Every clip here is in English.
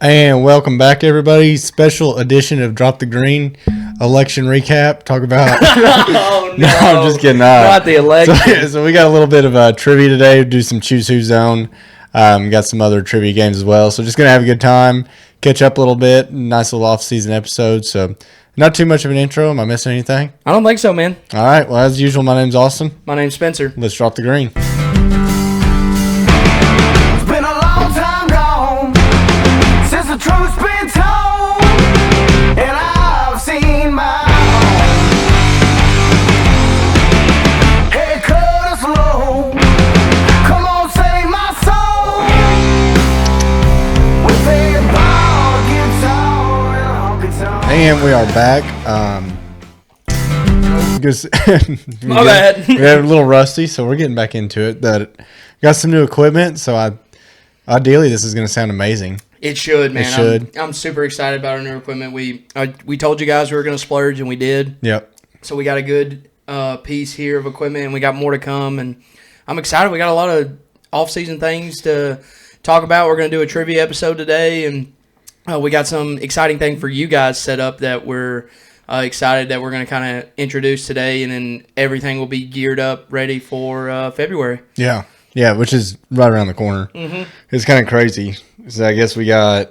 And welcome back, everybody. Special edition of Drop the Green election recap. Talk about. Oh, no. No, I'm just kidding. Not the election. So we got a little bit of trivia today. Do some Choose Who Zone. Got some other trivia games as well. So just gonna have a good time. Catch up a little bit. Nice little off-season episode. So not too much of an intro. Am I missing anything? I don't think so, man. All right. Well, as usual, my name's Austin. My name's Spencer. Let's drop the green. The truth's been told, and I've seen my own. Hey, cut us low. Come on, save my soul. With a bar guitar and a honky tonk. And we are back. My bad. We're a little rusty, so we're getting back into it. Got some new equipment, so ideally this is going to sound amazing. It should, man. It should. I'm super excited about our new equipment. We told you guys we were going to splurge, and we did. Yep. So we got a good piece here of equipment, and we got more to come. And I'm excited. We got a lot of off-season things to talk about. We're going to do a trivia episode today, and we got some exciting thing for you guys set up that we're excited that we're going to kind of introduce today, and then everything will be geared up, ready for February. Yeah. Yeah, which is right around the corner. Mm-hmm. It's kind of crazy. So I guess we got,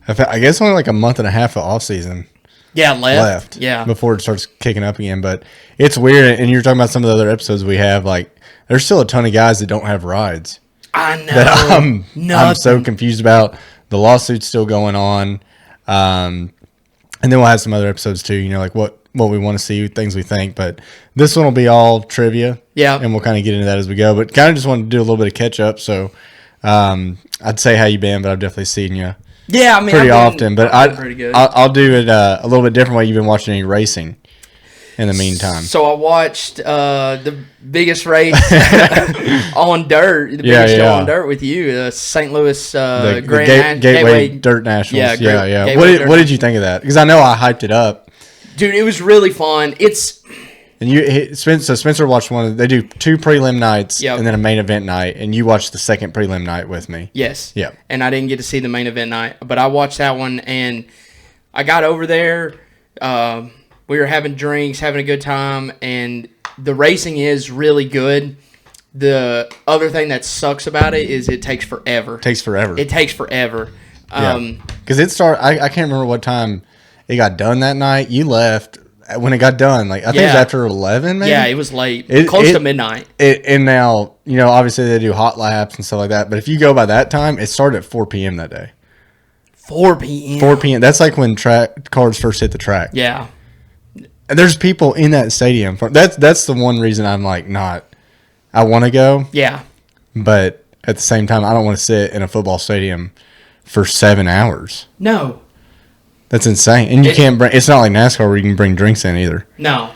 only like a month and a half of off season. Yeah, left. Yeah, before it starts kicking up again. But it's weird. And you're talking about some of the other episodes we have. Like, there's still a ton of guys that don't have rides. I know. That I'm so confused about. The lawsuit's still going on. And then we'll have some other episodes too. You know, like what we want to see, things we think. But this one will be all trivia. Yeah. And we'll kind of get into that as we go. But kind of just wanted to do a little bit of catch up. So I'd say how you been, but I've definitely seen you. Yeah, I mean, pretty often. But pretty good. I'll do it a little bit different way. You've been watching any racing in the meantime? So I watched the biggest race on dirt, the biggest show on dirt with you, St. Louis Gateway Dirt Nationals. Yeah. What did you think of that? Because I know I hyped it up. Dude, it was really fun. And Spencer watched one. They do 2 prelim nights and then a main event night, and you watched the second prelim night with me. Yes. Yeah. And I didn't get to see the main event night, but I watched that one, and I got over there. We were having drinks, having a good time, and the racing is really good. The other thing that sucks about it is it takes forever. It takes forever. Because it started. I can't remember what time it got done that night. You left when it got done. Like I think it was after 11, maybe. Yeah, it was late, close to midnight. And now obviously they do hot laps and stuff like that. But if you go by that time, it started at 4 p.m. that day. 4 p.m. 4 p.m. That's like when cars first hit the track. Yeah. And there's people in that stadium. That's the one reason I'm like not. I want to go. Yeah. But at the same time, I don't want to sit in a football stadium for 7 hours. No. That's insane. And you can't bring. It's not like NASCAR where you can bring drinks in either. No.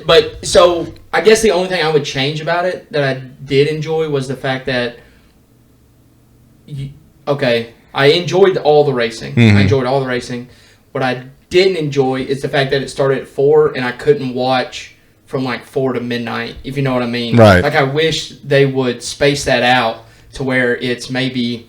But so I guess the only thing I would change about it that I did enjoy was the fact that. I enjoyed all the racing. Mm-hmm. I enjoyed all the racing. What I didn't enjoy is the fact that it started at 4 and I couldn't watch from like 4 to midnight, if you know what I mean. Right. Like I wish they would space that out to where it's maybe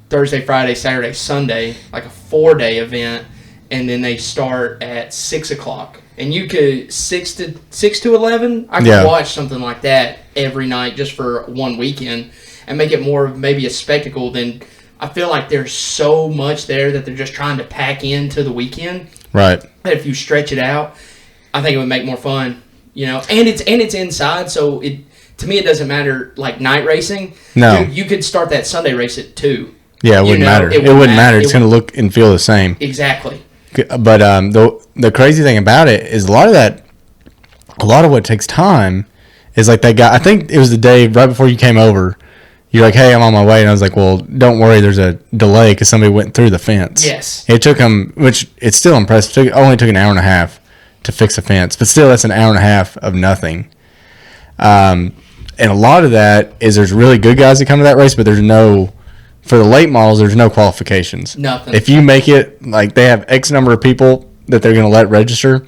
Thursday, Friday, Saturday, Sunday, like a 4-day event, and then they start at 6 o'clock. And you could 6 to 11. I could watch something like that every night just for one weekend and make it more of maybe a spectacle than. I feel like there's so much there that they're just trying to pack into the weekend. Right. That if you stretch it out, I think it would make more fun. And it's inside, so to me it doesn't matter like night racing. No. You could start that Sunday race at 2. Yeah, it wouldn't matter. It wouldn't matter. It's going to look and feel the same. Exactly. But the crazy thing about it is a lot of what takes time is like that guy. I think it was the day right before you came over. You're like, hey, I'm on my way. And I was like, well, don't worry. There's a delay because somebody went through the fence. Yes. It took them, which it's still impressive. It only took an hour and a half to fix a fence. But still, that's an hour and a half of nothing. And a lot of that is there's really good guys that come to that race, but there's no, for the late models, there's no qualifications. Nothing. If you make it, like they have X number of people that they're going to let register.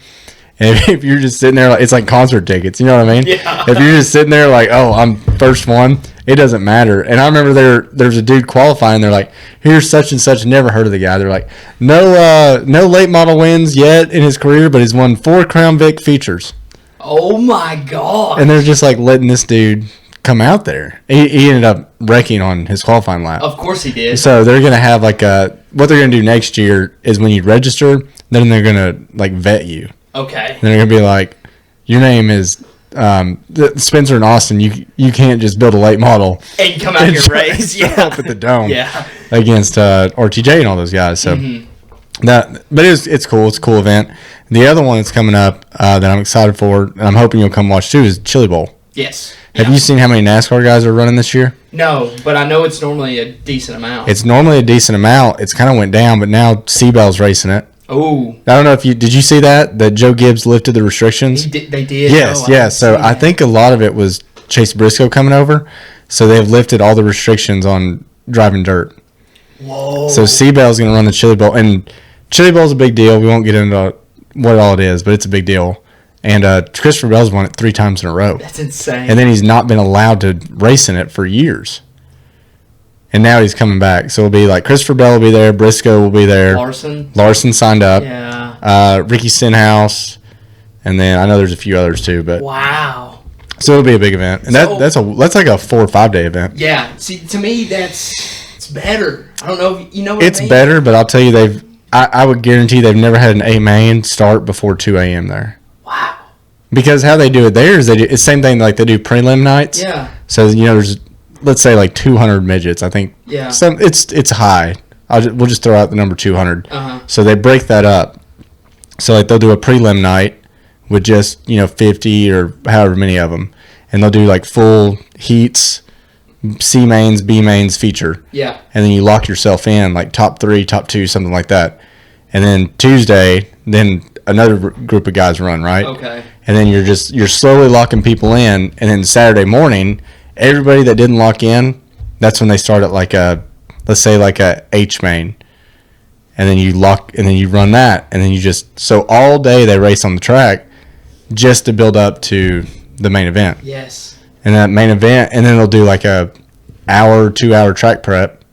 And if you're just sitting there, like it's like concert tickets. You know what I mean? Yeah. If you're just sitting there like, oh, I'm first one, it doesn't matter. And I remember there's a dude qualifying. They're like, here's such and such. Never heard of the guy. They're like, no late model wins yet in his career, but he's won 4 Crown Vic features. Oh my god! And they're just like letting this dude come out there. He ended up wrecking on his qualifying lap. Of course he did. So they're gonna have like what they're gonna do next year is when you register, then they're gonna like vet you. Okay. Then they're gonna be like, your name is Spencer and Austin. You can't just build a late model And come out here race. show Yeah. up at the dome Yeah. against RTJ and all those guys. So but it's cool. It's a cool event. The other one that's coming up that I'm excited for, and I'm hoping you'll come watch too, is Chili Bowl. Yes. Have Yeah. you seen how many NASCAR guys are running this year? No, but I know it's normally a decent amount. It's normally a decent amount. It's kind of went down, but now Seabell's racing it. Oh, I don't know if did you see that Joe Gibbs lifted the restrictions? they did. Yes, No, I yes. So didn't see I that. think a lot of it was Chase Briscoe coming over. So they've lifted all the restrictions on driving dirt. Whoa. So Seabell's going to run the Chili Bowl, and Chili Bowl's a big deal. We won't get into what all it is, but it's a big deal. And Christopher Bell's won it 3 times in a row. That's insane. And then he's not been allowed to race in it for years. And now he's coming back. So it'll be like Christopher Bell will be there, Briscoe will be there. Larson signed up. Yeah. Ricky Stenhouse, and then I know there's a few others too, but Wow. so it'll be a big event, and So- that's like a 4 or 5 day event. Yeah. See, to me, it's better. I don't know if you know what It's I mean? better, but I'll tell you, I would guarantee they've never had an A main start before 2 a.m. there. Wow. Because how they do it there is it's the same thing like they do prelim nights. Yeah. So there's let's say like 200 midgets. I think. Yeah. It's high. We'll just throw out the number 200. Uh-huh. So they break that up. So like they'll do a prelim night with just 50 or however many of them, and they'll do like full heats, C mains, B mains feature. Yeah. And then you lock yourself in like top 3, top 2, something like that. And then Tuesday, then another group of guys run, right? Okay. And then you're slowly locking people in, and then Saturday morning, everybody that didn't lock in, that's when they start at like let's say like a H main. And then you lock, and then you run that, and then so all day they race on the track just to build up to the main event. Yes. And that main event, and then they'll do like a 2-hour track prep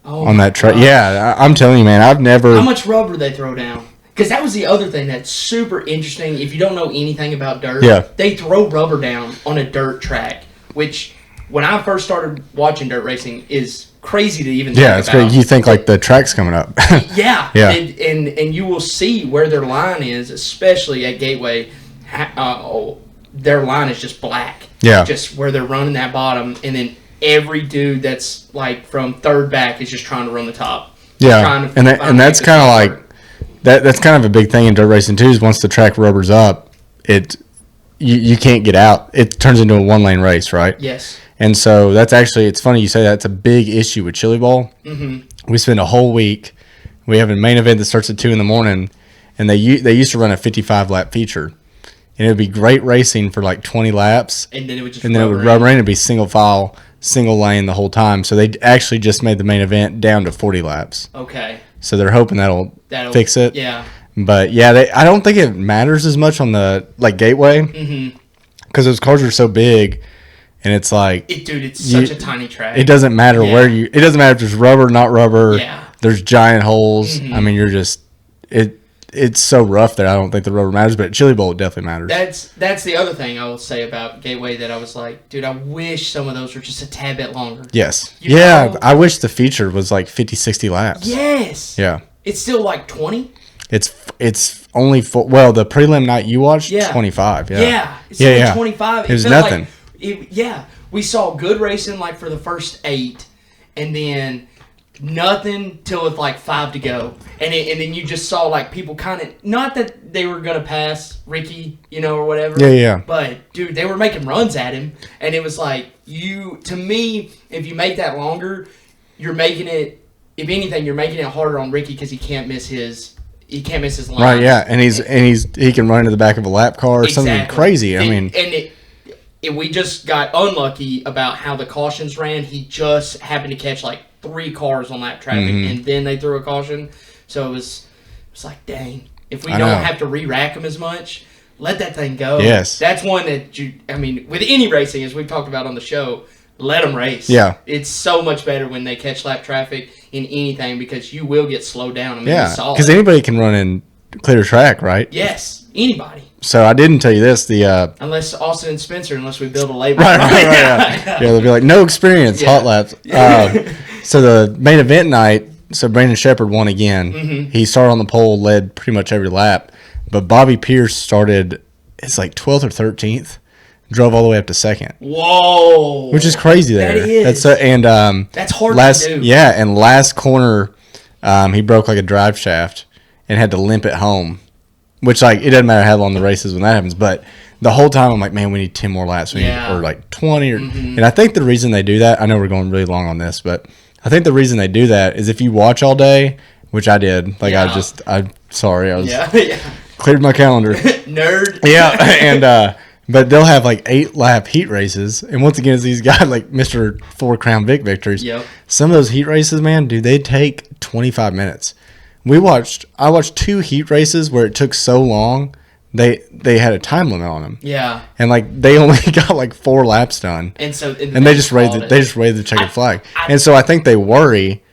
Oh on my that track. gosh. Yeah, I'm telling you, man, I've never. How much rubber they throw down? Because that was the other thing that's super interesting. If you don't know anything about dirt, Yeah. they throw rubber down on a dirt track, which when I first started watching dirt racing is crazy to even think Yeah, it's about. great. You think like the track's coming up. Yeah, Yeah. and you will see where their line is, especially at Gateway. Their line is just black. Yeah. Just where they're running that bottom, and then every dude that's like from third back is just trying to run the top. Yeah, Trying to and that's make the kind of top like work. that's kind of a big thing in dirt racing too. Is once the track rubbers up, you can't get out. It turns into a 1-lane race, right? Yes. And so that's actually, it's funny you say that. It's a big issue with Chili Bowl. Mm-hmm. We spend a whole week. We have a main event that starts at 2 a.m, and they used to run a 55-lap feature, and it would be great racing for like 20 laps, And then it would just and then it would rubber in. It'd be single file, single lane the whole time. So they actually just made the main event down to 40 laps. Okay. So they're hoping that'll fix it. Yeah. But yeah, I don't think it matters as much on the like Gateway because those cars are so big, and it's like It's such a tiny track. it doesn't matter Yeah. where it doesn't matter if there's rubber, not rubber. Yeah. There's giant holes. I mean, it's so rough that I don't think the rubber matters. But at Chili Bowl, it definitely matters. That's the other thing I will say about Gateway that I was like, dude, I wish some of those were just a tad bit longer. Yes. You Yeah. know? I wish the feature was like 50, 60 laps. Yes. Yeah. It's still like 20. It's only well, the prelim night you watched, Yeah. 25. Yeah. Yeah. It's Yeah, only yeah. 25. It was felt nothing. Yeah. We saw good racing like for the first 8, and then nothing till with like 5 to go. And then you just saw like people kind of, not that they were going to pass Ricky, or whatever. Yeah. But dude, they were making runs at him, and it was like to me, if you make that longer, you're making it. If anything, you're making it harder on Ricky because he can't miss his line. Right. Yeah. And he can run to the back of a lap car or something Exactly. crazy. I mean, we just got unlucky about how the cautions ran. He just happened to catch like 3 cars on that traffic, Mm-hmm. and then they threw a caution. So it was like, dang, if we I don't know. have to re-rack them as much, let that thing go. Yes. That's one that with any racing, as we've talked about on the show, let them race. Yeah. It's so much better when they catch lap traffic in anything because you will get slowed down. I mean, Yeah, we saw because it. anybody can run in clear track, right? Yes, anybody. So I didn't tell you this. The Unless Austin and Spencer, unless we build a label. right, yeah, they'll be like no experience, Yeah. hot laps. So the main event night. So Brandon Shepard won again. Mm-hmm. He started on the pole, led pretty much every lap, but Bobby Pierce started. It's like 12th or 13th. Drove all the way up to second. Whoa. Which is crazy there. That is. That's hard last, to do. Yeah, and last corner, he broke like a drive shaft and had to limp it home. Which, like, it doesn't matter how long the race is when that happens. But the whole time, I'm like, man, we need 10 more laps. We need, or like 20. And I think the reason they do that, I know we're going really long on this, but I think the reason they do that is if you watch all day, which I did. Like, I'm sorry. I was cleared my calendar. Nerd. Yeah, and but they'll have like 8-lap heat races, and once again, it's these guys like Mr. 4 Crown Vic victories. Yep. Some of those heat races, man, dude, they take 25 minutes. I watched 2 heat races where it took so long, they had a time limit on them. Yeah. And like they only got like 4 laps done, And so and they just raised the checkered flag. And so I think they worry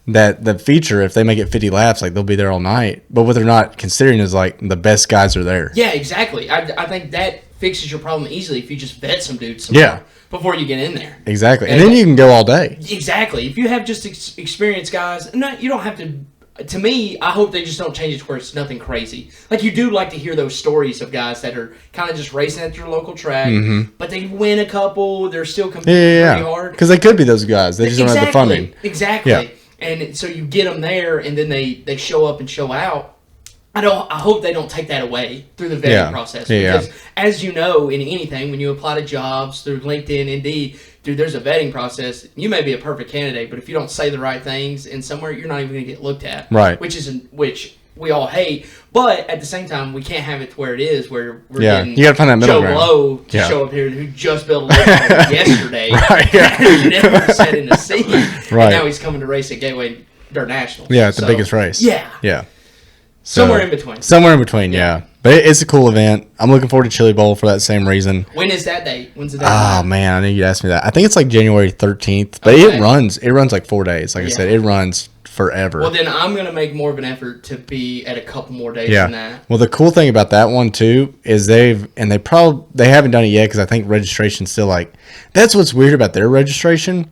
that the feature, if they make it 50 laps, like they'll be there all night. But what they're not considering is like the best guys are there. Yeah, exactly. I think that fixes your problem easily if you just vet some dudes before you get in there. Exactly. And then you can go all day. Exactly. If you have just experienced guys, you don't have to. To me, I hope they just don't change it to where it's nothing crazy. Like, you do like to hear those stories of guys that are kind of just racing at their local track, but they win a couple, they're still competing pretty hard. Because they could be those guys. They just don't have the funding. Exactly. Yeah. And so you get them there, and then they show up and show out. I hope they don't take that away through the vetting process. Because as you know, in anything, when you apply to jobs through LinkedIn, Indeed, dude, there's a vetting process. You may be a perfect candidate, but if you don't say the right things in somewhere, you're not even going to get looked at. Right. Which we all hate. But at the same time, we can't have it to where it is, where we're getting you got to find that middle Joe ground. Blow to show up here who just built a lake yesterday. Right. Yeah. Never set in the sea. Right. And now he's coming to race at Gateway Dirt Nationals. Yeah, it's the biggest race. Yeah. Yeah. Somewhere in between. Somewhere in between, yeah. But it's a cool event. I'm looking forward to Chili Bowl for that same reason. When is that date? When's the date? Oh, man, I knew you'd ask me that. I think it's like January 13th. But it runs like 4 days. Like I said, it runs forever. Well, then I'm going to make more of an effort to be at a couple more days than that. Well, the cool thing about that one, too, is they haven't done it yet because I think registration's still like, that's what's weird about their registration.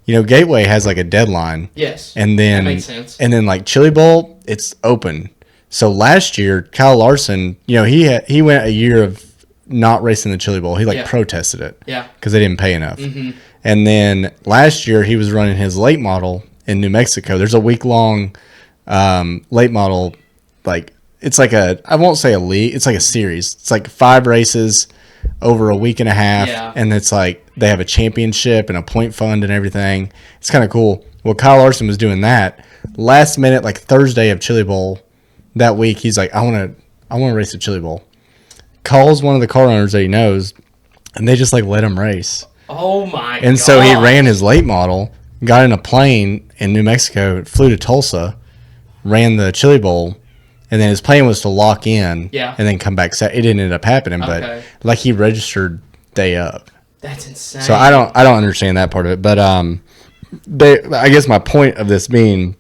You know, Gateway has like a deadline. Yes. And then, that makes sense. And then like Chili Bowl, it's open. So last year, Kyle Larson, you know, he went a year of not racing the Chili Bowl. He protested it. Yeah. Because they didn't pay enough. Mm-hmm. And then last year, he was running his late model in New Mexico. There's a week-long late model, like, it's like I won't say a league, it's like a series. It's like 5 races over a week and a half. Yeah. And it's like they have a championship and a point fund and everything. It's kind of cool. Well, Kyle Larson was doing that. Last minute, like Thursday of Chili Bowl, that week, he's like, I want to race the Chili Bowl. Calls one of the car owners that he knows, and they just like let him race. Oh my god. And so he ran his late model, got in a plane in New Mexico, flew to Tulsa, ran the Chili Bowl, and then his plan was to lock in and then come back. It didn't end up happening, but like he registered day of. That's insane. So I don't understand that part of it, but I guess my point of this being,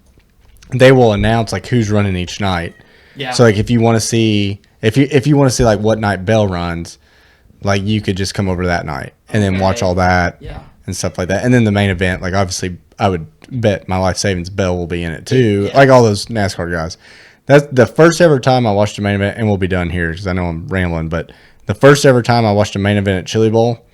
they will announce like who's running each night. Yeah. So like if you want to see like what night Bell runs, like you could just come over that night and then watch all that and stuff like that. And then the main event, like obviously I would bet my life savings Bell will be in it too. Like all those NASCAR guys. That's the first ever time I watched a main event, and we'll be done here because I know I'm rambling, but the first ever time I watched a main event at Chili Bowl,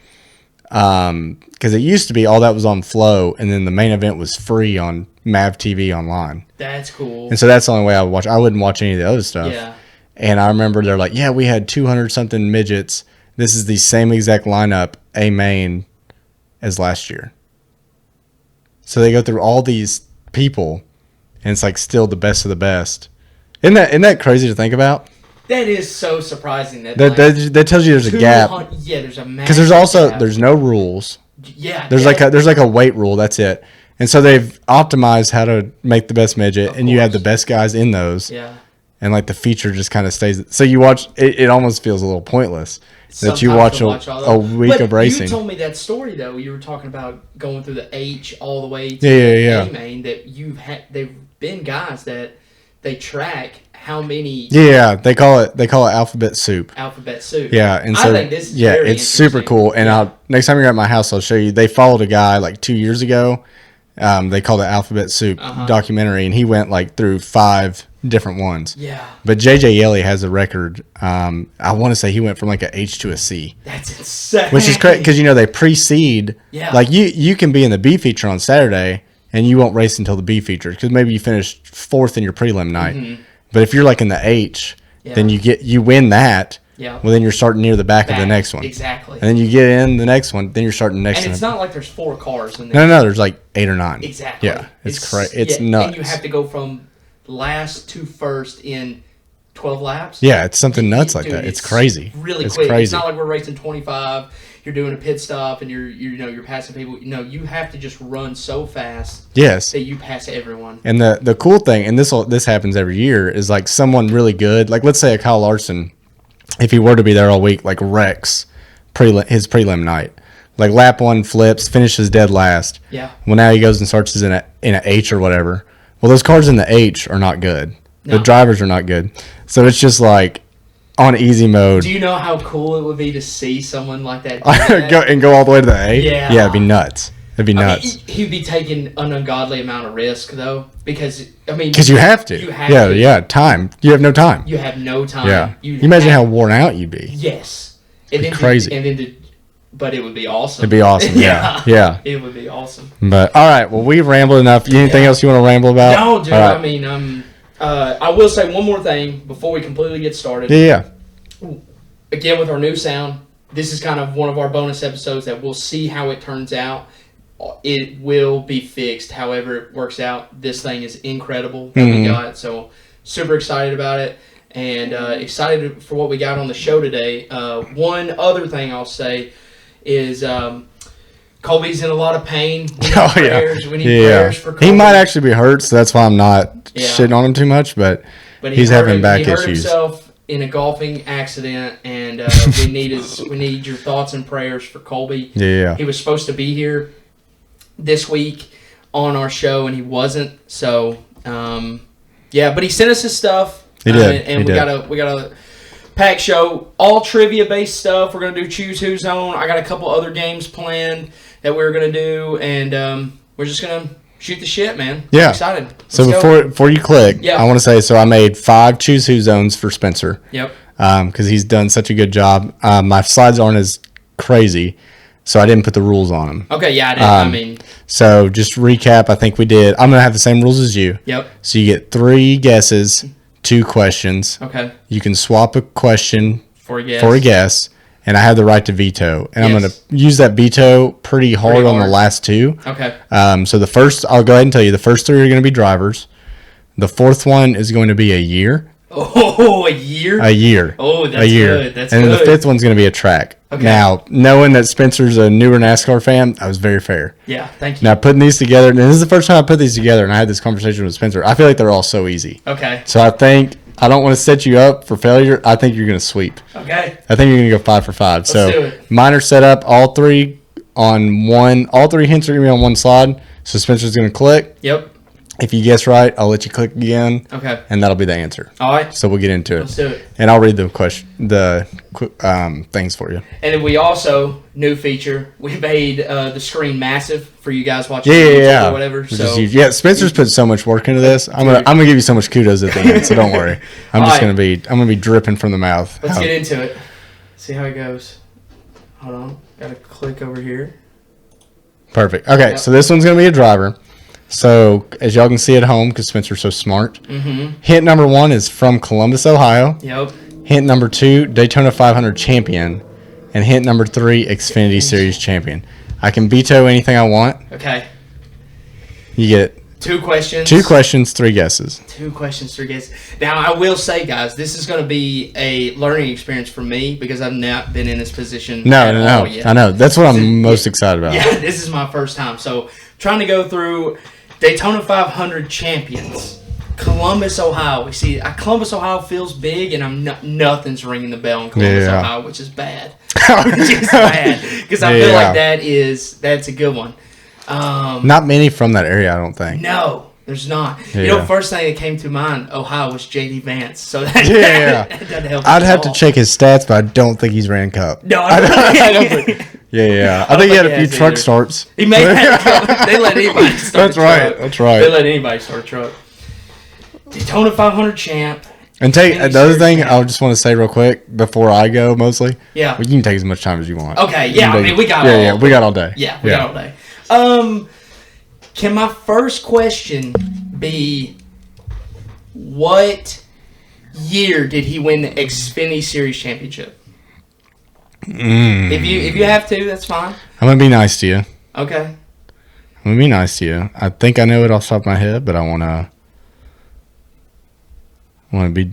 because it used to be all that was on Flow, and then the main event was free on Mav TV online. That's cool. And so that's the only way I would watch. I wouldn't watch any of the other stuff. Yeah. And I remember they're like, yeah, we had 200-something midgets. This is the same exact lineup, A main, as last year. So they go through all these people, and it's like still the best of the best. Isn't that crazy to think about? That is so surprising. That tells you there's a gap. Yeah, there's a massive because there's also gap. there's no rules. Yeah. There's like a weight rule. That's it. And so they've optimized how to make the best midget, and you have the best guys in those. Yeah. and like the feature just kind of stays. So you watch it. It almost feels a little pointless that you watch Sometimes to a all that. week But of racing. You told me that story though. You were talking about going through the H all the way to Yeah. the A main. That they've been guys that they track how many Yeah, they call it alphabet soup. alphabet soup. Yeah, and so I think this is yeah, very it's super interesting. cool. And Yeah. I'll next time you're at my house, I'll show you. They followed a guy like 2 years ago. They called it Alphabet Soup documentary, and he went like through 5 different ones. Yeah, But JJ Yeley has a record. I want to say he went from like a H to a C, that's insane. which is crazy because they precede. Yeah. Like you can be in the B feature on Saturday, and you won't race until the B feature because maybe you finished 4th in your prelim night. But if you're like in the H, then you win that. Yeah. Well, then you're starting near the back of the next one. Exactly. And then you get in the next one. Then you're starting the next And one. it's not like there's 4 cars in there. No. There's like 8 or 9. Exactly. Yeah. It's crazy. It's nuts. And you have to go from last to first in 12 laps. Yeah, it's something nuts like Dude, that. It's crazy. Really it's quick. crazy. It's not like we're racing 25. You're doing a pit stop and you're passing people. No, you have to just run so fast Yes. that you pass everyone. And the cool thing, and this happens every year, is like someone really good, like let's say a Kyle Larson, if he were to be there all week, like wrecks his prelim night, like lap 1 flips, finishes dead last. Yeah. Well, now he goes and starts in a H or whatever. Well, those cars in the H are not good. No. The drivers are not good. So it's just like on easy mode. Do you know how cool it would be to see someone like that? do that? go all the way to the A? Yeah. Yeah, it'd be nuts. It'd be I mean, nuts. he'd be taking an ungodly amount of risk though, because Because you have to. You have yeah, to. yeah. Time. You have no time. You have no time. Yeah. You You imagine how have- worn out you'd be. Yes. And Be crazy. But it would be awesome. It'd be awesome. Yeah. Yeah. It would be awesome. But all right. Well, we've rambled enough. Anything else you want to ramble about? No, dude. All right. I mean, I will say one more thing before we completely get started. Yeah. Again, with our new sound, this is kind of one of our bonus episodes that we'll see how it turns out. It will be fixed however it works out. This thing is incredible that we got. So super excited about it and excited for what we got on the show today. One other thing I'll say is Colby's in a lot of pain. We need prayers. We need prayers for Colby. He might actually be hurt, so that's why I'm not Yeah. shitting on him too much. But But he's having back he hurt issues. himself in a golfing accident, and we need your thoughts and prayers for Colby. Yeah. He was supposed to be here this week on our show, and he wasn't. So, yeah, but he sent us his stuff. He did. And He we got a packed show, all trivia based stuff. We're gonna do Choose Who's Zone. I got a couple other games planned that we're gonna do, and we're just gonna shoot the shit, man. Yeah. I'm excited. So Let's go. before you click, Yeah. I want to say, so I made 5 Choose Who zones for Spencer. Yep. Because he's done such a good job. My slides aren't as crazy, so I didn't put the rules on them. Okay. Yeah. I did. I mean. So just recap, I think we did. I'm going to have the same rules as you. Yep. So you get 3 guesses, 2 questions. Okay. You can swap a question For a guess. for a guess, and I have the right to veto. And I'm Yes. going to use that veto pretty hard on the hard. last 2. Okay. So the first, I'll go ahead and tell you, the first 3 are going to be drivers. The 4th one is going to be a year. Oh, a year? A year. Oh, that's a year. good. That's and then good. the 5th one's going to be a track. Okay. Now, knowing that Spencer's a newer NASCAR fan, I was very fair. Yeah, thank you. Now, putting these together, and this is the first time I put these together, and I had this conversation with Spencer. I feel like they're all so easy. Okay. So I think, I don't want to set you up for failure. I think you're going to sweep. Okay. I think you're going to go 5 for 5. do So it. mine are set up, all 3 on one, all 3 hints are going to be on one slide. So Spencer's going to click. Yep. If you guess right, I'll let you click again, Okay. and that'll be the answer. All right. So we'll get into it. Let's do it. And I'll read the things for you. And then we also, new feature, we made the screen massive for you guys watching Yeah, YouTube yeah. or whatever. Which So is huge. Yeah, Spencer's put so much work into this. I'm gonna give you so much kudos at the end, so don't worry. I'm All just right. gonna be dripping from the mouth. let's get into it. See how it goes. Hold on. Gotta click over here. Perfect. Okay, Yep. so this one's gonna be a driver. So as y'all can see at home, because Spencer's so smart. Hint number 1 is from Columbus, Ohio. Yep. Hint number 2, Daytona 500 champion, and hint number 3, Xfinity Series champion. I can veto anything I want. Okay. You get 2 questions. 2 questions, 3 guesses. 2 questions, 3 guesses. Now, I will say, guys, this is going to be a learning experience for me because I've not been in this position at all yet. I know. That's what I'm most excited about. Yeah, this is my first time. So, trying to go through Daytona 500 champions. Columbus, Ohio. See, Columbus, Ohio feels big, and nothing's ringing the bell in Columbus, Yeah. Ohio, which is bad. Which is bad because I feel like that's a good one. Not many from that area, I don't think. No, there's not. Yeah. You know, first thing that came to mind, Ohio, was J.D. Vance. So that, Yeah. that doesn't help. I'd at have to all. check his stats, but I don't think he's ran cup. No, I don't think. Yeah. I think he had a few has truck either. starts. He may have. They let anybody start That's a right. truck. That's right. They let anybody start a truck. Daytona 500 champ. And take Finish the other your thing, champ. I just want to say real quick before I go, mostly. Yeah. Well, you can take as much time as you want. Okay, You yeah, can I mean, we got yeah, all yeah, day. we got all day. Yeah, we got all day. Can my first question be, what year did he win the Xfinity Series championship? If you have to, that's fine. I'm gonna be nice to you. Okay. I'm gonna be nice to you. I think I know it off the top of my head, but I wanna be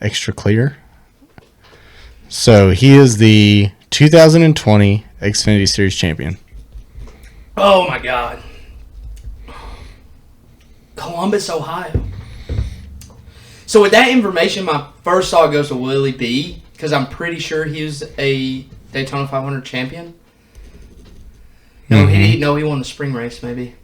extra clear. So he is the 2020 Xfinity Series champion. Oh my God. Columbus, Ohio. So with that information, my first thought goes to Willie B, because I'm pretty sure he was a Daytona 500 champion. No, he won the spring race, maybe.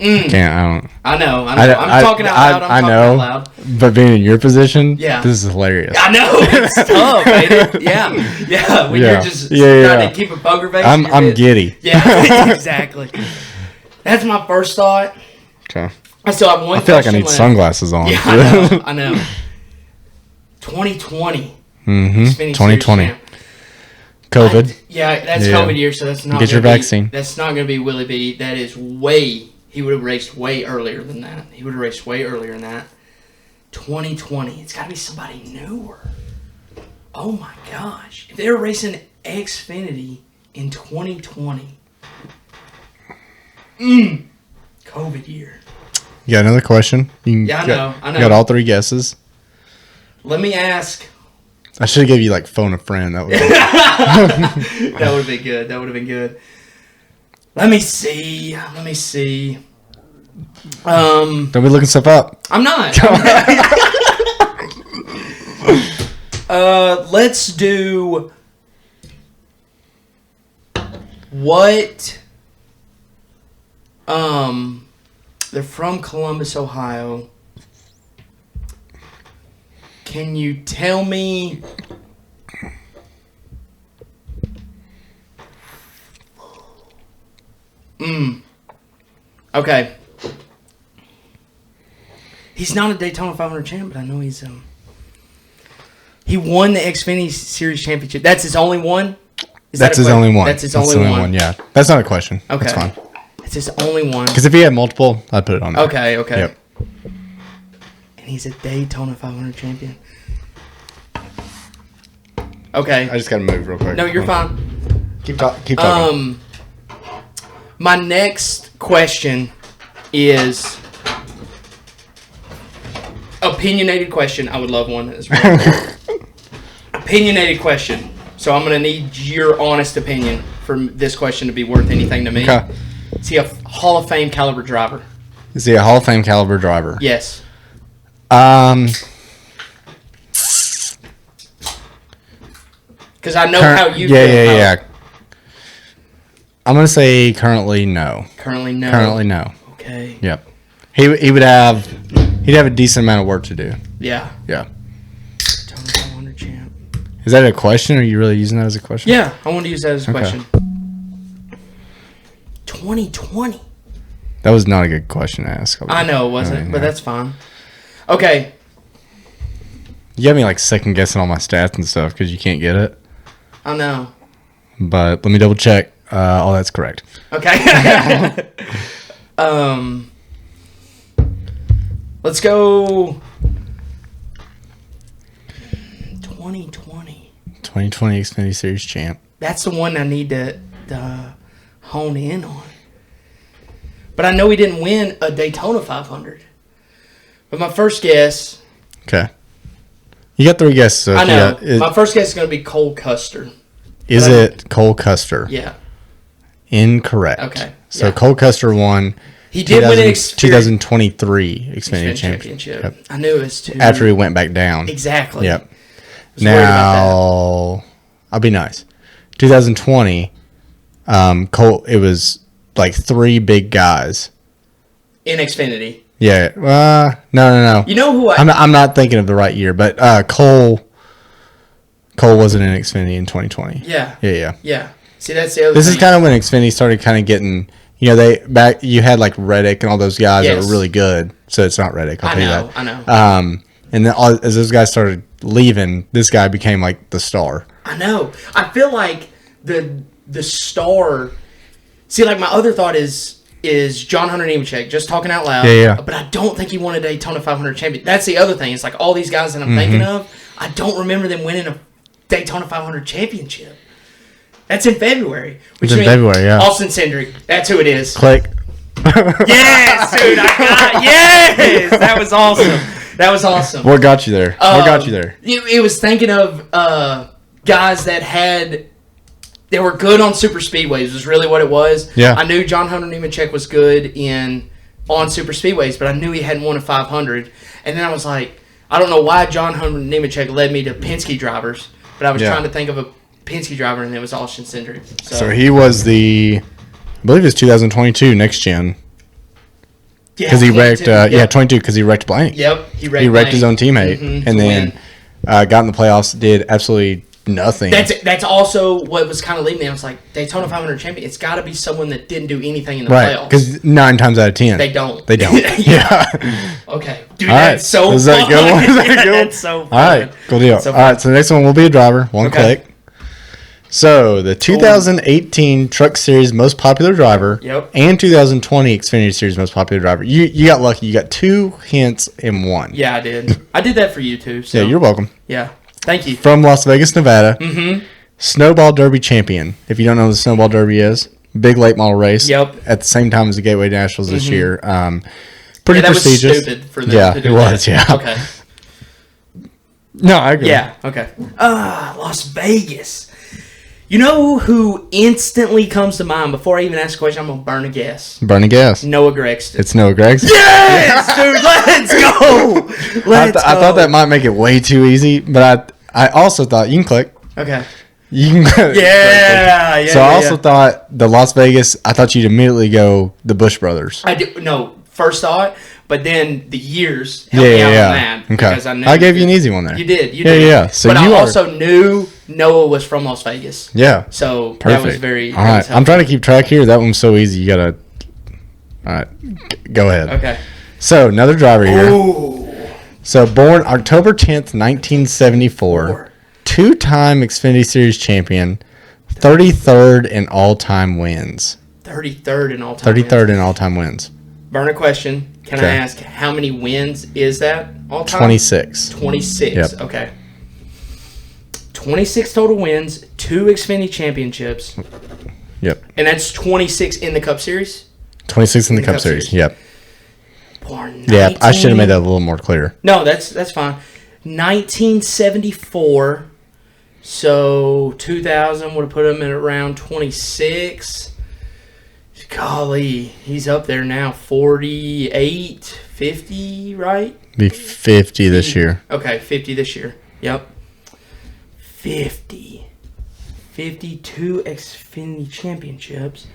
Can't I don't. I know. I'm talking out loud. I'm talking out loud. But being in your position, Yeah. this is hilarious. I know. It's tough, ain't it? Yeah. When Yeah. you're just Yeah, trying yeah. to keep a poker face. I'm in your head. giddy. Yeah, exactly. That's my first thought. Okay. I still have one I feel like I question need left. sunglasses on. Yeah, I know. 2020. Mm-hmm. Xfinity Series 2020. champ. COVID. Yeah, that's Yeah. COVID year, so that's not. Get your gonna be- vaccine. That's not going to be Willie B. That is way. He would have raced way earlier than that. 2020. It's got to be somebody newer. Oh my gosh! If they were racing Xfinity in 2020, COVID year. You got another question? Yeah, I know. You got all three guesses. Let me ask. I should have gave you like phone a friend. That was That would have been good. Let me see. Don't be looking stuff up. I'm not. Let's do what? They're from Columbus, Ohio. Can you tell me? Okay. He's not a Daytona 500 champ, but I know he's he won the Xfinity Series championship. That's his only one. That's his only one. That's his only one. Yeah, that's not a question. Okay. That's fine. It's his only one. Because if he had multiple, I'd put it on there. Okay. Yep. And he's a Daytona 500 champion. Okay. I just gotta move real quick. No, you're fine. Keep talking. My next question is opinionated question. I would love one as well. Opinionated question. So I'm gonna need your honest opinion for this question to be worth anything to me. Okay. Is he a Hall of Fame caliber driver? Is he a Hall of Fame caliber driver? Yes. Because I know how you feel. Yeah. I'm gonna say currently no. Currently no. Okay. Yep. He'd have a decent amount of work to do. Yeah. Yeah. Daytona 500 champ. Is that a question? Or are you really using that as a question? Yeah, I want to use that as a Okay. question. 2020. That was not a good question to ask. I know it wasn't, mean, but yeah. that's fine. Okay. You got me like second guessing all my stats and stuff because you can't get it. I know. But let me double check. All that's correct. Okay. Let's go 2020. 2020 Xfinity Series champ. That's the one I need to hone in on. But I know he didn't win a Daytona 500. But my first guess, Okay. You got three guesses. So I know. Yeah, My first guess is going to be Cole Custer. is but I- it Cole Custer? Yeah. Incorrect. Okay. So Yeah. Cole Custer won. He did win an 2023 Xfinity Championship. Championship. Yep. I knew it was two. After he went back down. Exactly. Yep. Was worried about Now, I'll be nice. 2020, Cole. It was like 3 big guys. in Xfinity. Yeah. No. You know who I'm not thinking of the right year, but Cole wasn't in Xfinity in 2020. Yeah. Yeah. See, that's the other This thing. is kind of when Xfinity started kind of getting, you had like Reddick and all those guys that Yes. were really good. So it's not Reddick. I'll tell you that. I know. And then as those guys started leaving, this guy became like the star. I know. I feel like the star. See, like my other thought is John Hunter Nemechek, just talking out loud. Yeah. But I don't think he won a Daytona 500 champion. That's the other thing. It's like all these guys that I'm thinking of, I don't remember them winning a Daytona 500 championship. That's in February. It's in February, yeah. Austin Cindric. That's who it is. Click. Yes, dude. Yes. That was awesome. That was awesome. What got you there? What got you there? It was thinking of guys that they were good on super speedways. Was really what it was. Yeah. I knew John Hunter Nemechek was good on super speedways, but I knew he hadn't won a 500. And then I was like, I don't know why John Hunter Nemechek led me to Penske drivers, but I was Yeah. trying to think of a Penske driver, and it was Austin Cindric. So he was I believe it's 2022 next gen. Because he wrecked, 22 because he wrecked Blaney. Yep, he wrecked. He wrecked his own teammate, to and then got in the playoffs, did absolutely nothing. That's also what was kind of leading me. I was like, Daytona 500 champion. It's got to be someone that didn't do anything in the Right, playoffs. because 9 times out of 10 They don't. They don't. Yeah. Okay, dude, All right. that's so Is that fun. good one? Is that Yeah, good one? that's so fun. All right, cool deal. So All right, so the next one will be a driver. One Okay. click. So the 2018 Truck Series Most Popular Driver Yep. and 2020 Xfinity Series Most Popular Driver. You got lucky. You got 2 hints in one. Yeah, I did. I did that for you too. So. Yeah, you're welcome. Yeah, thank you. From Las Vegas, Nevada. Mm-hmm. Snowball Derby champion. If you don't know what the Snowball Derby is, big late model race. Yep. At the same time as the Gateway Nationals this year. Pretty Yeah, that prestigious. was stupid for them to do it was. that. Yeah. Okay. No, I agree. Yeah. Okay. Las Vegas. You know who instantly comes to mind before I even ask a question? I'm gonna burn a guess. Burning gas. Noah Gregson. It's Noah Gregson. Yes, dude. Let's go. I Let's go. thought that might make it way too easy, but I also thought you can click. Okay. You can. Yeah. So I also thought the Las Vegas. I thought you'd immediately go the Bush Brothers. I did no first thought, but then the years helped me out on that Okay. because I knew I gave you an easy one there. You did. You Yeah, did. yeah. So but you I are- also knew Noah was from Las Vegas. Yeah. So Perfect. that was very. All right. I'm trying to keep track here. That one's so easy. You gotta. All right. Go ahead. Okay. So another driver here. Ooh. So born October 10th, 1974. 2-time Xfinity Series champion. 33rd in all-time wins. 33rd in all time. 33rd in all-time wins. Burn a question. Can I Okay. ask how many wins is that all time? 26. 26. Yep. Okay. 26 total wins, 2 Xfinity championships, Yep. and that's 26 in the Cup Series. 26 in the Cup Series. Yep. Born Yeah, I should have 19 made that a little more clear. No, that's fine. 1974. So 2000 would have put him at around 26. Golly, he's up there now. 48, 50, right? Be 50 this year. Okay, 50 this year. Yep. 50. 52 Xfinity championships.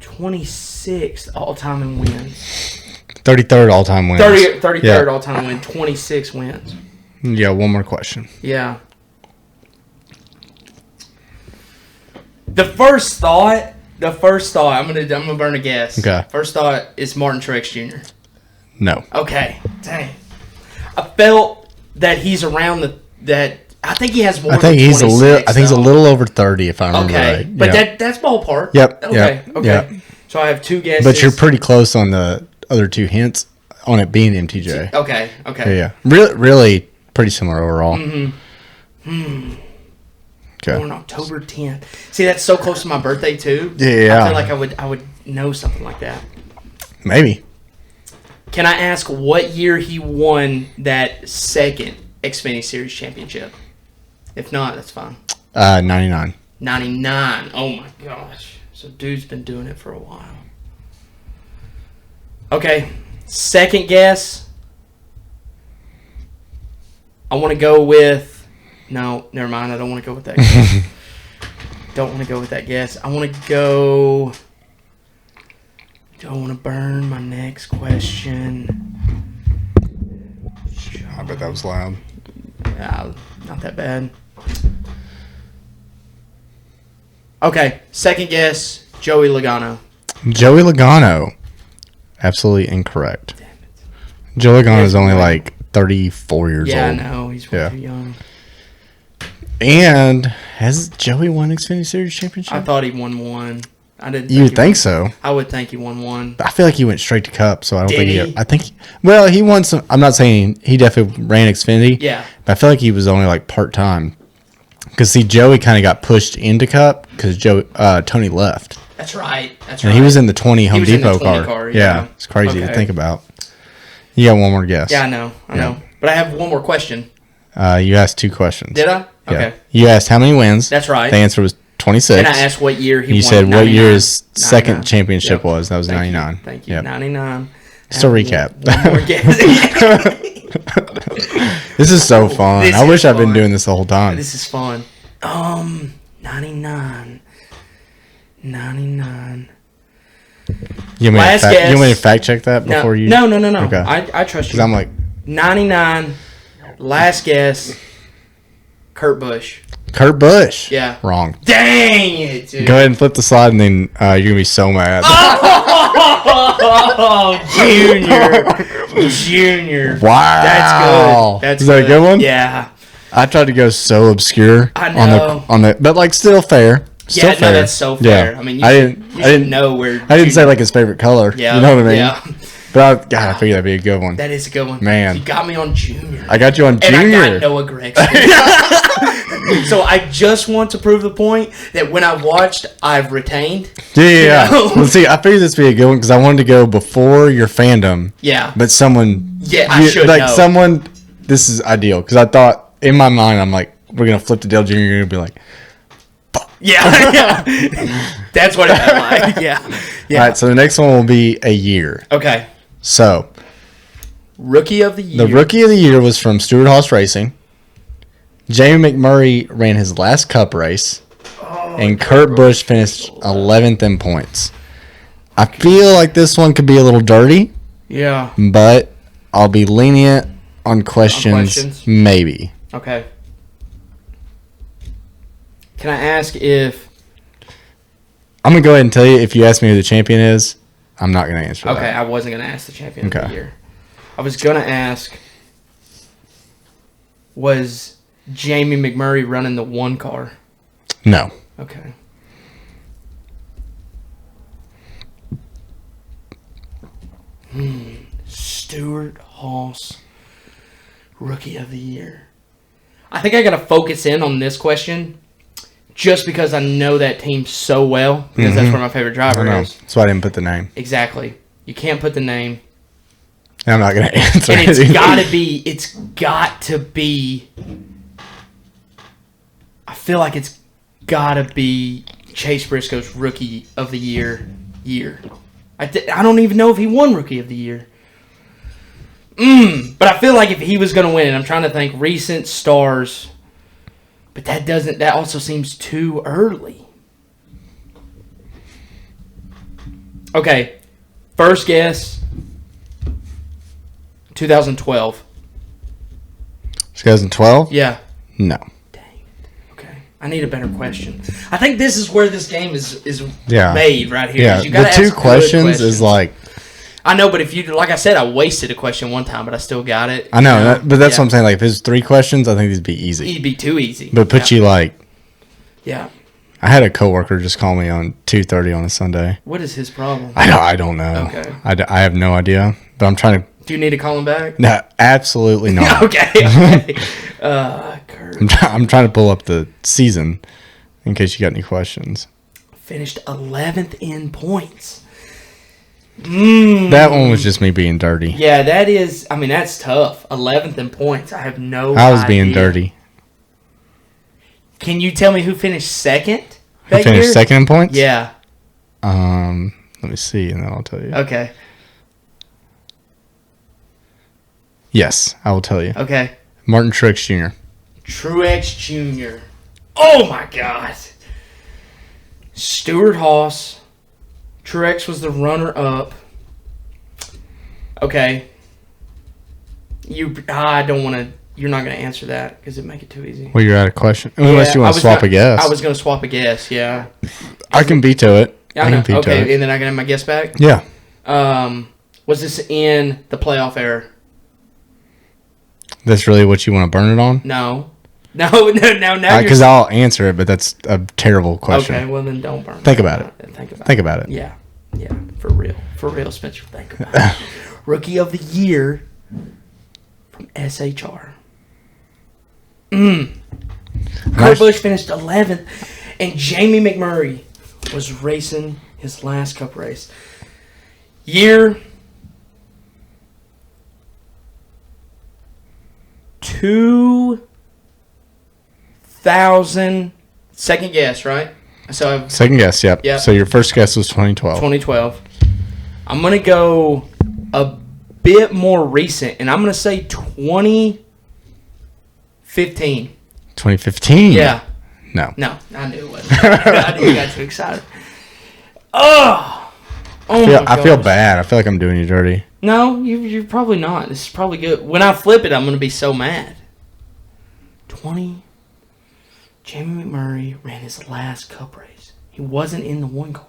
26 all-time in wins. 33rd all-time wins. 33rd Yeah. all-time win. 26 wins. Yeah, one more question. Yeah. The first thought, I'm gonna burn a guess. Okay. First thought is Martin Truex Jr. No. Okay. Dang. I felt that he's around that. I think he has more. I think than he's 26, I think he's a though. little over 30 if I remember Okay, right. but Yeah. that's ballpark. Yep, Okay. yep, Okay. yep. So I have 2 guesses. But you're pretty close on the other 2 hints on it being MTJ. Okay. Okay. Yeah. Really pretty similar overall. Okay. Born October 10th. See, that's so close to my birthday too. Yeah. I feel like I would know something like that. Maybe. Can I ask what year he won that second Xfinity Series championship? If not, that's fine. 99. 99. Oh my gosh. So dude's been doing it for a while. Okay. Second guess. I want to go with. No, never mind. I don't want to go with that guess. Don't want to go with that guess. I want to go. Don't want to burn my next question. I bet that was loud. Yeah, not that bad. Okay, second guess, Joey Logano. Joey Logano. Absolutely incorrect. Damn it. Joey Logano is only Right. like 34 years Yeah, I old. know. He's way Yeah. too young. And has Joey won Xfinity Series championship? I thought he won one. I didn't. You would he think won- so. I would think he won one. I feel like he went straight to Cup, so I don't Did think he? I think. Well, he won some. I'm not saying he definitely ran Xfinity. Yeah. But I feel like he was only like part time. Because see, Joey kind of got pushed into Cup because Tony left, That's right. That's and right. he was in the 20 Home was in the Depot 20 car. car, Yeah. yeah. It's crazy to Okay. think about. You got one more guess. Yeah, I know. I Yeah. know. But I have one more question. You asked two questions. Did I? Yeah. Okay. You asked how many wins. That's right. The answer was 26. And I asked what year he You won. said what 99. year his second 99. championship Yep. was. That was Thank you. 99. Thank you. Yep. 99. Just a Have recap. One more guess. This is so fun. This I is wish I've been fun. doing this the whole time. This is fun. 99. 99. You want me to Last fact, guess. you want me to fact check that No, before you? no. Okay. I trust Because you. I'm like, 99. Last guess. Kurt Busch. Kurt Busch. Yeah. Wrong. Dang it, dude. Go ahead and flip the slide, and then you're going to be so mad. Oh, Junior. Wow. That's good. That's Is that a good one? Yeah. I tried to go so obscure I on know. the but like still fair. Still Yeah, fair. no, that's so fair. Yeah. I mean, I you didn't should know where. I didn't say Junior- like his favorite color. Yeah. You know what I mean? Yeah. But I figured that'd be a good one. That is a good one. Man. You got me on Junior. I got you on And Junior. I got Noah Gregson. So I just want to prove the point that when I've watched, I've retained. Yeah. You know? Well, see, I figured this would be a good one because I wanted to go before your fandom, Yeah. but someone. Yeah, I should like know. someone. This is ideal because I thought in my mind I'm like we're gonna flip to Dale Jr. You're gonna be like, Yeah. Yeah. That's what it felt like. Yeah. Yeah. all right. So the next one will be a year. Okay. So Rookie of the year. the rookie of the year was from Stewart Haas Racing. Jamie McMurray ran his last Cup race, and Kurt Busch finished 11th in points. I feel like this one could be a little dirty, Yeah. but I'll be lenient on questions. Maybe. Okay. Can I ask if? I'm gonna go ahead and tell you if you ask me who the champion is, I'm not gonna answer Okay, that. I wasn't gonna ask the champion of Okay. the year. I was gonna ask. Was Jamie McMurray running the one car? No. Okay. Stuart Haas, Rookie of the Year. I think I gotta focus in on this question, just because I know that team so well. Because that's where my favorite I driver know. is. That's why I didn't put the name. Exactly. You can't put the name. And I'm not gonna answer And it's it. got to be. I feel like it's gotta be Chase Briscoe's Rookie of the Year. I don't even know if he won Rookie of the Year. But I feel like if he was gonna win, I'm trying to think recent stars. But that also seems too early. Okay, first guess. 2012. 2012? Yeah. No. Okay. I need a better question. I think this is where this game is Yeah. made right here. Yeah. You gotta The two ask good questions is like I know, but if you like I said, I wasted a question one time, but I still got it. I know, You but that's Yeah. what I'm saying. Like, if there's 3 questions, I think these would be easy. It'd be too easy. But put you like, Yeah. I had a coworker just call me on 2:30 on a Sunday. What is his problem? I don't know. Okay. I have no idea. But I'm trying to. Do you need to call him back? No, absolutely not. Okay. Kurt I'm trying to pull up the season in case you got any questions. finished 11th in points. That one was just me being dirty. Yeah, that is. I mean, that's tough. 11th in points. I have no. I was being idea. dirty. Can you tell me who finished second? I that finished year? second in points. Yeah. Let me see, and then I'll tell you. Okay. Yes, I will tell you. Okay. Martin Truex Jr. Truex Jr. Oh my God. Stuart Haas. Truex was the runner-up. Okay. I don't want to. You're not going to answer that because it'd make it too easy. Well, you're out of question. Unless you want to swap a guess. I was going to swap a guess. Yeah. I can veto it. I know. can veto Okay, it. and then I can have my guess back. Yeah. Was this in the playoff era? That's really what you want to burn it on? No. Now Because I'll answer it, but that's a terrible question. Okay, well then don't burn. Think about it. Think about it. Yeah, for real, Spencer. Think about it. Rookie of the year from SHR. Kurt Busch finished 11th, and Jamie McMurray was racing his last Cup race. Year 2000. Second guess, right? So Second guess, yep. So your first guess was 2012. 2012. I'm going to go a bit more recent, and I'm going to say 2015. 2015? Yeah. No. I knew it wasn't. I knew you got too excited. I feel bad. I feel like I'm doing you dirty. No, you're probably not. This is probably good. When I flip it, I'm going to be so mad. 20. Jamie McMurray ran his last Cup race. He wasn't in the 1 car.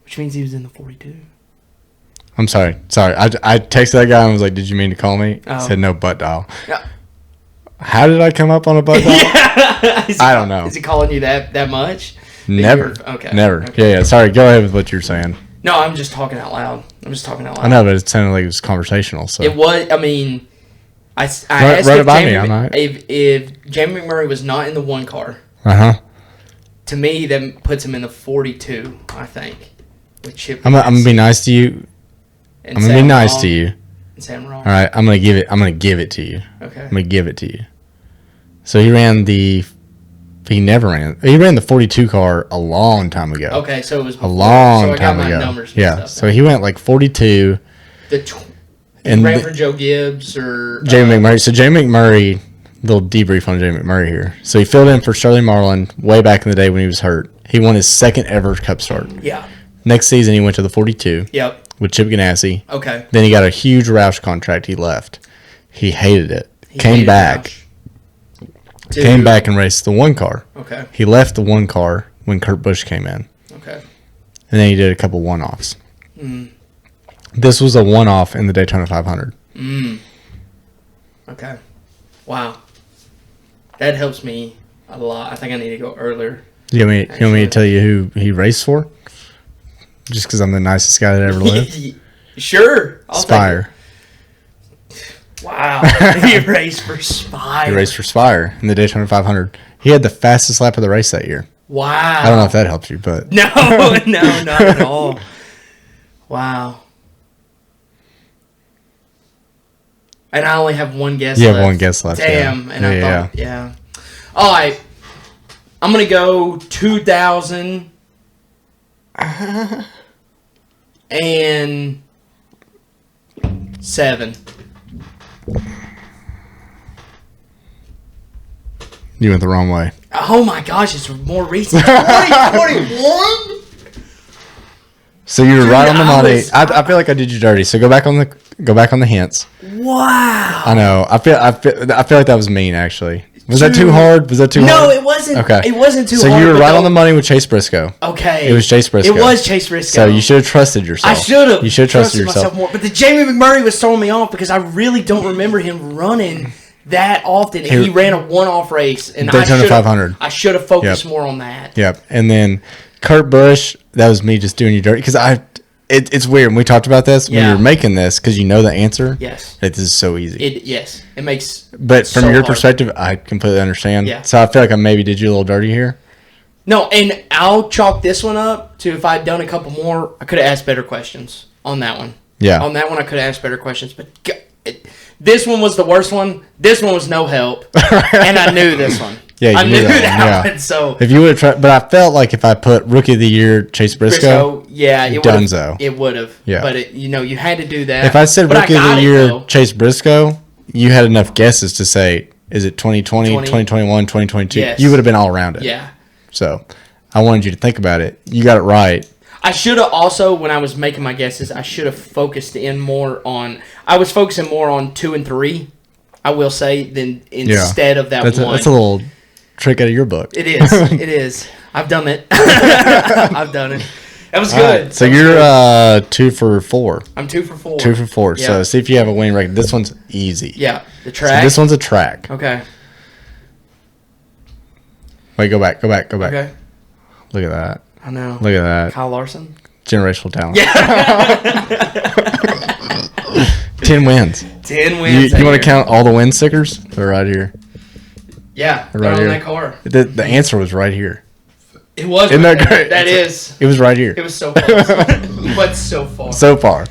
Which means he was in the 42. I'm sorry. I texted that guy and was like, did you mean to call me? Oh. He said, no, butt dial. Yeah. How did I come up on a butt dial? I don't know. Is he calling you that much? Never. Okay. Never. Okay. Yeah. Sorry. Go ahead with what you're saying. No, I'm just talking out loud. I know, but it sounded like it was conversational. So It was, I mean, I asked right about me, I might. if Jamie McMurray was not in the 1 car, to me, that puts him in the 42, I think. With Chip I'm gonna be nice to you. and I'm gonna be Sam nice Wrong to you. and Sam Wrong. All right. I'm gonna give it to you. Okay. I'm gonna give it to you. So he ran the 42 car a long time ago. Okay, so it was before, A long so I got time my ago. numbers mixed Yeah. up. So he went like 42. And ran for Joe Gibbs or Jamie McMurray. So Jamie McMurray, little debrief on Jamie McMurray here. So he filled in for Shirley Marlin way back in the day when he was hurt. He won his second ever Cup start. Yeah. Next season he went to the 42 Yep. with Chip Ganassi. Okay. Then he got a huge Roush contract. He left. He hated it. He Came hated back. Roush. Came back and raced the 1 car. Okay. He left the 1 car when Kurt Busch came in. Okay. And then he did a couple one-offs. This was a one-off in the Daytona 500. Okay. Wow. That helps me a lot. I think I need to go earlier. You want me to tell you who he raced for? Just because I'm the nicest guy that ever lived? Sure. I'll Spire. take it. Wow. He raced for Spire. He raced for Spire in the Daytona 500. He had the fastest lap of the race that year. Wow. I don't know if that helps you, but No, not at all. Wow. And I only have one guess You left. have one guess left, Damn. yeah. And I thought, yeah. All right. I'm going to go 2000 and 7. you went the wrong way. Oh my gosh, it's more recent. 2021? So you were Dude, right on the I money. was- I feel like I did you dirty. So go back on the hints. Wow. I know. I feel like that was mean actually. Was that too Dude. hard? Was that too hard? No, it wasn't. Okay. It wasn't too So hard. you were but right the- on the money with Chase Briscoe. Okay. It was Chase Briscoe. It was Chase Briscoe. So you should have trusted yourself. I should have. You should have trusted yourself. myself more. But the Jamie McMurray was throwing me off because I really don't remember him running that often. And he ran a one-off race. And Daytona 500. I should have focused Yep. more on that. Yep. And then Kurt Busch, that was me just doing you dirty because it's weird. And we talked about this when Yeah. you were making this because you know the answer. Yes. This is so easy. Yes. It makes. But from so your hard. perspective, I completely understand. Yeah. So I feel like I maybe did you a little dirty here. No, and I'll chalk this one up to if I'd done a couple more, I could have asked better questions on that one. Yeah. On that one, I could have asked better questions. But this one was the worst one. This one was no help. And I knew this one. Yeah, you I knew knew that that one, yeah. one. So If you would have tried, but I felt like if I put Rookie of the Year Chase Briscoe, Yeah, it Dunzo. It would have. Yeah. But you had to do that. If I said But rookie of got the it, year though. Chase Briscoe, you had enough guesses to say, is it 2020, 20. 2021, 2022? Yes. You would have been all around it. Yeah. So I wanted you to think about it. You got it right. I should have also, when I was making my guesses, I should have focused in more on. I was focusing more on 2 and 3. I will say than instead of that That's one. that's a little trick out of your book. It is. It is. I've done it. I've done it. That was All good. right, so That was you're good. 2 for 4. I'm 2 for 4. 2 for 4. Yeah. So see if you have a winning record. This one's easy. Yeah. The So track. this one's a track. Okay. Wait, go back. Okay. Look at that. I know. Look at that. Kyle Larson. Generational talent. Yeah. 10 wins. 10 wins. You want to count all the win stickers? They're right here. Yeah. Right Right on here. that car. The answer was right here. It was. Isn't that great? That is. It was right here. It was so close. But so far. So far.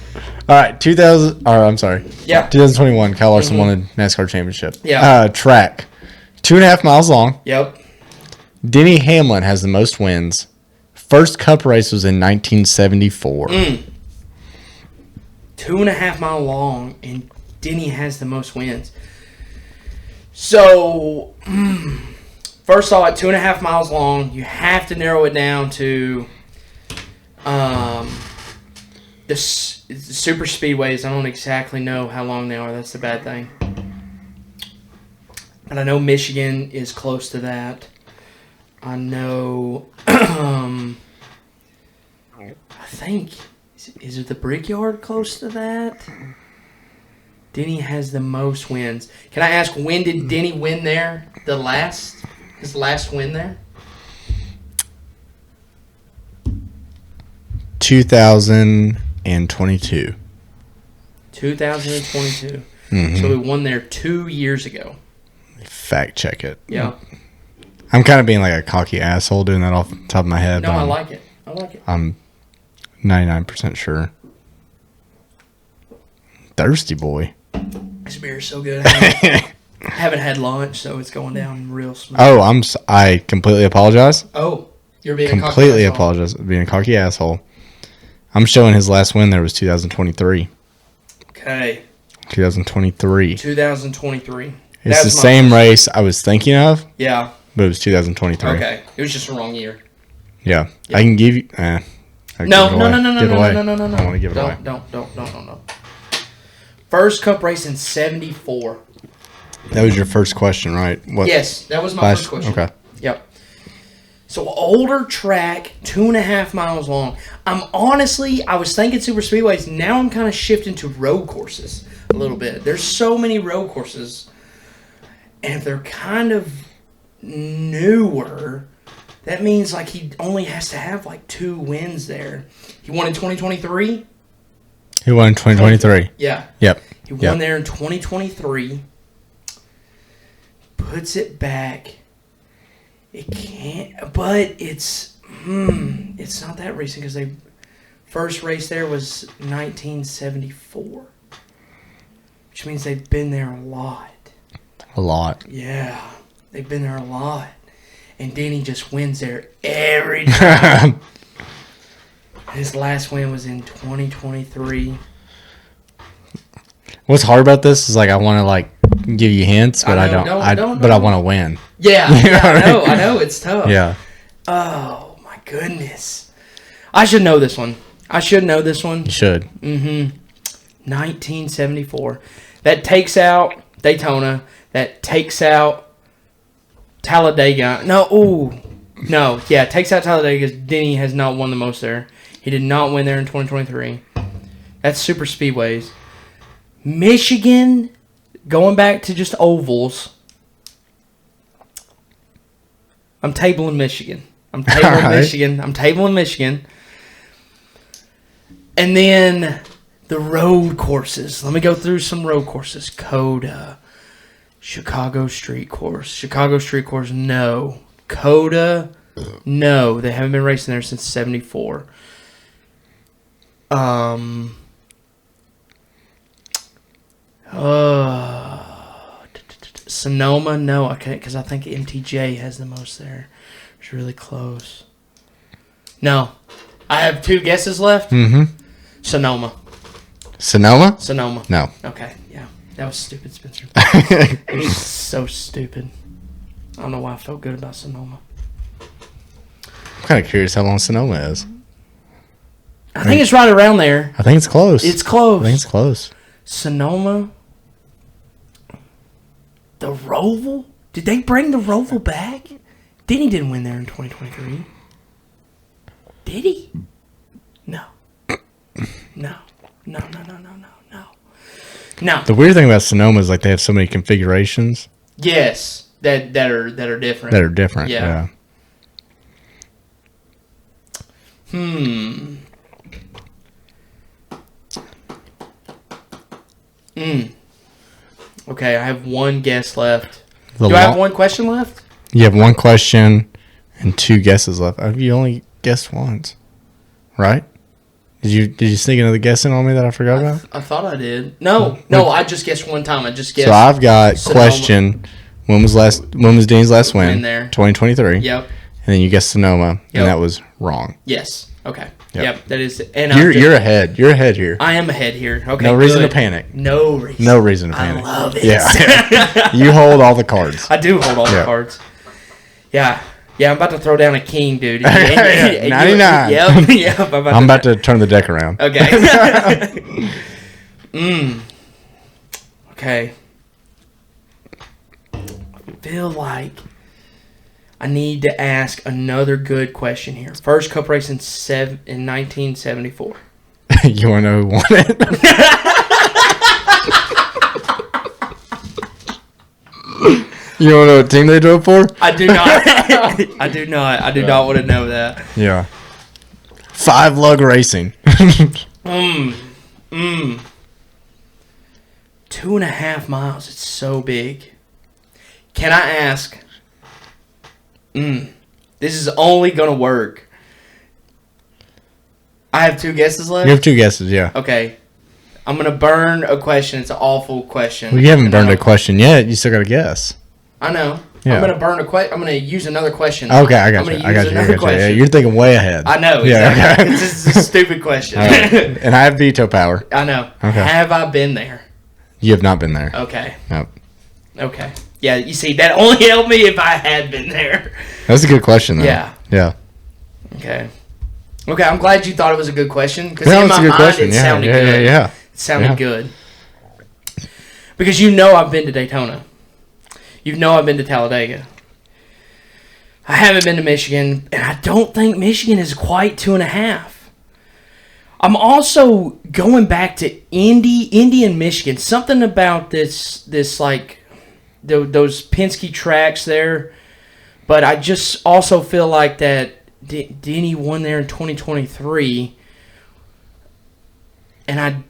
All right, 2021 Yeah. Kyle Larson won the NASCAR championship. Yeah. Track, 2.5 miles long. Yep. Denny Hamlin has the most wins. First Cup race was in 1974. 2.5 mile long, and Denny has the most wins. So, first off, at 2.5 miles long, you have to narrow it down to the super speedways. I don't exactly know how long they are. That's the bad thing. But I know Michigan is close to that. I know. I think. Is it the Brickyard close to that? Denny has the most wins. Can I ask, when did Denny win there? His last win there? 2022. 2022. Mhm. So he won there 2 years ago. Fact check it. Yeah. I'm kind of being like a cocky asshole doing that off the top of my head. No, but I like it. I like it. I'm 99% sure. Thirsty boy. This beer is so good. I haven't had lunch, so it's going down real smooth. Oh, I completely apologize. Oh, you're being a cocky Completely asshole. apologize for being a cocky asshole. I'm showing his last win there was 2023. Okay. 2023. 2023. It's the my- same race I was thinking of, Yeah. but it was 2023. Okay. It was just the wrong year. Yeah. I can give you. No, give it no, away. no, no, no, Give it no, away. no, no, no, I no. don't want to give it away. Don't. First Cup race in 74. That was your first question, right? What? Yes, that was my last- first question. Okay. Yep. So older track, 2.5 miles long. I was thinking super speedways. Now I'm kind of shifting to road courses a little bit. There's so many road courses, and if they're kind of newer, that means like he only has to have like 2 wins there. He won in 2023. He won in 2023. Yeah. Yep. He won Yep. there in 2023. Puts it back. It can't, but it's not that recent because they first race there was 1974, which means they've been there a lot. A lot. Yeah, they've been there a lot, and Denny just wins there every time. His last win was in 2023. What's hard about this is like I want to like give you hints, but I know, don't. don't. But I want to win. Yeah, You know yeah, what I mean? I know, it's tough. Yeah. Oh my goodness. I should know this one. You should. 1974. That takes out Daytona. That takes out Talladega. It takes out Talladega because Denny has not won the most there. He did not win there in 2023. That's super speedways. Michigan, going back to just ovals. I'm tabling Michigan. I'm tabling Michigan. And then the road courses. Let me go through some road courses. Coda. Chicago Street Course. No. Coda. No. They haven't been racing there since 74. Sonoma, no, I can't because I think MTJ has the most there. It's really close. No, I have 2 guesses left. Mm-hmm. Sonoma. Sonoma? Sonoma. No. Okay, yeah. That was stupid, Spencer. It was so stupid. I don't know why I felt good about Sonoma. I'm kind of curious how long Sonoma is. I think it's right around there. I think it's close. It's close. I think it's close. Sonoma. The Roval? Did they bring the Roval back? Denny didn't win there in 2023. Did he? No. No. No. The weird thing about Sonoma is like they have so many configurations Yes. That are different. that are different. Yeah. Okay, I have 1 guess left. The Do I have lo- 1 question left? You have 1 question and 2 guesses left. You only guessed once, right? Did you sneak another guess in on me that I forgot about? I thought I did. No, I just guessed 1 time. I just guessed. So I've got Sonoma. question. When was Dean's last win? In there. 2023. Yep. And then you guessed Sonoma, Yep. and that was wrong. Yes. Okay. Yep. Yep. That is. And You're ahead. You're ahead here. I am ahead here. Okay. No reason good. to panic. No reason. No reason to panic. I love it. Yeah. You hold all the cards. I do hold all the Yeah. cards. Yeah. Yeah, I'm about to throw down a king, dude. Yeah, 99. Yep. I'm about to turn the deck around. Okay. Okay. I feel like I need to ask another good question here. First cup race in 1974. You want to know who won it? You want to know what team they drove for? I do not. I do not. I do not want to know that. Yeah. 5 Lug Racing. 2.5 miles. It's so big. Can I ask? This is only gonna work. I have 2 guesses left. You have 2 guesses, yeah. Okay. I'm gonna burn a question. It's an awful question. Well, you haven't And burned I a don't- question yet. You still got to guess. I know. Yeah. I'm gonna burn a question. I'm gonna use another question. Okay, I got I'm you. gonna I got use you. I another got you. Yeah, question. you're thinking way ahead. I know. Yeah, Exactly. okay. This is a stupid question. All right. And I have veto power. I know. Okay. Have I been there? You have not been there. Okay. Nope. Okay. Yeah. You see, that only helped me if I had been there. That's a good question, though. Yeah. Yeah. Okay. Okay. I'm glad you thought it was a good question because No, in it's my a good mind question. it Yeah, sounded yeah, good. yeah. It sounded Yeah. good. Because you know I've been to Daytona. You know I've been to Talladega. I haven't been to Michigan, and I don't think Michigan is quite 2.5. I'm also going back to Indy and Michigan. Something about this like those Penske tracks there. But I just also feel like that Denny won there in 2023, and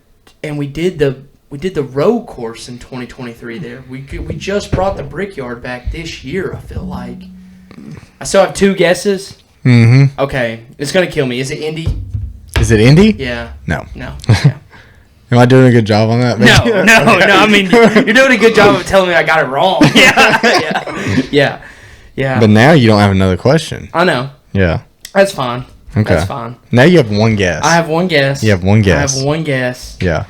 we did the road course in 2023 there. We just brought the Brickyard back this year. I feel like I still have 2 guesses. Mm-hmm. Okay, it's gonna kill me. Is it Indy? Is it Indy? Yeah. No. No. Yeah. Am I doing a good job on that? No. I mean, you're doing a good job of telling me I got it wrong. Yeah. But now you don't have another question. I know. Yeah. That's fine. Okay. That's fine. Now you have 1 guess. I have 1 guess. You have 1 guess. I have 1 guess. Yeah.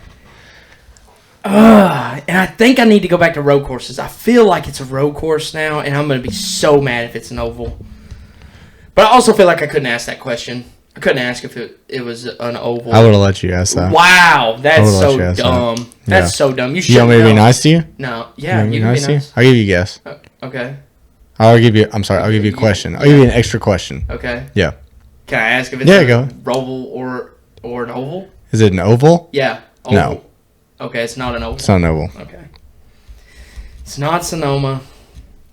And I think I need to go back to road courses. I feel like it's a road course now, and I'm going to be so mad if it's an oval. But I also feel like I couldn't ask that question. I couldn't ask if it was an oval. I would have let you ask that. Wow, that's would've let so you ask that. dumb. Yeah. That's so dumb. You should You want me to be know. nice to you? No. Yeah, you be can be to you? nice. I'll give you a guess. Okay. I'll give you a question. I'll give you an extra question. Okay. Yeah. Can I ask if it's Yeah, a go. roval or an oval? Is it an oval? Yeah. Oval. No. Okay, it's not an oval. It's not an oval. Okay. It's not Sonoma.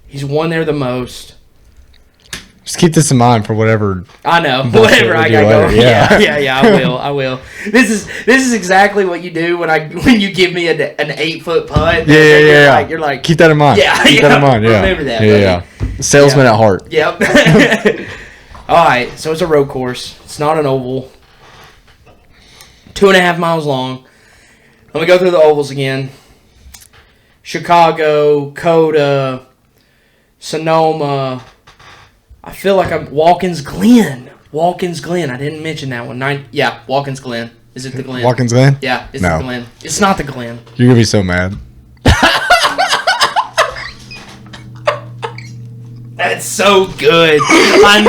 He's won there the most. Just keep this in mind for whatever. I know. Bullshit Whatever we I do got later, going. yeah. Yeah. I will. This is exactly what you do when you give me an 8-foot putt. Yeah. You're like Keep that in mind. Yeah, Keep that in mind. Yeah. remember that, Yeah. Salesman at heart. Yep. All right. So it's a road course. It's not an oval. 2.5 miles long. Let me go through the ovals again. Chicago, Coda, Sonoma. I feel like I'm Watkins Glen. Watkins Glen. I didn't mention that one. Watkins Glen. Is it the Glen? Watkins Glen? Yeah, it's No. the Glen. It's not the Glen. You're gonna be so mad. That's so good. I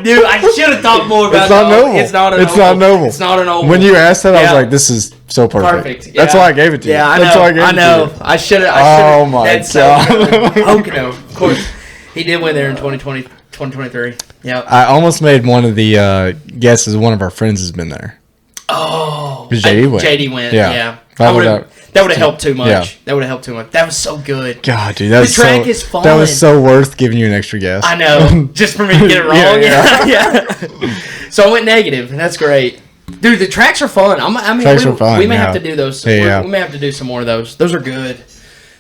knew. I should have thought more about It's not that. noble. It's not an It's oval. not noble. It's not an oval. When you asked that, I was Yeah. like, "This is so perfect." Perfect. That's yeah. why I gave it to you. Yeah, I That's know. why I gave it know. to you. I should have. Oh, my that's God. So good. Pocono, of course. He did win there in 2023. Yeah. I almost made one of the guesses. One of our friends has been there. Oh. 'Cause JD went. JD went. Yeah. Yeah. That would've- That would have helped too much. Yeah. That would have helped too much. That was so good. God, dude, that was track so, is fun. That was so worth giving you an extra guess. I know. Just for me to get it wrong. Yeah, Yeah. So I went negative, and that's great. Dude, the tracks are fun. I mean, Tracks are fun, we may yeah. have to do those. Yeah. We may have to do some more of those. Those are good.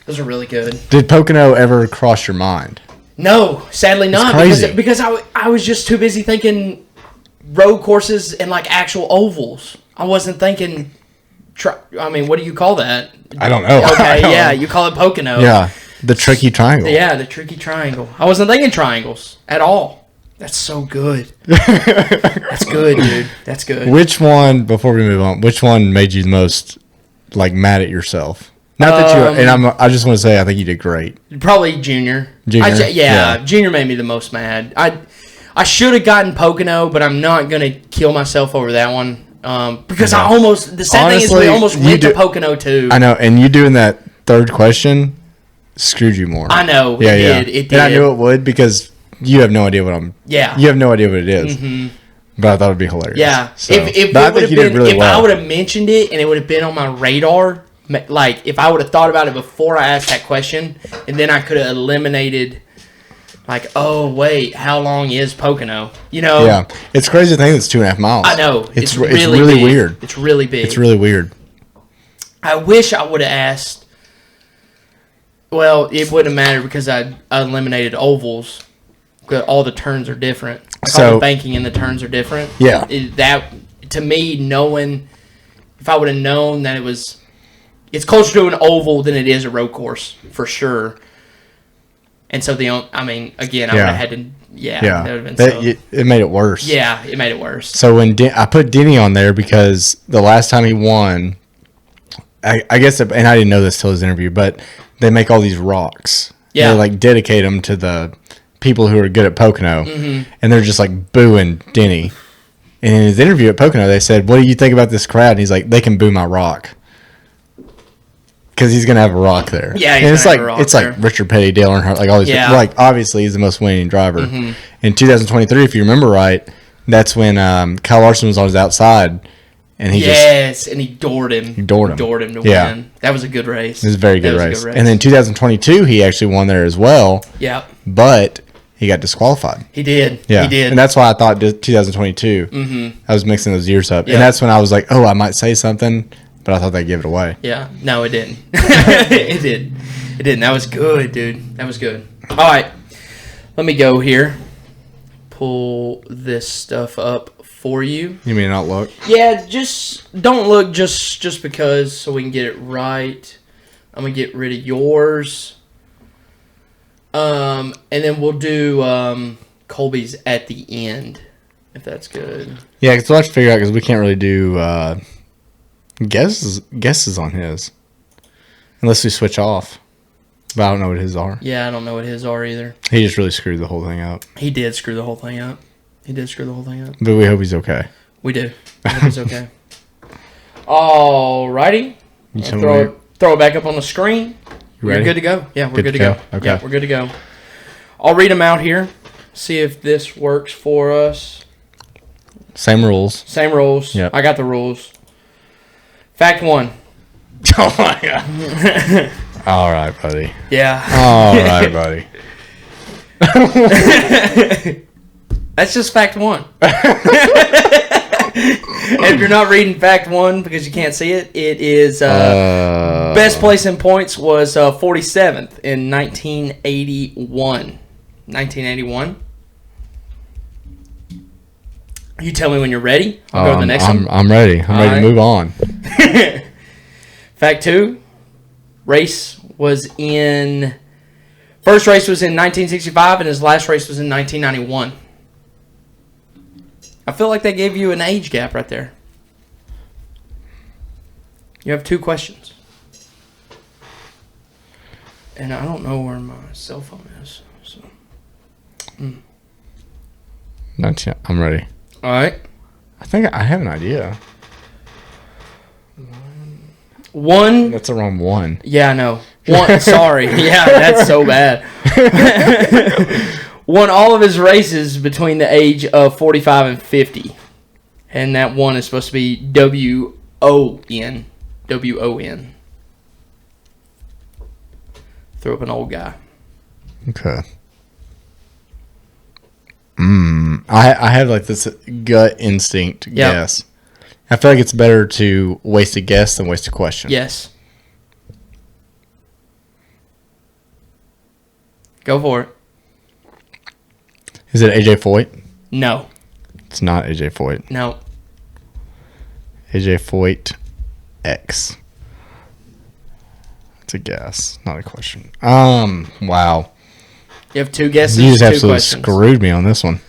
Those are really good. Did Pocono ever cross your mind? No, sadly not. crazy. Because I was just too busy thinking road courses and like actual ovals. I wasn't thinking. What do you call that? I don't know. Okay, yeah, you call it Pocono. Yeah, the tricky triangle. Yeah, the tricky triangle. I wasn't thinking triangles at all. That's so good. That's good, dude. That's good. Which one? Before we move on, which one made you the most like mad at yourself? Not that you. And I just want to say I think you did great. Probably Junior. Junior? Yeah, Yeah. Junior made me the most mad. I should have gotten Pocono, but I'm not gonna kill myself over that one. Because I almost. The sad thing is Honestly, we almost you went to do- Pocono too. I know, and you doing that third question screwed you more. I know. Yeah, it yeah. did. It did. And I knew it would because you have no idea what I'm. Yeah. You have no idea what it is. But I thought it'd be hilarious. Yeah. So, If but I it would think have you did been, really if well. I would have mentioned it and it would have been on my radar, like if I would have thought about it before I asked that question, and then I could have eliminated, like, oh wait, how long is Pocono? You know? Yeah, it's crazy to think it's 2.5 miles. I know. It's really really big. weird. It's really big. It's really weird. I wish I would have asked. Well, it wouldn't matter because I eliminated ovals. 'Cause all the turns are different. Like all So- the banking and the turns are different. Yeah. That to me, knowing if I would have known that it's closer to an oval than it is a road course for sure. And so again, I would Yeah. have had to. Yeah. Yeah, That would have been so. it made it worse. Yeah, it made it worse. So when I put Denny on there because the last time he won, I guess, and I didn't know this till his interview, but they make all these rocks. Yeah. They like dedicate them to the people who are good at Pocono, Mm-hmm. and they're just like booing Denny. And in his interview at Pocono, they said, "What do you think about this crowd?" And he's like, "They can boo my rock." Because he's gonna have a rock there. Yeah, he's and it's gonna like have a rock it's there. like Richard Petty, Dale Earnhardt, like all these. Yeah. Like obviously he's the most winning driver. In 2023, if you remember right, that's when Kyle Larson was on his outside, and he just And he doored him. He doored him. Doored him to Yeah. win. That was a good race. it was a very good That race. was a good And then 2022, he actually won there as well, yeah, but he got disqualified. he did. Yeah, He did. and that's why I thought 2022. I was mixing those years up, Yeah. and that's when I was like, "Oh, I might say something," but I thought they'd give it away. Yeah. No, it didn't. It did. It didn't. That was good, dude. That was good. All right. Let me go here. Pull this stuff up for you. You mean not look? Yeah, just don't look just because so we can get it right. I'm going to get rid of yours. And then we'll do Colby's at the end, if that's good. Yeah, because we'll have to figure out because we can't really do guesses on his unless we switch off. But I don't know what his are. Yeah, I don't know what his are either. He just really screwed the whole thing up. He did screw the whole thing up. But we hope he's okay. We do. I hope it's okay. Alrighty. You tell me Throw it back up on the screen. You We're ready? good to go. Yeah, we're good to go. Okay. Yeah, we're good to go. I'll read them out here. See if this works for us. Same rules. Same rules. Yep. I got the rules. Fact 1. Oh my god. All right, buddy. Yeah. All right, buddy. That's just fact 1. And if you're not reading fact 1 because you can't see it, it is best place in points was 47th in 1981. 1981. You tell me when you're ready. I'll go to the next one. I'm ready. I'm ready to move on. Fact 2. Race was in... First race was in 1965 and his last race was in 1991. I feel like they gave you an age gap right there. You have 2 questions. And I don't know where my cell phone is. So. Not yet. I'm ready. All right. I think I have an idea. 1. That's the wrong one. Yeah, I know. 1. Sorry. Yeah, that's so bad. Won all of his races between the age of 45 and 50. And that one is supposed to be W-O-N. W-O-N. Throw up an old guy. Okay. I have like this gut instinct guess. I feel like it's better to waste a guess than waste a question. Yes. Go for it. Is it AJ Foyt? No. It's not AJ Foyt. No. AJ Foyt X. It's a guess, not a question. Wow. You have 2 guesses. You just 2 absolutely questions. screwed me on this one.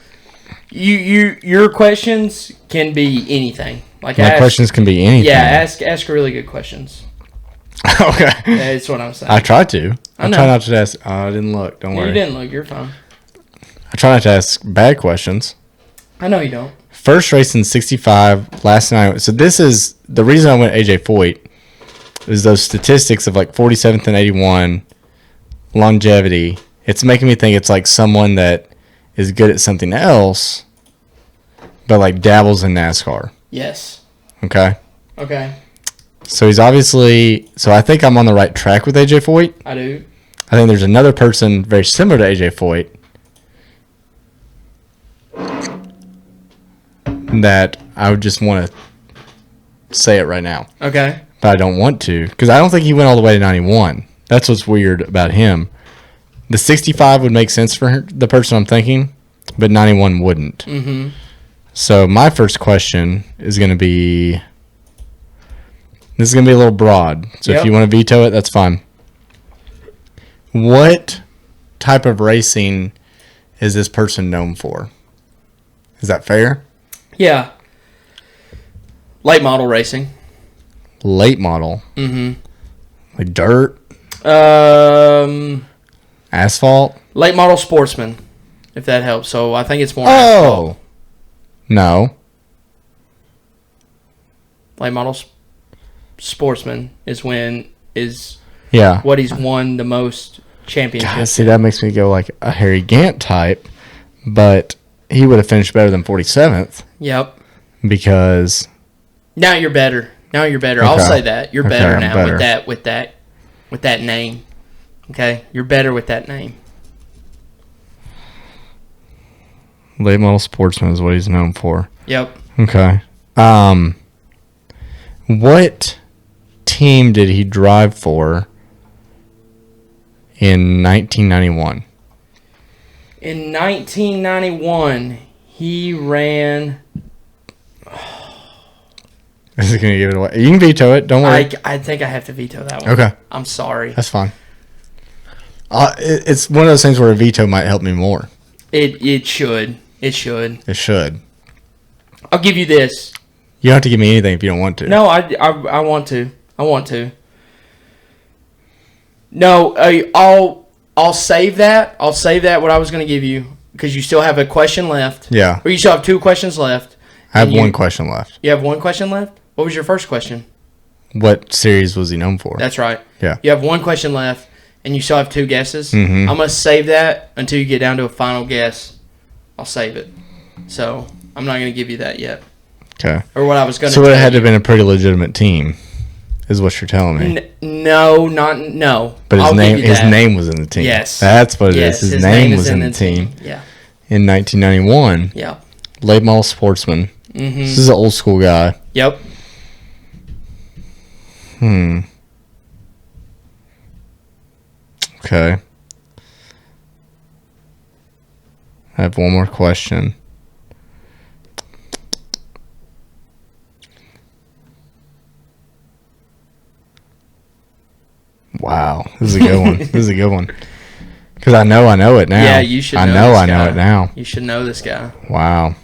Your questions can be anything. Like My questions can be anything. Yeah, ask really good questions. Okay. That's what I'm saying. I try to. I I know. try not to ask. Oh, I didn't look. Don't No, worry. you didn't look. You're fine. I try not to ask bad questions. I know you don't. First race in 65 last night. So this is the reason I went AJ Foyt is those statistics of like 47th and 81 longevity. It's making me think it's like someone that is good at something else, but like dabbles in NASCAR. Yes. Okay. Okay. So he's obviously. So I think I'm on the right track with AJ Foyt. I do. I think there's another person very similar to AJ Foyt that I would just want to say it right now, Okay. but I don't want to because I don't think he went all the way to 91. That's what's weird about him. The 65 would make sense for the person I'm thinking, but 91 wouldn't. Mm-hmm. So my first question is going to be. This is going to be a little broad. So Yep. if you want to veto it, that's fine. What type of racing is this person known for? Is that fair? Yeah. Late model racing. Late model. Mm-hmm. Like dirt, asphalt. Late model sportsman, if that helps. So I think it's more. Oh. No. Late model sportsman is Yeah. what he's won the most championships. God, see, that makes me go like a Harry Gant type, but he would have finished better than 47th Yep. because Now you're better. Now you're better. I'll Okay. say that you're Okay, better I'm now better. with that name. Okay, you're better with that name. late model sportsman is what he's known for. Yep. Okay. What team did he drive for in 1991? In 1991, he ran. This is going to give it away. You can veto it. Don't worry. I think I have to veto that one. Okay. I'm sorry. That's fine. It's one of those things where a veto might help me more. It should. It should. It should. I'll give you this. You don't have to give me anything if you don't want to. No, I want to. I want to. No, I'll save that. I'll save that what I was going to give you because you still have a question left. Yeah. Or you still have 2 questions left. I have And one question left. You have 1 question left? What was your first question? What series was he known for? That's right. Yeah. You have 1 question left, and you still have 2 guesses. Mhm. I'm going to save that until you get down to a final guess. I'll save it. So I'm not going to give you that yet. Okay. Or what I was going to So it tell had to you. have been a pretty legitimate team, is what you're telling me. No, not no. But his I'll give you his that. name was in the team. Yes. That's what it Yes, is. His name was in the team. team Yeah. in 1991. Yeah. Late model sportsman. Mm-hmm. This is an old school guy. Yep. Okay. I have one more question. Wow, this is a good one. This is a good one. Because I know it now. Yeah, you should. I know know this I know guy. it now. You should know this guy. Wow.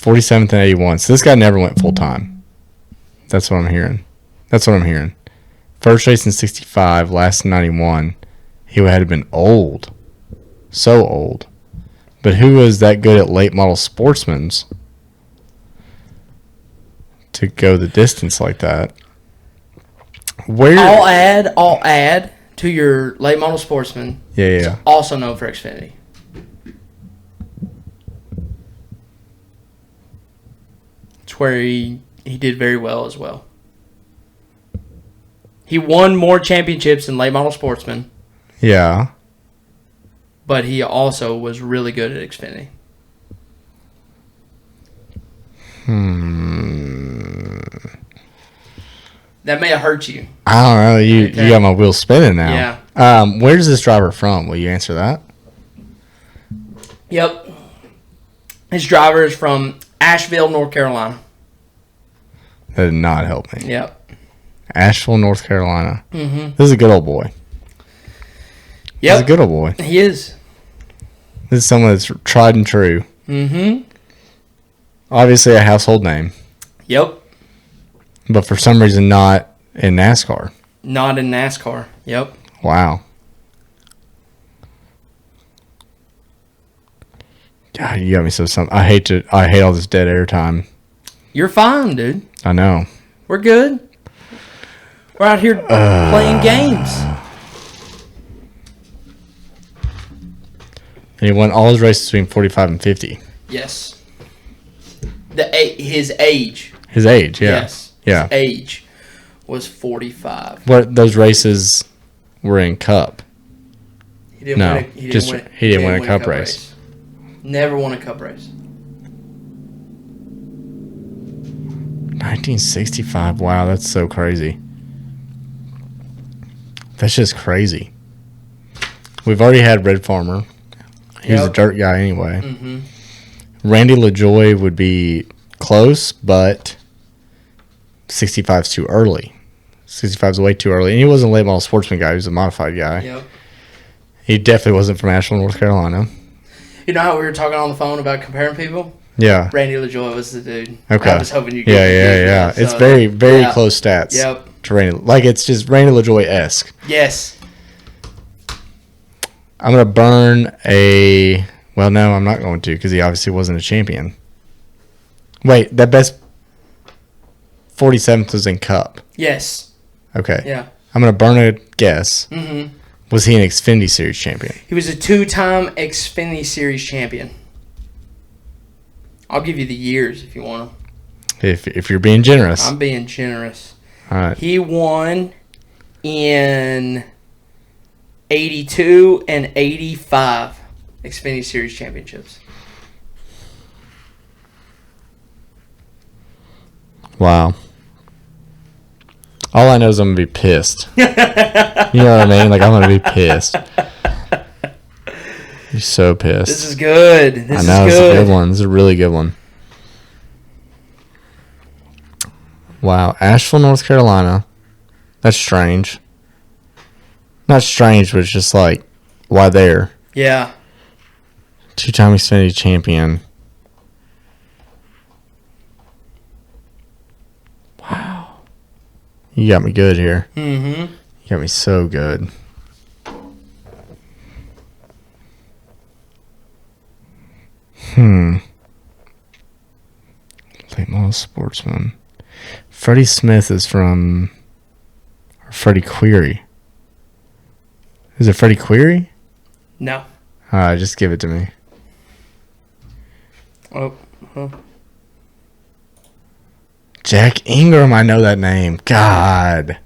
47th and 81. So this guy never went full time. That's what I'm hearing. First race in 65, last in 91. He had to have been old. So old. But who was that good at late model sportsmen's to go the distance like that? Where? I'll add to your late model sportsman. Yeah. Also known for Xfinity. It's where he did very well as well. He won more championships in late model sportsman, Yeah. but he also was really good at Xfinity. That may have hurt you. I don't know. You got my wheels spinning now. Yeah. Where's this driver from? Will you answer that? Yep. His driver is from Asheville, North Carolina. That did not help me. Yep. Asheville, North Carolina. Mm-hmm. This is a good old boy. This is a Yep. good old boy. He is. This is someone that's tried and true. Mm-hmm. Obviously a household name, Yep. but for some reason not in NASCAR. Not in NASCAR. Yep. Wow. God, you got me so something. I hate all this dead air time. You're fine, dude. I know. We're good. We're out here playing games. And he won all his races between 45 and 50. Yes. His age. His age, yeah. Yes. Yeah. His age was 45. What those races were in Cup. He didn't No, win a, he didn't win a Cup race. Never won a Cup race. 1965. Wow, that's so crazy. That's just crazy. We've already had Red Farmer. He was a Yep. dirt guy anyway. Mm-hmm. Randy LaJoy would be close, but 65's too early. 65's way too early. And he wasn't a late model sportsman guy. He was a modified guy. Yep. He definitely wasn't from Asheville, North Carolina. You know how we were talking on the phone about comparing people? Yeah. Randy LaJoy was the dude. Okay. I was hoping you. Yeah. So, It's very, very yeah. close stats. Yep. To Randy. Like, it's just Randy LaJoy-esque. Yes. I'm going to burn a... Well, no, I'm not going to because he obviously wasn't a champion. Wait, that best 47th was in Cup. Yes. Okay. Yeah. I'm going to burn a guess. Mm-hmm. Was he an Xfinity Series champion? He was a 2-time Xfinity Series champion. I'll give you the years if you want them. If you're being generous. I'm being generous. All right. He won in 82 and 85 Xfinity Series championships. Wow. All I know is I'm going to be pissed. You know what I mean? Like, I'm going to be pissed. You're so pissed. This is good. This I know, is it's good. a good one. This is a really good one. Wow. Asheville, North Carolina. That's strange. Not strange, but it's just like, why there? Yeah. 2-time Xfinity champion. Wow. You got me good here. Mm-hmm. You got me so good. Late model sportsman. Freddie Smith is from... Or Freddie Query. Is it Freddie Query? No. Alright, just give it to me. Oh. Jack Ingram, I know that name. God.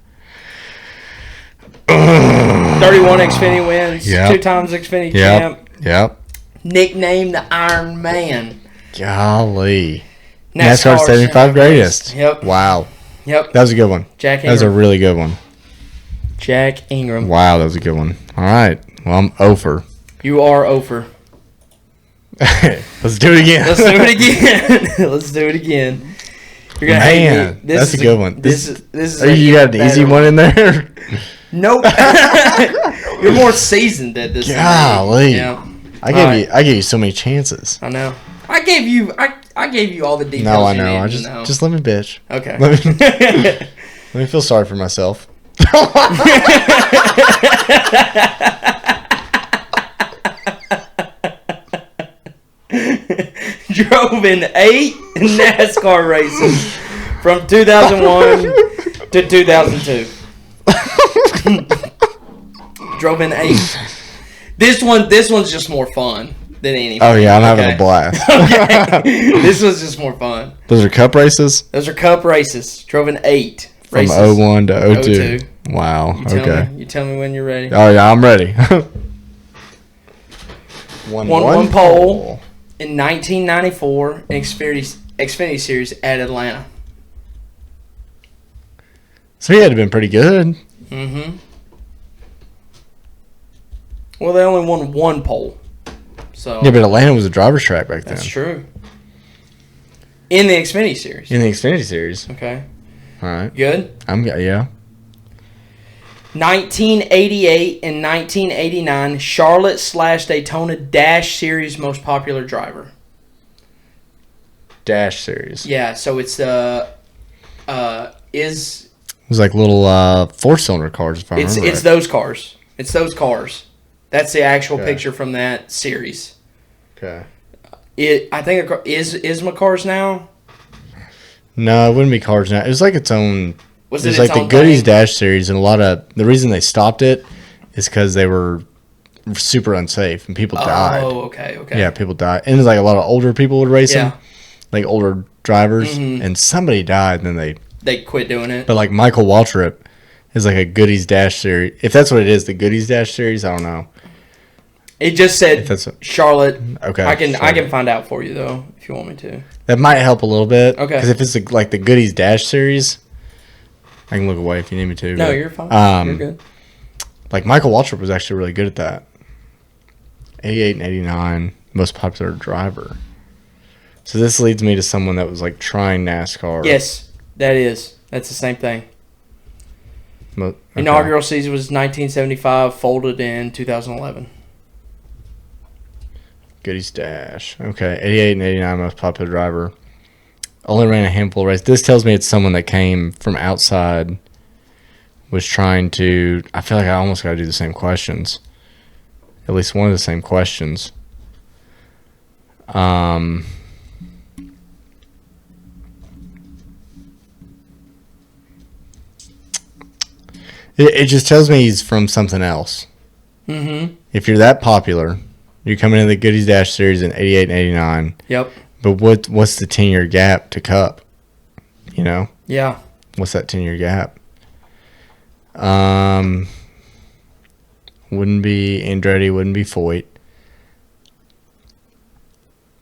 31 Xfinity wins. Yep. 2 times Xfinity champ. Yep. Nicknamed the Iron Man. Golly. NASCAR 75 75 greatest. Yep. Wow. Yep. That was a good one. Jack That was a Ingram. really good one. Jack Ingram. Wow, that was a good one. All right. Well, I'm over. You are over. Let's do it again. Let's do it again. Let's do it again. You're gonna hate Man, me. This that's is a good one. This is. Oh, you got an easy one in there? Nope. You're more seasoned at this. than me. Golly. Yeah. I gave you so many chances. I know. I gave you. I gave you all the details. No, I you know. needed I to know. just let me bitch. Okay. Let me feel sorry for myself. Drove in 8 NASCAR races from 2001 to 2002. Drove in 8. This one's just more fun than anything. Oh yeah, I'm having okay? a blast. Okay. This was just more fun. Those are cup races Those are Cup races. Drove in 8 from races. 01 to 02. 02. Wow. You tell me when you're ready. Oh yeah, I'm ready. One pole in 1994 in Xfinity Series at Atlanta. So he had to have been pretty good. Mm-hmm. Well, they only won 1 pole. So Yeah, but Atlanta was a driver's track back then. that's true. In the Xfinity Series. In the Xfinity Series. Okay. All right. Good. Yeah. 1988 and 1989 Charlotte/Daytona Dash Series most popular driver. Dash Series. Yeah, so it's the is It was like little 4-cylinder cars, if I remember it's right. those cars. It's those cars. That's the actual Okay. picture from that series. Okay. I think is McCars now. No, it wouldn't be cars now. It was like its own. Was It it was its like the own Goodies thing? Dash Series, and a lot of the reason they stopped it is because they were super unsafe and people died. Oh, okay. Yeah, people died, and it was like a lot of older people would race Yeah. them, like older drivers, Mhm. and somebody died, and then they. They quit doing it. But like Michael Waltrip is like a Goodies Dash Series. If that's what it is, the Goodies Dash Series, I don't know. It just said If that's Charlotte. okay. I can Charlotte. find out for you though if you want me to. That might help a little bit. Okay. Because if it's like the Goodies Dash Series, I can look away if you need me to. No, but, you're fine. You're good. Like Michael Waltrip was actually really good at that. 88 and 89, most popular driver. So this leads me to someone that was like trying NASCAR. Yes, that's the same thing. Okay. Inaugural season was 1975, folded in 2011. Goodies Dash. Okay, 88 and 89, most popular driver. Only ran a handful of races. This tells me it's someone that came from outside, was trying to. I feel like I almost got to do the same questions. At least one of the same questions. It just tells me he's from something else. Mm-hmm. If you're that popular, you're coming into the Goodies Dash Series in 88 and 89. Yep. But what's the 10-year gap to Cup? You know? Yeah. What's that 10-year gap? Wouldn't be Andretti, wouldn't be Foyt.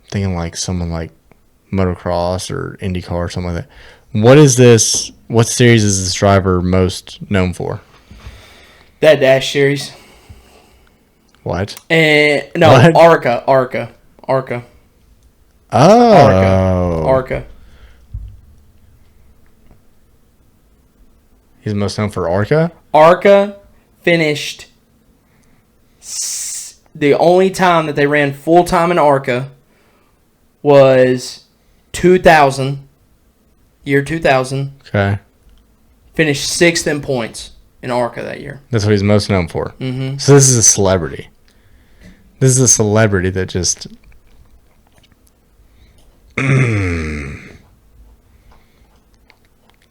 Thinking like someone like motocross or IndyCar or something like that. What series is this driver most known for? That Dash Series. What? No, What? ARCA. Oh. ARCA. He's most known for ARCA? ARCA finished the only time that they ran full time in ARCA was 2000. Year 2000. Okay. Finished 6th in points in ARCA that year. That's what he's most known for. Mm-hmm. So this is a celebrity. This is a celebrity that just...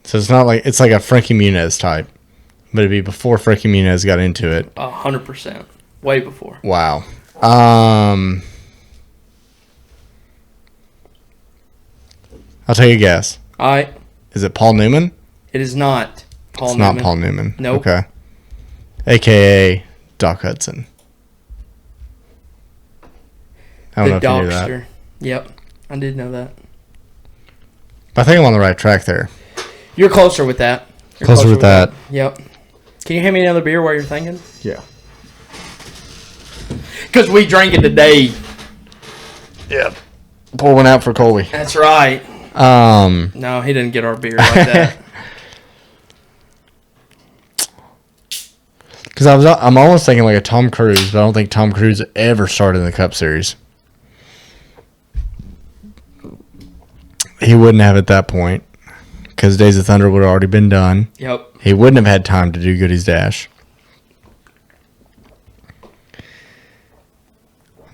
So it's not like... It's like a Frankie Muniz type. But it'd be before Frankie Muniz got into it. 100%. Way before. Wow. I'll take a guess. All right. Is it Paul Newman? It is not Paul It's Newman. not Paul Newman. Nope. Okay. AKA Doc Hudson. I don't The know if you knew that. Docster. Yep. I did know that. But I think I'm on the right track there. You're closer with that. You're Closer with that. Yep. Can you hand me another beer while you're thinking? Yeah. Because we drank it today. Yeah. Pour one out for Colby. That's right. No, he didn't get our beer like that. Because I'm almost thinking like a Tom Cruise, but I don't think Tom Cruise ever started in the Cup Series. he wouldn't have at that point because Days of Thunder would have already been done. Yep. He wouldn't have had time to do Goody's Dash.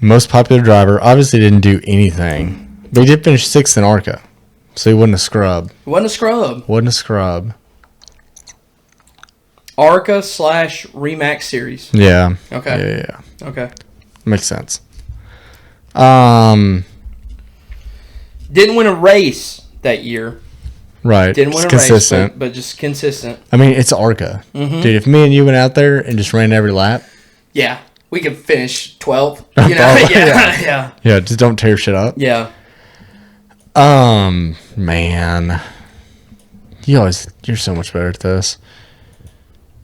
Most popular driver obviously didn't do anything, but he did finish 6th in ARCA, so he wasn't a scrub. Wasn't a scrub. Wasn't a scrub. ARCA / Remax series. Yeah. Okay. Yeah. Okay. Makes sense. Didn't win a race that year. Right. Didn't win It's a consistent. race, but just consistent. I mean, it's ARCA. Mm-hmm. Dude, if me and you went out there and just ran every lap, Yeah. We could finish 12th. Probably, Yeah. Yeah. yeah, just don't tear shit up. Yeah. Man. You're so much better at this.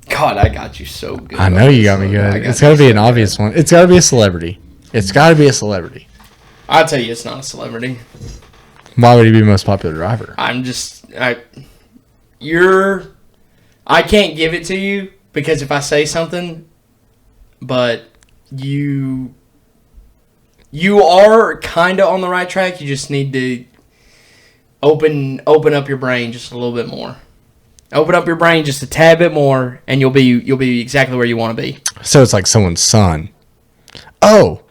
God, I got you so good. I know you got me good. It's got to be an obvious one. It's got to be a celebrity. It's got to be a celebrity. I'll tell you, it's not a celebrity. Why would he be the most popular driver? I can't give it to you because if I say something, but you are kind of on the right track. You just need to open up your brain just a little bit more. Open up your brain just a tad bit more, and you'll be exactly where you want to be. So it's like someone's son. Oh.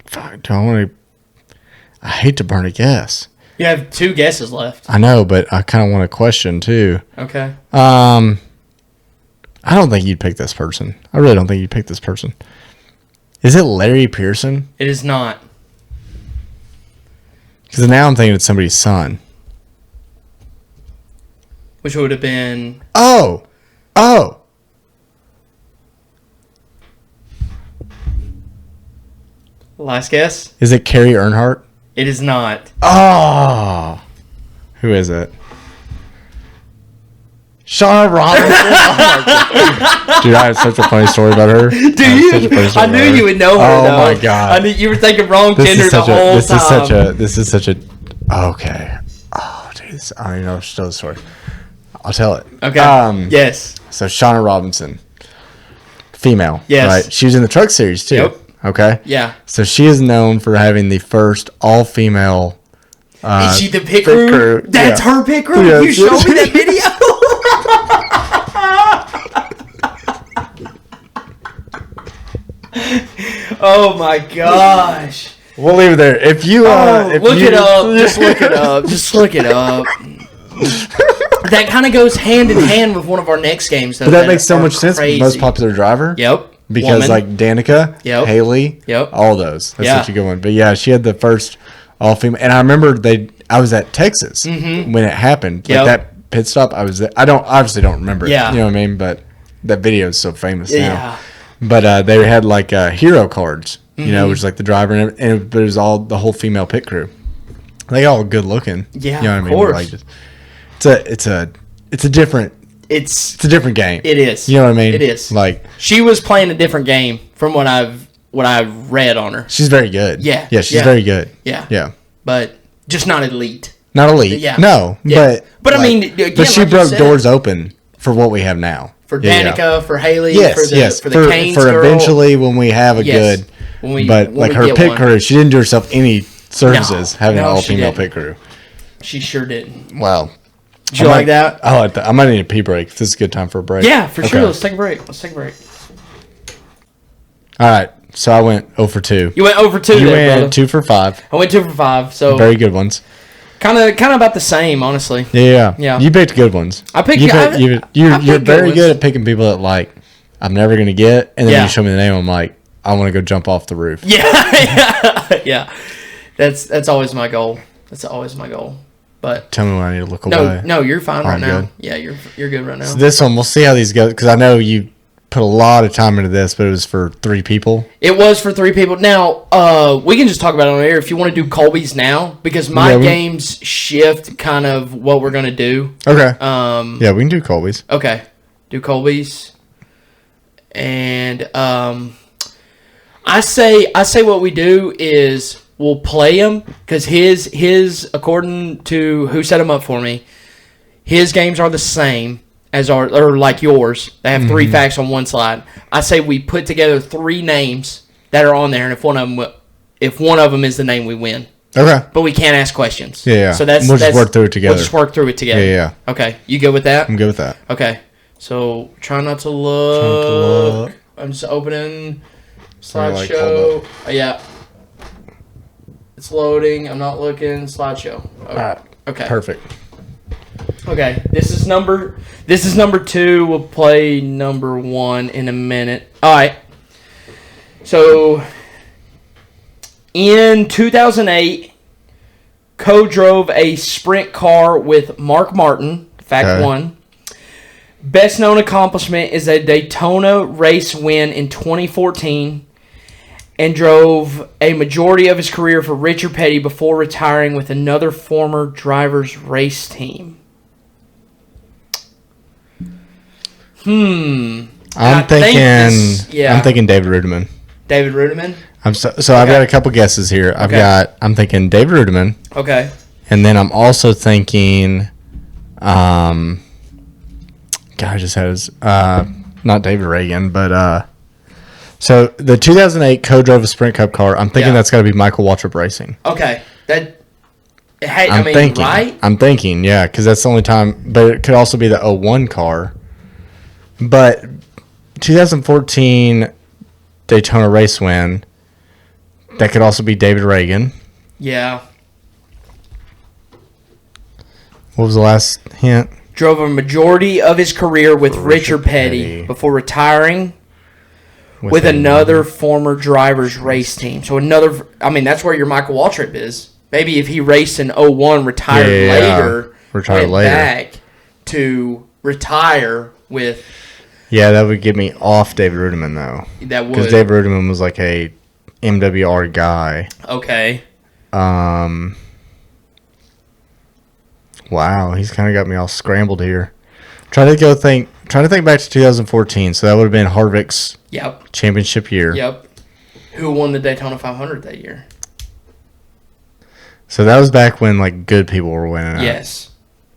Fuck, do I want to... I hate to burn a guess. You have 2 guesses left. I know, but I kind of want to question, too. Okay. I don't think you'd pick this person. I really don't think you'd pick this person. Is it Larry Pearson? It is not. Because now I'm thinking it's somebody's son. Which would have been... Oh. Last guess? Is it Carrie Earnhardt? It is not. Oh. Who is it? Shauna Robinson. Oh my God. Dude, I have such a funny story about her. I knew you would know her. Oh though. my God. I knew you were thinking wrong gender the whole time. This is such a. Okay. Oh, dude, I don't even know if she knows the story. I'll tell it. Okay. Yes. So Shauna Robinson, female. Yes. Right. She was in the truck series too. Yep. Okay. Yeah. So she is known for having the first all-female. Is she the pit crew? That's yeah. her pit crew? Yes. You showed me that video? Oh my gosh. We'll leave it there. If you Look it up. Just look it up. Just look it up. That kind of goes hand in hand with one of our next games, though. But that makes so much sense. Crazy. Most popular driver. Yep. Because Woman. like Danica, Yep. Haley, Yep. all those. That's Yeah. such a good one. But yeah, she had the first all female, and I remember I was at Texas when it happened. Yep. Like that pit stop, I was there. I obviously don't remember. Yeah. You know what I mean? But that video is so famous now. Yeah. But they had like hero cards, you know, which is like the driver but it was all the whole female pit crew. They all good looking. Yeah, you know what of I mean? course. Like it's a different It's a different game. It is. You know what I mean? It is. Like she was playing a different game from what I've read on her. she's very good. Yeah. Yeah, she's Yeah. very good. Yeah. Yeah. But just not elite. Not elite. Yeah. No. Yeah. But I like- mean, again, but she like you broke said- doors open for what we have now. For Yeah, Danica, yeah. for Haley, Yes, for the yes. for the Canes for girl. eventually when we have a Yes. good When but we like her get pit one. crew, she didn't do herself any services having No, an all she female didn't. pit crew. She sure didn't. Wow. Did you like that? I like that. I might need a pee break. This is a good time for a break. Yeah, for sure. Okay. Let's take a break. All right. So I went 0 for 2. You went over 2 You there, brother. went 2 for 5. I went 2 for 5. So Very good ones. kind of about the same, honestly. Yeah. Yeah. You picked good ones. I picked- You I- picked- you- I you're picked good very ones. good at picking people that like I'm never gonna get, and then Yeah. you show me the name. I'm like, I want to go jump off the roof. Yeah. That's always my goal. That's always my goal. But Tell me when I need to look away. no, you're fine right I'm now. good. Yeah, you're good right now. So this one, we'll see how these go because I know you put a lot of time into this, but it was for 3 people. It was for 3 people. Now, we can just talk about it on air if you want to do Colby's now because my Yeah, games shift kind of what we're gonna do. Okay. Yeah, we can do Colby's. Okay, do Colby's, and I say what we do is we'll play him because his according to who set him up for me, his games are the same as or like yours. They have 3 facts on one slide. I say we put together 3 names that are on there, and if one of them if one of them is the name, we win. Okay. But we can't ask questions. Yeah, yeah. So that's We'll just that's- work through it together. We'll just work through it together. Yeah, yeah. Okay, you good with that? I'm good with that. Okay, so try not to look. I'm just opening like, slideshow. hold Yeah, it's loading. I'm not looking. Slideshow. Okay. Alright. Okay. Perfect. Okay. This is number 2. We'll play number 1 in a minute. All right. So in 2008, co-drove a sprint car with Mark Martin. Fact Okay. 1. Best known accomplishment is a Daytona race win in 2014, and drove a majority of his career for Richard Petty before retiring with another former driver's race team. I'm I think thinking. this- yeah. I'm thinking David Rudiman. David Rudiman? So I've got a couple guesses here. I'm thinking David Rudiman, Okay. and then I'm also thinking, God, I just had his, not David Reagan, but so the 2008 co-drove a Sprint Cup car. I'm thinking Yeah. that's got to be Michael Waltrip Racing. Okay. Hey, I I'm mean, thinking, right? I'm thinking, yeah, because that's the only time. But it could also be the 01 car. But 2014 Daytona race win. That could also be David Reagan. Yeah. What was the last hint? Drove a majority of his career with Richard Petty before retiring with another former driver's race team. So that's where your Michael Waltrip is. Maybe if he raced in 01, retired later, Retired went later. back to retire with Yeah, that would get me off David Rudiman though, that because would. David Rudiman was like a MWR guy. Okay. Wow, he's kind of got me all scrambled here. Trying to think back to 2014. So that would have been Harvick's Yep. championship year. Yep. Who won the Daytona 500 that year? So that was back when like good people were winning. it. Yes.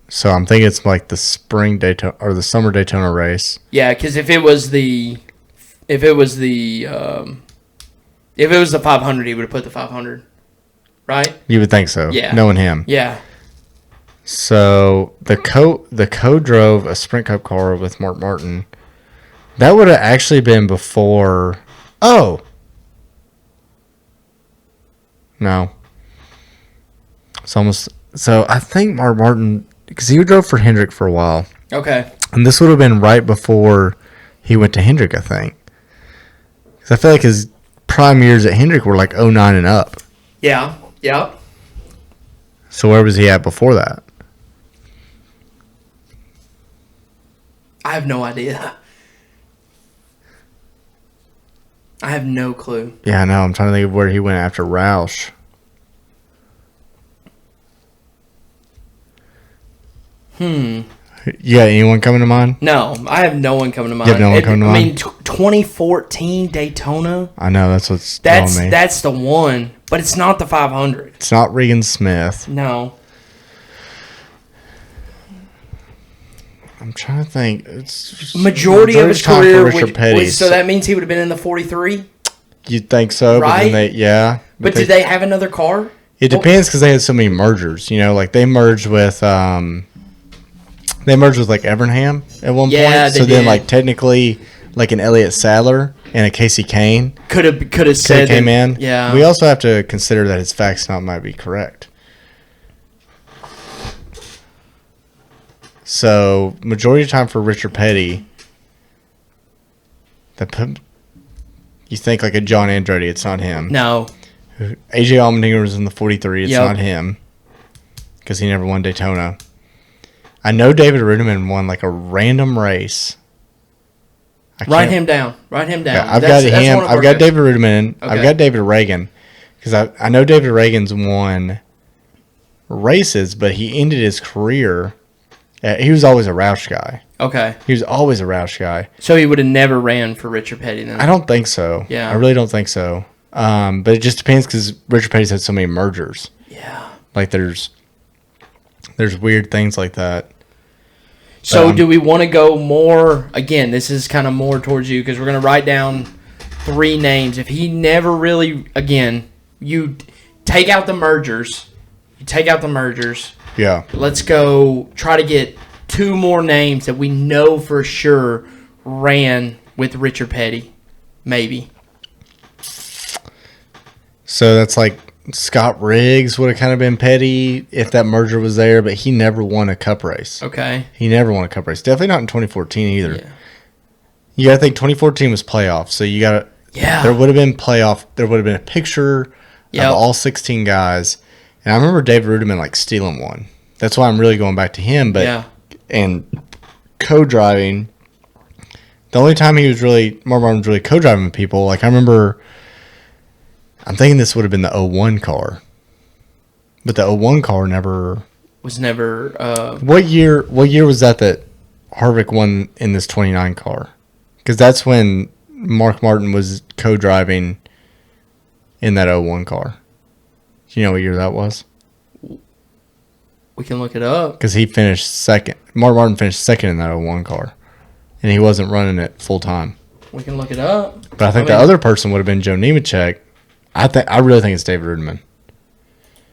So I'm thinking it's like the spring Daytona or the summer Daytona race. Yeah, because if it was the 500, he would have put the 500, right? You would think so. Yeah. Knowing him. Yeah. So the co drove a Sprint Cup car with Mark Martin. That would have actually been before. Oh. No. It's almost. So I think Mark Martin, because he drove for Hendrick for a while, Okay. and this would have been right before he went to Hendrick, I think. Because I feel like his prime years at Hendrick were like 09 and up. Yeah. Yeah. So where was he at before that? I have no idea. I have no clue. Yeah, I know. I'm trying to think of where he went after Roush. You got anyone coming to mind? No, I have no one coming to mind. have no one coming to I mean, mind? 2014 Daytona. I know that's what's throwing me. That's the one, but it's not the 500. It's not Regan Smith. No. I'm trying to think. It's Majority of his time for career, Richard Petty. so that means he would have been in the 43. You'd think so, but Right? then But did they have another car? It depends because they had so many mergers. You know, like they merged with like Evernham at one Yeah, point. they So then, did. like technically, like an Elliott Sadler and a Casey Kane Could have could said have came that- in. Yeah. We also have to consider that his facts not might be correct. So majority of the time for Richard Petty, you think like a John Andretti, it's not him. No. AJ Allmendinger was in the 43, it's Yep. not him because he never won Daytona. I know David Rudiman won like a random race. Write him down. Write him down. Yeah, I've That's- got that's him. one of I've our got good- David Rudiman. I've Okay. got David Reagan because I know David Reagan's won races, but he ended his career. He was always a Roush guy. Okay. He was always a Roush guy. So he would have never ran for Richard Petty then. I don't think so. Yeah. I really don't think so. But it just depends because Richard Petty's had so many mergers. Yeah. Like there's weird things like that. So do we want to go more? Again, this is kind of more towards you because we're going to write down 3 names. If he never really, again, You take out the mergers. Yeah. Let's go try to get 2 more names that we know for sure ran with Richard Petty. Maybe. So that's like Scott Riggs would have kind of been Petty if that merger was there, but he never won a cup race. Okay. He never won a cup race. Definitely not in 2014 either. Yeah. You got to think 2014 was playoffs, so you got to. Yeah. There would have been playoff. There would have been a picture Yep. of all 16 guys, and I remember David Rudiman like stealing one. That's why I'm really going back to him. But Yeah. and co-driving. The only time he was really Mark Martin was really co-driving with people, like I remember. I'm thinking this would have been the 01 car, but the 01 car never. Was never. What year was that Harvick won in this 29 car? Because that's when Mark Martin was co-driving in that 01 car. Do you know what year that was? We can look it up. Because he finished second. Mark Martin finished second in that 01 car, and he wasn't running it full time. We can look it up. But I think the other person would have been Joe Nemechek. I really think it's David Rudiman.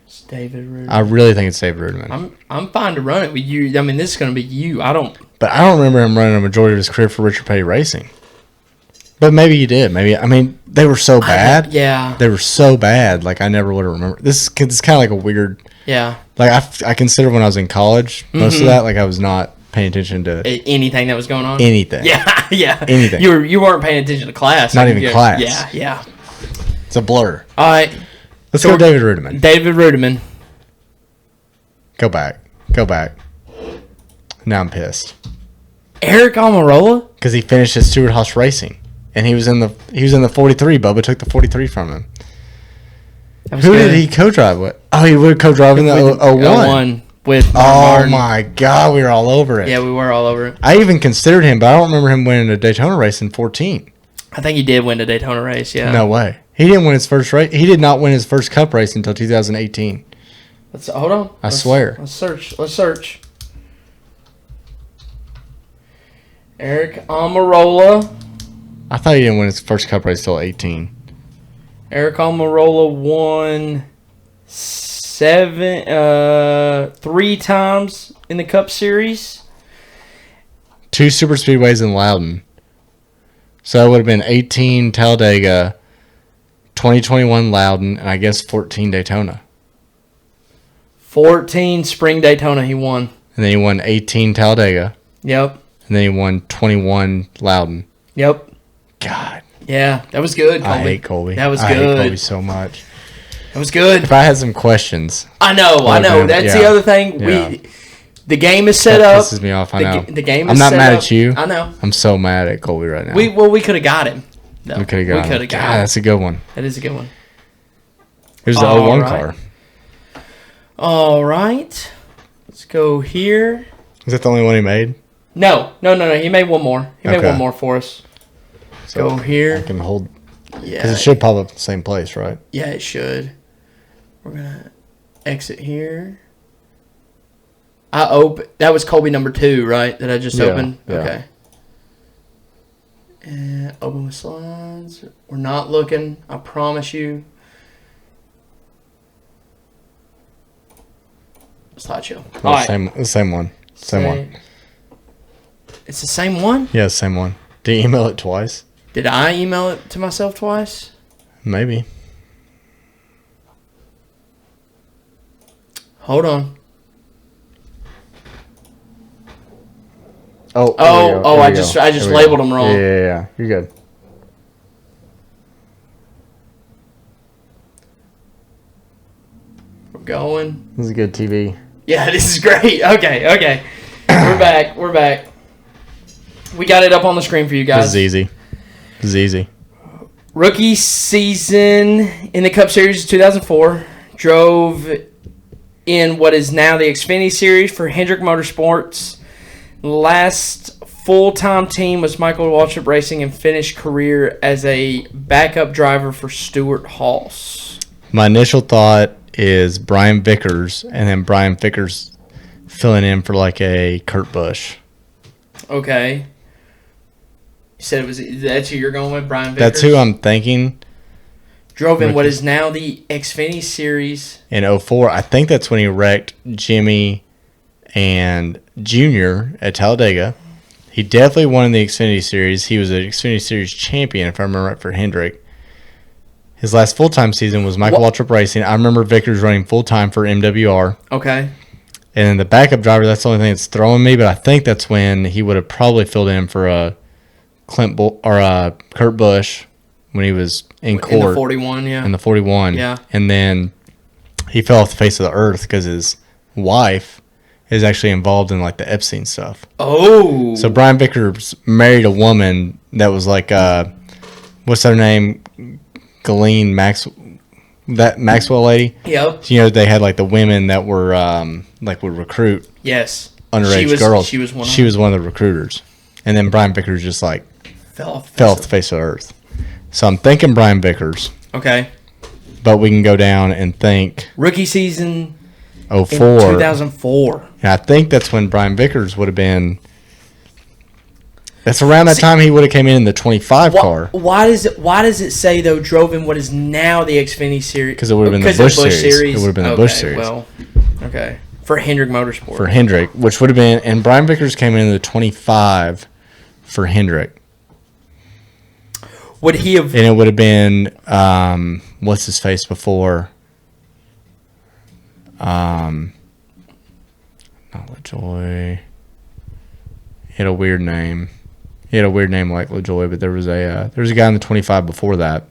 It's David Rudiman. I really think it's David Rudiman. I'm fine to run it with you. I mean, this is going to be you. But I don't remember him running a majority of his career for Richard Petty Racing. But maybe he did. They were so bad. Yeah. They were so bad. Like, I never would have remembered. This is kind of like a weird. Yeah. Like, I consider when I was in college, most of that, like, I was not paying attention to Anything that was going on. anything. Yeah. Yeah. Anything. You weren't paying attention to class. Not even class. Yeah. Yeah. It's a blur. All right. Let's go David Rudiman. David Rudiman. Go back. Now I'm pissed. Eric Almirola. Because he finished at Stewart Haas Racing. And he was in the 43. Bubba took the 43 from him. Who did he co-drive with? Oh, he would co-drive in the 01. With Mark Oh Martin. my God, we were all over it. Yeah, we were all over it. I even considered him, but I don't remember him winning a Daytona race in 14. I think he did win the Daytona race. Yeah. No way. He didn't win his first race. He did not win his first Cup race until 2018. Hold on. I swear. Let's search. Eric Almirola. I thought he didn't win his first Cup race until 18. Eric Almirola won 3 times in the Cup Series. 2 super speedways in Loudon. So it would have been 18 Talladega, 2021 Loudon, and I guess 14 Daytona. 14 Spring Daytona he won. And then he won 18 Talladega. Yep. And then he won 21 Loudon. Yep. God. Yeah, that was good, Colby. I hate Colby. That was I good. hate Colby so much. That was good. If I had some questions. I know. Okay, That's yeah. the other thing. Yeah. The game is set That up. pisses me off. I know. The game I'm is not set mad up. at you. I know. I'm so mad at Colby right now. We could have got him. No, We could have got him. God, that's a good one. That is a good one. It was the All 01 right. car. All right. Let's go here. Is that the only one he made? No. He made one more. He made Okay. one more for us. So Go here. I can hold. Because Yeah. it should pop up the same place, right? Yeah, it should. We're gonna exit here. That was Colby number 2, right? That I just Yeah, opened. yeah. Okay. And open with slides. We're not looking. I promise you. Slideshow. The All right. same one. Same one. It's the same one? Yeah, same one. Did you email it twice? Did I email it to myself twice? Maybe. Hold on. Oh, I just labeled them wrong. Yeah. You're good. We're going. This is good TV. Yeah, this is great. Okay. We're back. We got it up on the screen for you guys. This is easy. Rookie season in the Cup Series of 2004. Drove in what is now the Xfinity Series for Hendrick Motorsports. Last full-time team was Michael Waltrip Racing and finished career as a backup driver for Stewart Haas. My initial thought is Brian Vickers, and then Brian Vickers filling in for like a Kurt Busch. Okay. You said that's who you're going with, Brian Vickers? That's who I'm thinking. Drove in what is now the Xfinity Series. In 04, I think that's when he wrecked Jimmy and Junior at Talladega. He definitely won in the Xfinity Series. He was an Xfinity Series champion, if I remember right, for Hendrick. His last full-time season was Michael Waltrip Racing. I remember Vickers running full-time for MWR. Okay. And then the backup driver, that's the only thing that's throwing me, but I think that's when he would have probably filled in for Kurt Busch when he was in court. In the 41, yeah. In the 41. Yeah. And then he fell off the face of the earth because his wife is actually involved in like the Epstein stuff. Oh. So Brian Vickers married a woman that was like, what's her name? Ghislaine Maxwell lady. Yep. You know, they had like the women that were would recruit Yes. underage girls. She was one. She was one of the recruiters. And then Brian Vickers just like fell off the face of the earth. So I'm thinking Brian Vickers, Okay. but we can go down and think Rookie season 04. in 2004. And I think that's when Brian Vickers would have been. That's around that time he would have came in the 25 car. Why does it say though drove in what is now the Xfinity Series? Because it would have been the Busch series. It would have been the Busch series. Well, okay. For Hendrick Motorsport. For Hendrick, which would have been, and Brian Vickers came in the 25 for Hendrick. Would he have? And it would have been, what's his face before? Not LaJoy. He had a weird name. He had a weird name like LaJoy, but there was a guy in the 25 before that.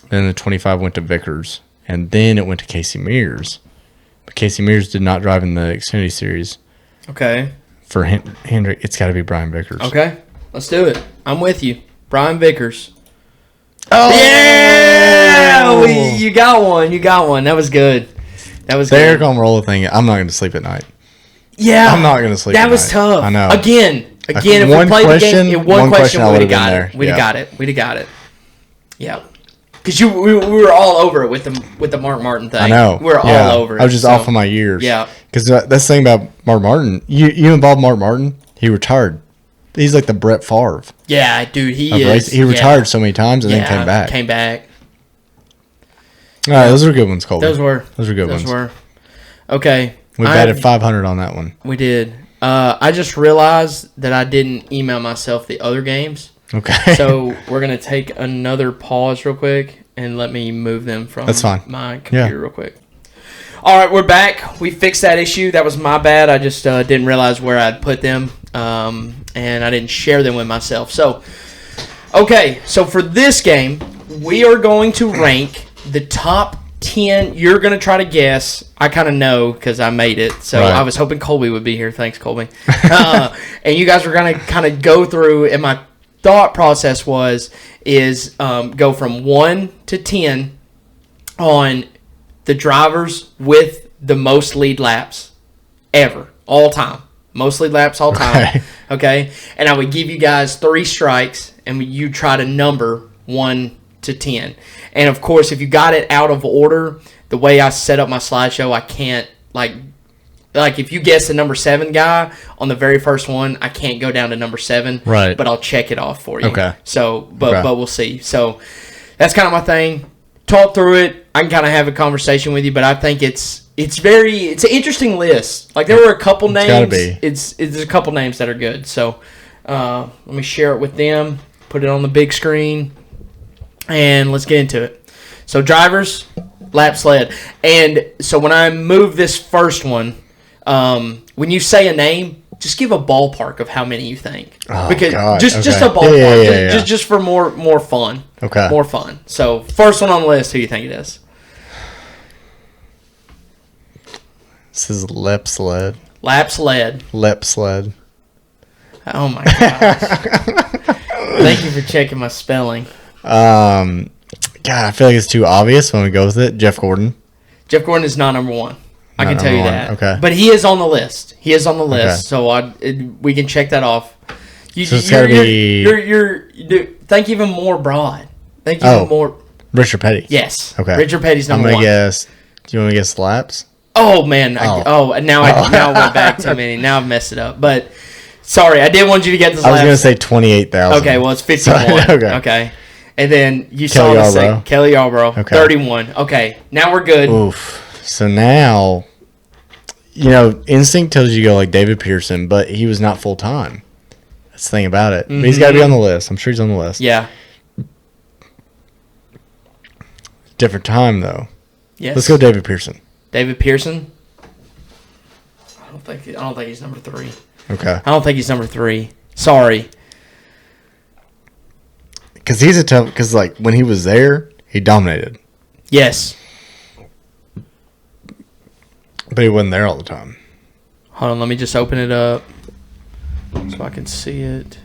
Then the 25 went to Vickers, and then it went to Casey Mears. But Casey Mears did not drive in the Xfinity Series. Okay. For Hendrick, it's got to be Brian Vickers. Okay. Let's do it. I'm with you. Brian Vickers. Oh yeah! You got one. You got one. That was good. That was There good. gonna roll the thing. I'm not going to sleep at night. Yeah. I'm not going to sleep. That at was night. tough. I know. Again, if we one played question- the game, one one question, question I we'd have would've got been it. there. We'd have Yeah. got it. We'd have got it. Yeah. Because we were all over it with the Mark Martin thing. I know. We were all over it. I was just so- off on my years. Yeah. Because that's the thing about Mark Martin. You involved Mark Martin. He retired. He's like the Brett Favre. Yeah, dude, he of is. racing. He retired so many times and then came back. Came back. All right, those were good ones, Colby. Those were good Those ones. were. Okay. We batted 500 on that one. We did. I just realized that I didn't email myself the other games. Okay. So we're going to take another pause real quick and let me move them from That's fine. my computer real quick. All right, we're back. We fixed that issue. That was my bad. I just didn't realize where I'd put them, and I didn't share them with myself. So, okay, so for this game, we are going to rank the top 10. You're going to try to guess. I kind of know because I made it. So Right. I was hoping Colby would be here. Thanks, Colby. And you guys were going to kind of go through, and my thought process is go from 1 to 10 on the drivers with the most lead laps ever, all time. Most lead laps all time. Right. Okay? And I would give you guys 3 strikes, and you try to number 1 to 10. And, of course, if you got it out of order, the way I set up my slideshow, I can't, like if you guess the number 7 guy on the very first one, I can't go down to number 7. Right. But I'll check it off for you. Okay. So, but Okay. we'll see. So, that's kind of my thing. Talk through it. I can kind of have a conversation with you, but I think it's an interesting list. Like there were a couple names. gotta be. It's a couple names that are good. So let me share it with them. Put it on the big screen, and let's get into it. So drivers, lap sled, and so when I move this first one, when you say a name, just give a ballpark of how many you think. Oh, because God. just a Okay. ballpark, Yeah. just for more fun. Okay. More fun. So, first one on the list, who do you think it is? This is Lep Sled. Lap sled. Lep Sled. Oh my gosh. Thank you for checking my spelling. God, I feel like it's too obvious when we go with it. Jeff Gordon. Jeff Gordon is not number 1. I Not can tell you number that. one, okay. But he is on the list. He is on the list. Okay. So we can check that off. So it's gotta be- think even more broad. Think Oh. even more. Richard Petty. Yes. Okay. Richard Petty's I'm number going 1. to guess. Do you want me to guess laps? Oh man! Oh. Now I went back too many. Now I've messed it up. But sorry, I did want you to get this. I was last. going to say 28,000. Okay, well it's 51. Sorry, okay. Okay, And then you Kelly saw the Yarborough. second. Kelly Yarborough, Okay. 31. Okay, now we're good. Oof. So now, instinct tells you to go like David Pearson, but he was not full time. That's the thing about it. But he's got to be on the list. I'm sure he's on the list. Yeah. Different time though. Yes. Let's go David Pearson. David Pearson. I don't think he's number 3. Okay. I don't think he's number 3. Sorry. Because he's a tough. Because like when he was there, he dominated, Yes. but he wasn't there all the time. Hold on, let me just open it up so I can see it.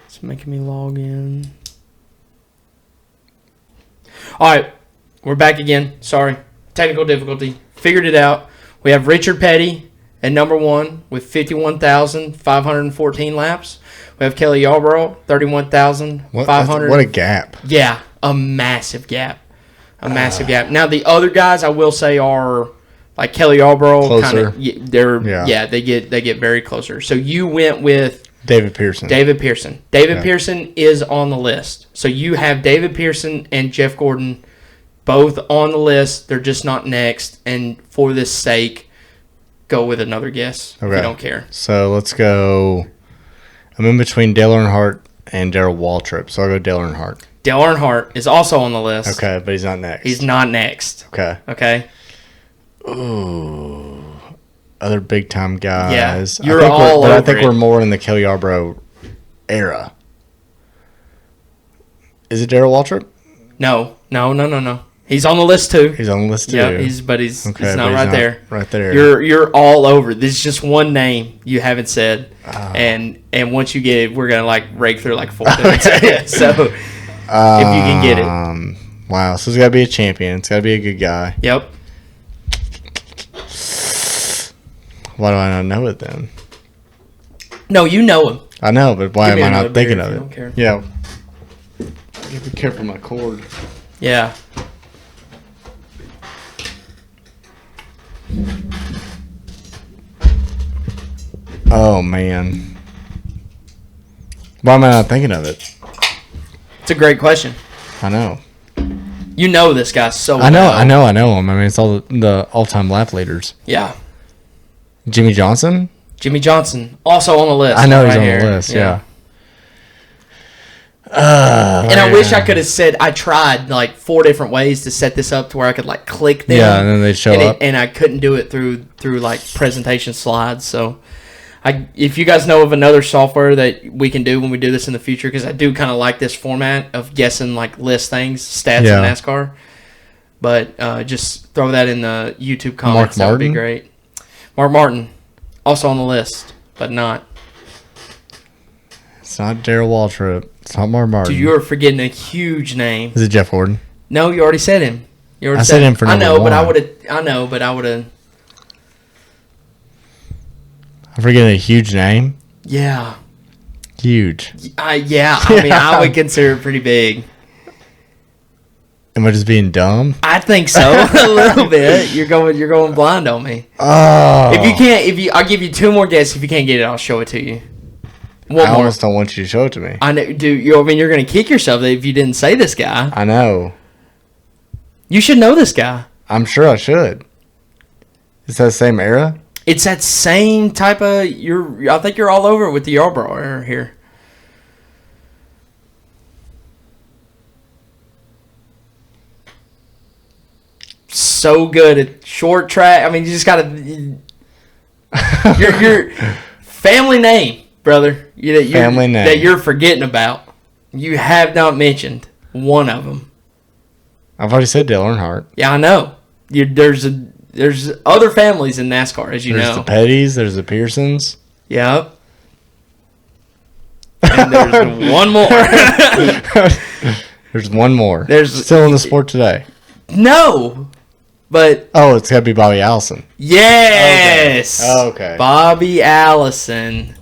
It's making me log in. All right, we're back again. Sorry, technical difficulty. Figured it out. We have Richard Petty at number 1 with 51,514 laps. We have Kelly Yarborough, 31,500. What a gap. Yeah, a massive gap. A massive gap. Now the other guys I will say are like Kelly Yarborough Closer. they get very closer. So you went with David Pearson. David Pearson. David Yeah. Pearson is on the list. So you have David Pearson and Jeff Gordon both on the list. They're just not next. And for this sake, go with another guess if you Okay. don't care. So let's go. I'm in between Dale Earnhardt and Darrell Waltrip, so I'll go Dale Earnhardt. Dale Earnhardt is also on the list. Okay, but he's not next. He's not next. Okay. Okay? Ooh. Other big time guys. you're I think all I over think it. we're more in the Kelly Yarborough era. Is it Darrell Waltrip? No. He's on the list too. He's on the list too. Yeah, he's Okay, he's not but right there. Right there. You're all over. There's just one name you haven't said, Ah. and once you get it, we're gonna like rake through like 4 minutes. So if you can get it, Wow. So it's got to be a champion. It's got to be a good guy. yep. Why do I not know it then? No, you know him. I know, but why Give me am I another not thinking beer of if it? you don't care. Yeah. Be careful my cord. Yeah. Oh man. Why am I not thinking of it? It's a great question. I know. You know this guy so well. I know him. I mean, it's all the all-time lap leaders. Yeah. Jimmy Johnson? Jimmy Johnson, also on the list. I know he's right on here. the list, yeah. And I wish I could have said I tried like 4 different ways to set this up to where I could like click them. Yeah, and then they'd show up. And I couldn't do it through like presentation slides. So, if you guys know of another software that we can do when we do this in the future, because I do kind of like this format of guessing like list things, stats Yeah. in NASCAR. But just throw that in the YouTube comments. That would be Martin? great. Mark Martin, also on the list, but not. It's not Darrell Waltrip. It's not Mark Martin. Dude, you're forgetting a huge name. Is it Jeff Gordon? No, you already said him. You already I said him for number I know, but I one. would have. I know, but I would have. I'm forgetting a huge name. Yeah. Huge. Yeah. I mean, I would consider it pretty big. Am I just being dumb? I think so. A little bit. You're going blind on me. Oh. If you can't, I'll give you 2 more guesses. If you can't get it, I'll show it to you. One I more. almost don't want you to show it to me. I know, dude. I mean, you're gonna kick yourself if you didn't say this guy. I know. You should know this guy. I'm sure I should. Is that the same era? It's that same type of. I think you're all over it with the Yarborough era here. So good at short track. I mean, you just gotta. Your family name, brother. Family name. that you're forgetting about. You have not mentioned one of them. I've already said Dale Earnhardt. Yeah, I know. There's other families in NASCAR, as you There's know. the Pettys. There's the Pearsons. Yep. And there's one more. There's one more. There's- still in the sport today. No, but Oh, it's got to be Bobby Allison. yes. Okay. Bobby Allison.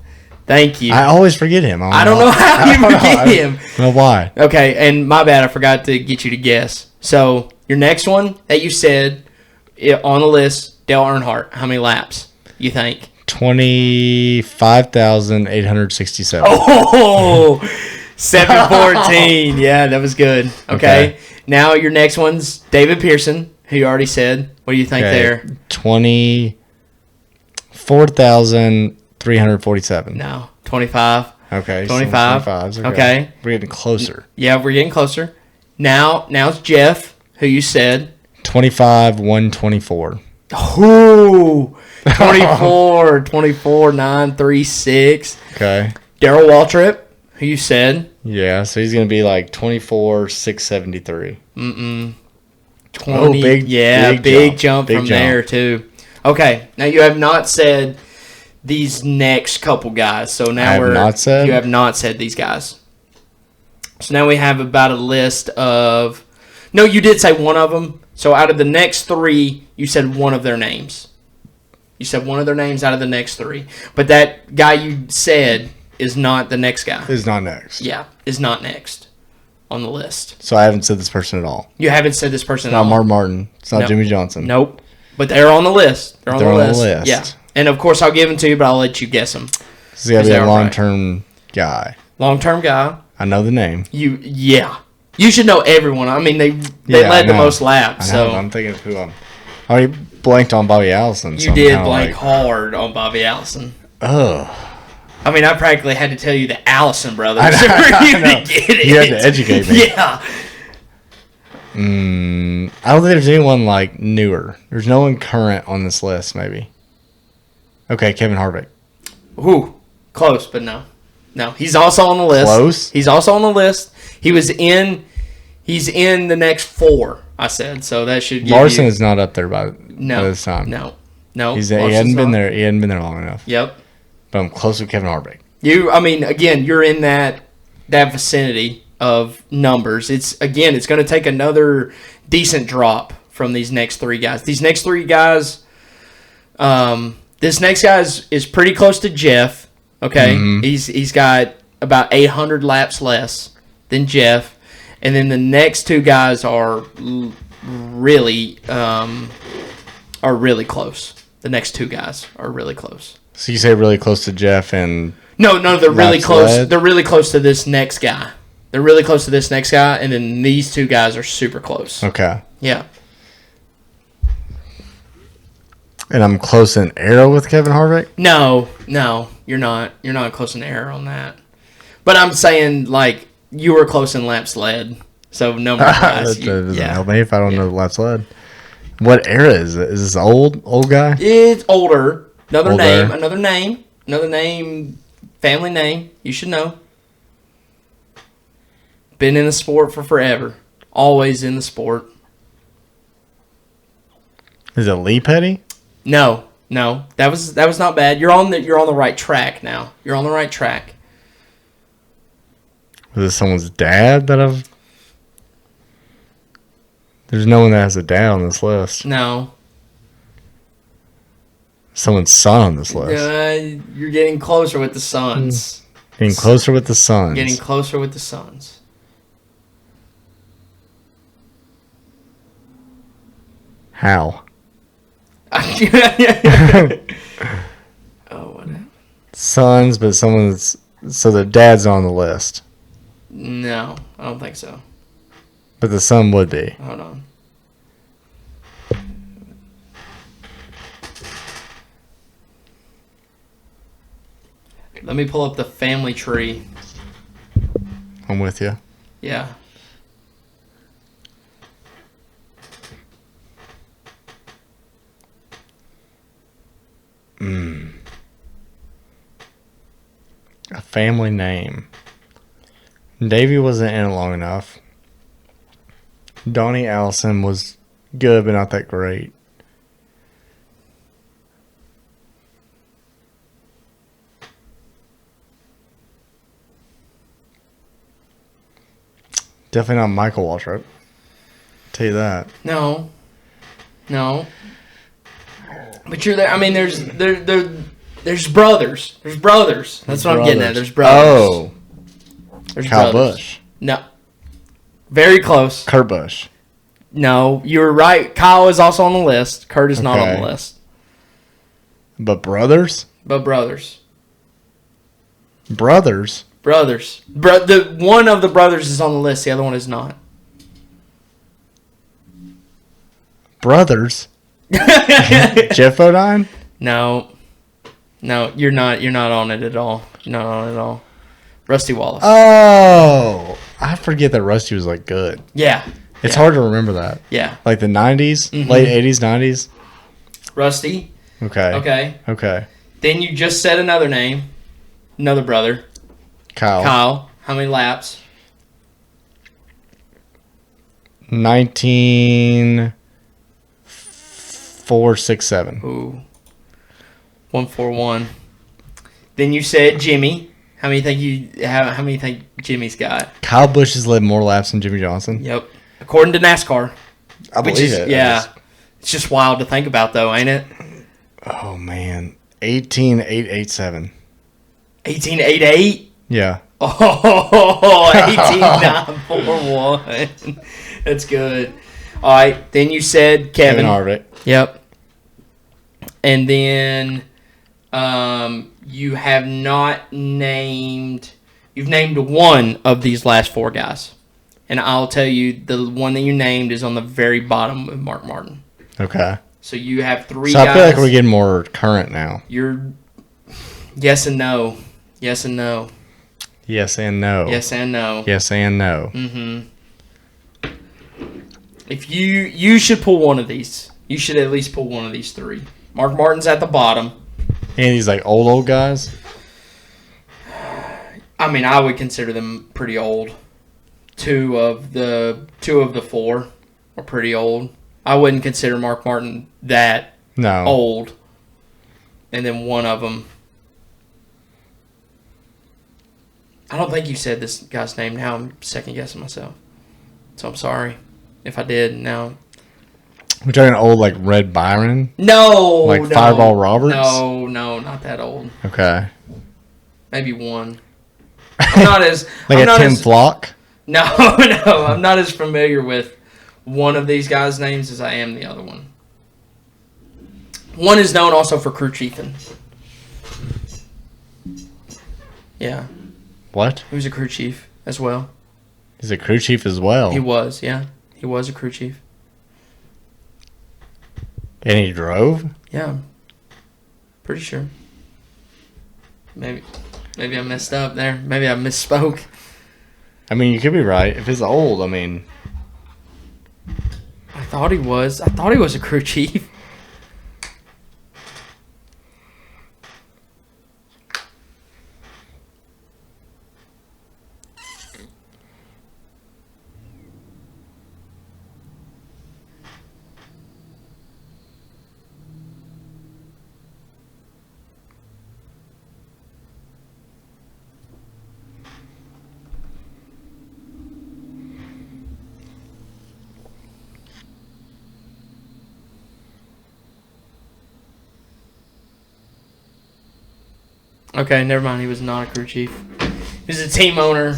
Thank you. I always forget him. I don't know how you forget him. I don't know why. Okay, and my bad, I forgot to get you to guess. So your next one that you said on the list, Dale Earnhardt. How many laps? you think? 25,867. Oh, 714. Yeah, that was good. Okay. Now your next one's David Pearson, who you already said. What do you think there? 24,347. No, 25. Okay. 25. 25's Okay. We're getting closer. Yeah, we're getting closer. Now it's Jeff, who you said. 25,124. Ooh, 24,936. Okay. Daryl Waltrip, who you said. Yeah, so he's going to be like 24,673. 20. Oh, big jump from there, too. Okay, now you have not said these next couple guys. So now you have not said these guys. So now we have about a list of... No, you did say one of them. So out of the next three, you said one of their names. You said one of their names out of the next three. But that guy you said is not the next guy. Is not next. Yeah, is not next on the list. So I haven't said this person at all. You haven't said this person It's at all. not Mark Martin. It's not Nope. Jimmy Johnson. Nope. But they're on the list. They're on the list. Yeah. list. And of course, I'll give them to you, but I'll let you guess them. This is got to be Is a that right? long-term guy. Long-term guy. I know the name. Yeah. You should know everyone. I mean, they Yeah, led I the know. most laps. I know, So but I'm thinking of who I already blanked on Bobby Allison. you did blank hard on Bobby Allison. Oh. I mean, I practically had to tell you the Allison brothers. I know. for you to get it. You had to educate me. Yeah. I don't think there's anyone like newer. There's no one current on this list, maybe. Okay, Kevin Harvick. Ooh, close, but no. No, he's also on the list. Close? He's also on the list. He's in the next four, I said. So that should give Larson you... is not up there by No. this time. No. He Larson's hadn't been not. there. He hadn't been there long enough. Yep. But I'm close with Kevin Harvick. Again, you're in that vicinity of numbers. It's going to take another decent drop from these next three guys. These next three guys, this next guy is pretty close to Jeff. Okay, he's got about 800 laps less than Jeff, and then the next two guys are really close. The next two guys are really close. So you say really close to Jeff and... No, they're really Laps close. led? They're really close to this next guy. They're really close to this next guy, and then these two guys are super close. Okay. Yeah. And I'm close in arrow with Kevin Harvick? No, you're not. You're not close in error on that. But I'm saying, like, you were close in laps led. So no more guys. That doesn't help me if I don't know the laps led. What era is it? Is this old guy? It's older. Another Older. name, family name. You should know. Been in the sport for forever. Always in the sport. Is it Lee Petty? No. That was not bad. You're on the right track now. You're on the right track. Is it someone's dad that I've... There's no one that has a dad on this list. No. Someone's son on this list. You're getting closer with the Suns. Getting closer with the Suns. Getting closer with the Suns. How? Oh, whatever. Sons, but someone that's... So the dad's on the list. No, I don't think so. But the son would be. Hold on. Let me pull up the family tree. I'm with you. Yeah. A family name. Davey wasn't in it long enough. Donnie Allison was good, but not that great. Definitely not Michael Waltrip. Tell you that. No. But you're there. I mean, there's brothers. There's brothers. That's what I'm getting at. There's brothers. Oh, There's Kyle brothers. Busch. No. Very close. Kurt Busch. No, you were right. Kyle is also on the list. Kurt is not on Okay. the list. But brothers? But brothers. Brothers? Brothers. One of the brothers is on the list. The other one is not. Brothers? Jeff Bodine? No, you're not. You're not on it at all. You're not on it at all. Rusty Wallace. Oh, I forget that Rusty was like good. Yeah. It's Yeah. hard to remember that. Yeah. Like the 90s, Mhm. late 80s, 90s. Rusty. Okay. Okay. Then you just said another name. Another brother. Kyle. Kyle. How many laps? 19,467. Ooh. 141. Then you said Jimmy. How many think Jimmy's got? Kyle Busch has led more laps than Jimmy Johnson. Yep. According to NASCAR. I believe it. Yeah. It's just wild to think about though, ain't it? Oh man. 18,887. 1888. Yeah. Oh, 18941. That's good. All right. Then you said Kevin. Harvick. Yep. And then you have not named. You've named one of these last four guys, and I'll tell you the one that you named is on the very bottom of Mark Martin. Okay. So you have three So guys. I feel like we're getting more current now. You're yes and no, yes and no, Yes and no. yes and no. Yes and no. Mm-hmm. If you should pull one of these. You should at least pull one of these three. Mark Martin's at the bottom. And these like old guys. I mean, I would consider them pretty old. Two of the four are pretty old. I wouldn't consider Mark Martin that No. old. And then one of them. I don't think you said this guy's name. Now I'm second guessing myself. So I'm sorry if I did. Now. We're talking old like Red Byron. No. Like no, Fireball Roberts? No, not that old. Okay. Maybe one. I'm not as Like I'm a not Tim as, Flock. No, I'm not as familiar with one of these guys' names as I am the other one. One is known also for crew chiefing. Yeah, What? he was a crew chief as well. He's a crew chief as well. He was, yeah. He was a crew chief. And he drove? Yeah, pretty sure. Maybe I messed up there. Maybe I misspoke. I mean, you could be right. If it's old, I mean, I thought he was a crew chief. Okay, never mind. He was not a crew chief. He was a team owner,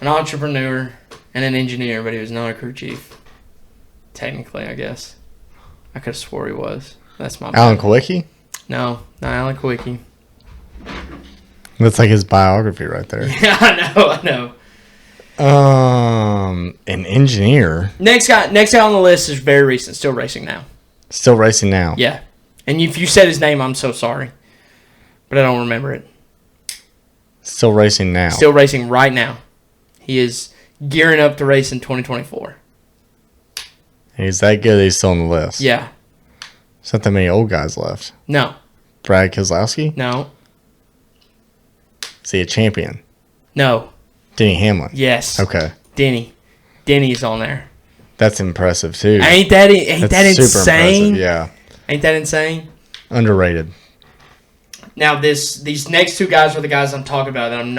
an entrepreneur, and an engineer, but he was not a crew chief. Technically, I guess. I could have swore he was. That's my Alan bad. Kawicki? No, not Alan Kawicki. That's like his biography right there. Yeah, I know. An engineer. Next guy on the list is very recent, still racing now. Still racing now. Yeah. And if you said his name, I'm so sorry. But I don't remember it. Still racing now. Still racing right now. He is gearing up to race in 2024. He's that good that he's still on the list. Yeah. There's not that many old guys left. No. Brad Keselowski? No. Is he a champion? No. Denny Hamlin? Yes. Okay. Denny's on there. That's impressive, too. Ain't that insane? Yeah. Ain't that insane? Underrated. Now these next two guys are the guys I'm talking about that I'm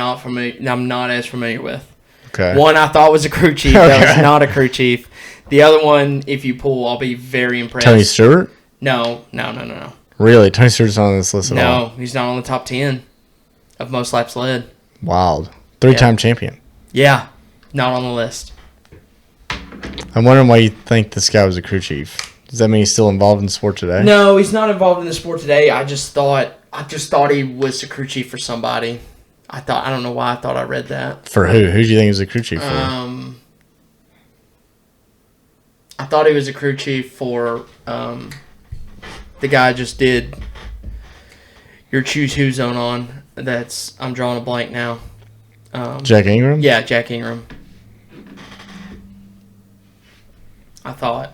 not as familiar with. Okay. One I thought was a crew chief. That was not a crew chief. The other one, if you pull, I'll be very impressed. Tony Stewart? No. Really? Tony Stewart's not on this list at all? No, he's not on the top 10 of most laps led. Wild. Three-time champion. Yeah, not on the list. I'm wondering why you think this guy was a crew chief. Does that mean he's still involved in sport today? No, he's not involved in the sport today. I just thought he was the crew chief for somebody. I don't know why I thought I read that. For who? Who do you think is the crew chief for? I thought he was a crew chief for the guy I just did your Choose Who zone on. I'm drawing a blank now. Jack Ingram? Yeah, Jack Ingram. I thought.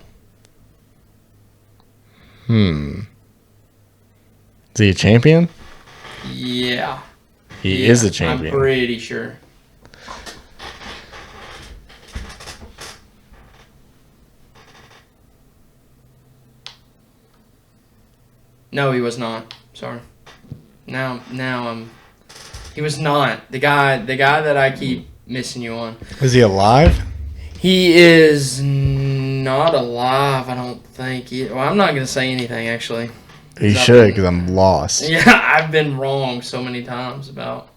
Is he a champion? Yeah. He is a champion. I'm pretty sure. No, he was not. Sorry. Now he was not. The guy that I keep missing you on. Is he alive? He is not alive, I don't think. Well, I'm not going to say anything, actually. He should, because I'm lost. Yeah, I've been wrong so many times about...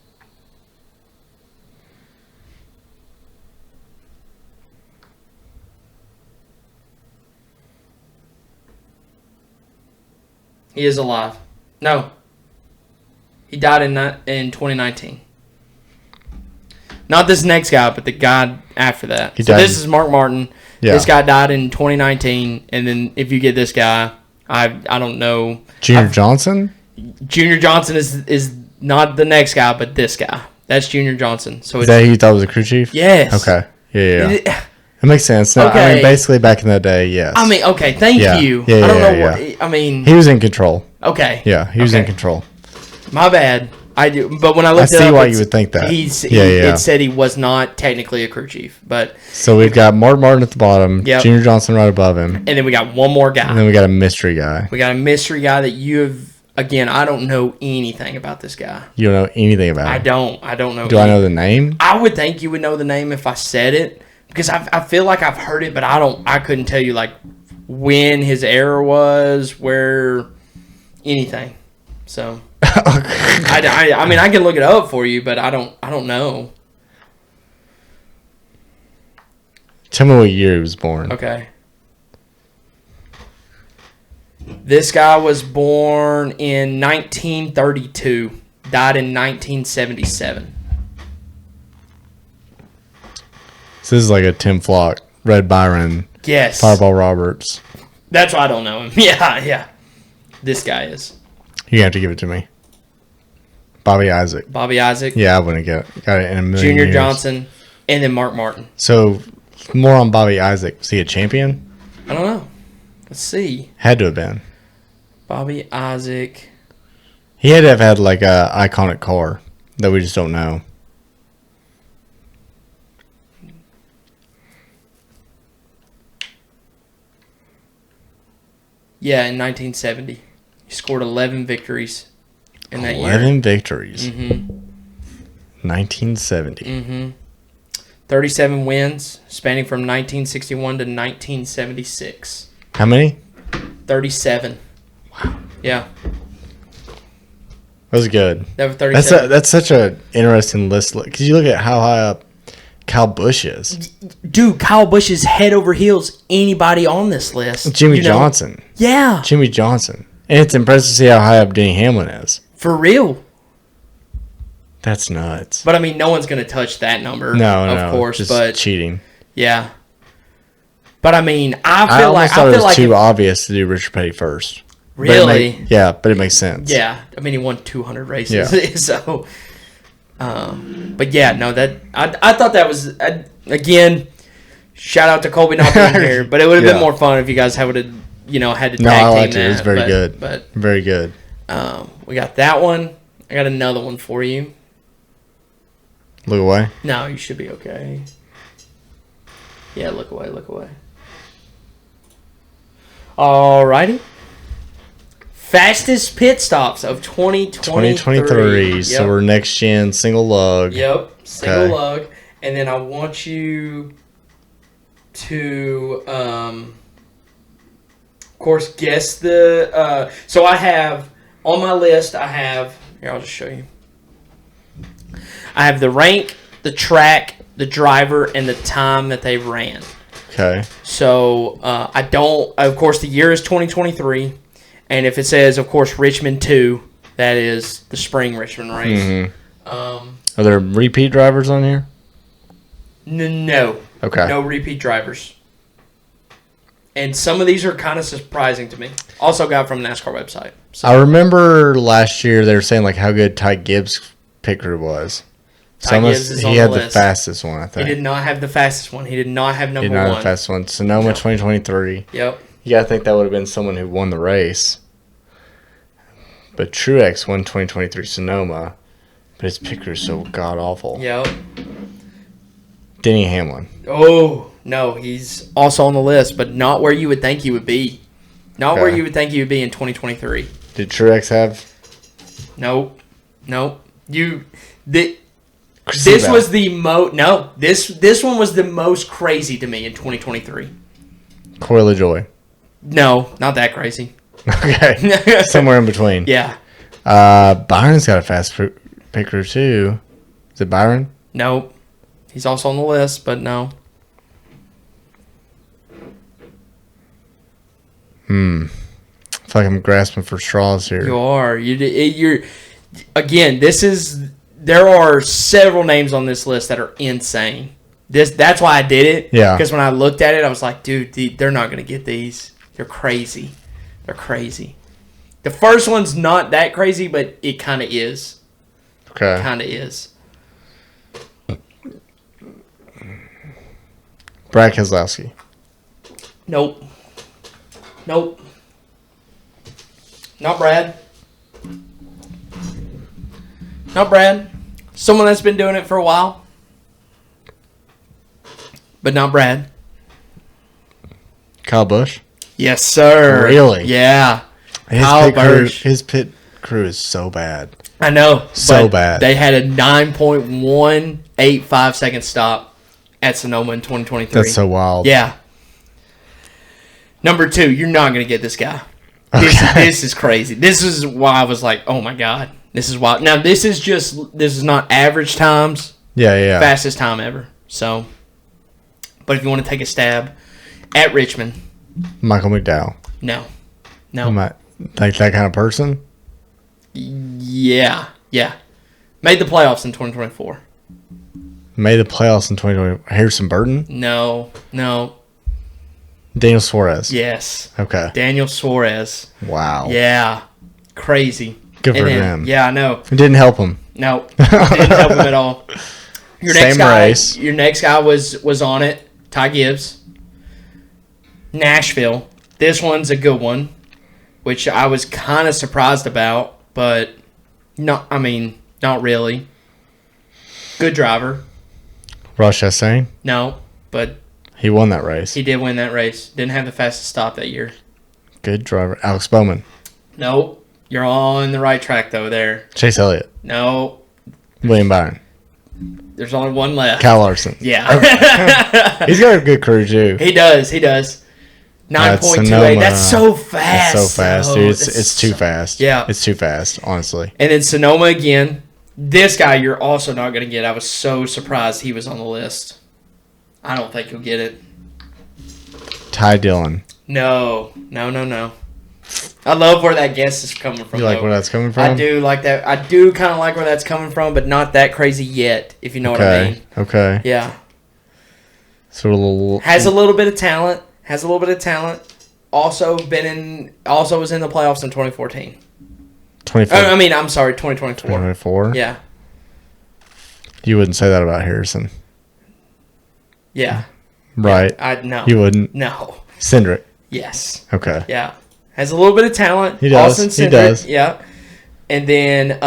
He is alive. No. He died in 2019. Not this next guy, but the guy after that. So this is Mark Martin. Yeah. This guy died in 2019, and then if you get this guy, I don't know. Junior Johnson? Junior Johnson is not the next guy, but this guy. That's Junior Johnson. So is that who you thought was a crew chief? Yes. Okay. Yeah. It makes sense. No, okay. I mean, basically back in that day, yes. I mean, okay, thank you. Yeah, I don't know what... I mean... He was in control. Okay. Yeah, he was in control. My bad. I do, but when I looked it up, I see why you would think that. It said he was not technically a crew chief, but so we've got Mark Martin at the bottom, Junior Johnson right above him, and then we got one more guy. And then we got a mystery guy. We got a mystery guy that you have. Again, I don't know anything about this guy. You don't know anything about him. I don't know. Do I know the name? I would think you would know the name if I said it, because I feel like I've heard it, but I couldn't tell you like when his era was, where, anything. So. I mean, I can look it up for you, but I don't know. Tell me what year he was born. Okay. This guy was born in 1932, died in 1977. So this is like a Tim Flock, Red Byron, yes, Fireball Roberts. That's why I don't know him. Yeah. This guy is. You have to give it to me. Bobby Isaac. Yeah, I wouldn't got it in a million Junior years. Johnson, and then Mark Martin. So, more on Bobby Isaac. Was he a champion? I don't know. Let's see. Had to have been. Bobby Isaac. He had to have had like a iconic car that we just don't know. Yeah, in 1970. He scored 11 victories in that year. 11 victories. Mm-hmm. 1970. Mm-hmm. 37 wins, spanning from 1961 to 1976. How many? 37. Wow. Yeah. That was good. That was 37. That's such an interesting list. Because you look at how high up Kyle Busch is. Dude, Kyle Busch is head over heels anybody on this list. Jimmy Johnson. Yeah. Jimmy Johnson. And it's impressive to see how high up Denny Hamlin is. For real. That's nuts. But I mean, no one's going to touch that number. No, of course, just but cheating. Yeah. But I mean, I feel like it was too obvious to do Richard Petty first. Really? But it makes sense. Yeah, I mean, he won 200 races, so. But yeah, no, that I thought that was again. Shout out to Colby not being here, but it would have been more fun if you guys had to had to tag team that. It was very good. But very good. We got that one. I got another one for you. Look away. No, you should be okay. Yeah, look away. Look away. Alrighty. Fastest pit stops of 2023. Yep. So we're next gen single lug. Yep, single lug. And then I want you to, of course, guess the. So I have on my list. Here, I'll just show you. I have the rank, the track, the driver, and the time that they ran. Okay. So I don't. Of course, the year is 2023, and if it says, of course, Richmond 2, that is the spring Richmond race. Mm-hmm. Are there repeat drivers on here? No. Okay. No repeat drivers. And some of these are kind of surprising to me. Also got from the NASCAR website. So I remember last year they were saying like how good Ty Gibbs' pit crew was. Ty Gibbs is on he the had the list. fastest one, I he think. did not have the fastest one. He did not have He number did not have one. the fastest one. Sonoma 2023. Yep. You gotta think that would have been someone who won the race. But Truex won 2023 Sonoma, but his pit crew is so god awful. Yep. Denny Hamlin. Oh, no. He's also on the list, but not where you would think he would be. Not where Okay. you would think he would be in 2023. Did Truex have? Nope. This Christina. was the this one was the most crazy to me in 2023. Corey LaJoy. No, not that crazy. Okay. Somewhere in between. Yeah. Byron's got a fast pit crew too. Is it Byron? Nope. He's also on the list, but no. I feel like I'm grasping for straws here. You are. You're. Again, there are several names on this list that are insane. That's why I did it. Yeah. Because when I looked at it, I was like, dude, they're not going to get these. They're crazy. They're crazy. The first one's not that crazy, but it kind of is. Okay. Kind of is. Brad Keselowski. Nope. Not Brad. Not Brad. Someone that's been doing it for a while. But not Brad. Kyle Busch. Yes, sir. Really? Yeah. His Kyle pit crew, Busch. his pit crew is so bad. I know. So but bad. They had a 9.185 second stop at Sonoma in 2023. That's so wild. Yeah. Number 2, you're not going to get this guy. This is crazy. This is why I was like, oh my God. This is wild. Now, this is not average times. Yeah. Fastest time ever. So, but if you want to take a stab at Richmond, Michael McDowell. no. Like that kind of person? Yeah. Made the playoffs in 2024. Made the playoffs in 2020. Harrison Burton? No. Daniel Suarez. Yes. Okay. Daniel Suarez. Wow. Yeah. Crazy. Good for And then- him. Yeah, I know. It didn't help him. No. Didn't help him at all. Your Same race. Your next guy was on it. Ty Gibbs. Nashville. This one's a good one, which I was kind of surprised about, but not really. Good driver. Ross Chastain. No, but He won that race. he did win that race. Didn't have the fastest stop that year. Good driver. Alex Bowman. No, you're on the right track though there. Chase Elliott. No, William Byron. there's only one left. Kyle Larson. Yeah. He's got a good crew too. He does. 9.28. Sonoma. That's so fast. It's so fast, though. dude. That's It's too fast. Yeah. It's too fast, honestly. And then Sonoma again. This guy you're also not going to get. I was so surprised he was on the list. I don't think he'll get it. Ty Dillon. No. I love where that guess is coming from. You like though. where that's coming from? I do like that. I do kind of like where that's coming from, but not that crazy yet, if you know what I mean. Okay. Yeah. Sort of a little. Has a little bit of talent. Also was in the playoffs in 2014. 24. I'm sorry, 2024. 24? Yeah. You wouldn't say that about Harrison. Yeah. Right. No. You wouldn't. No. Cindric. Yes. Okay. Yeah. Has a little bit of talent. He does. Austin He Cindric, does. Yeah. And then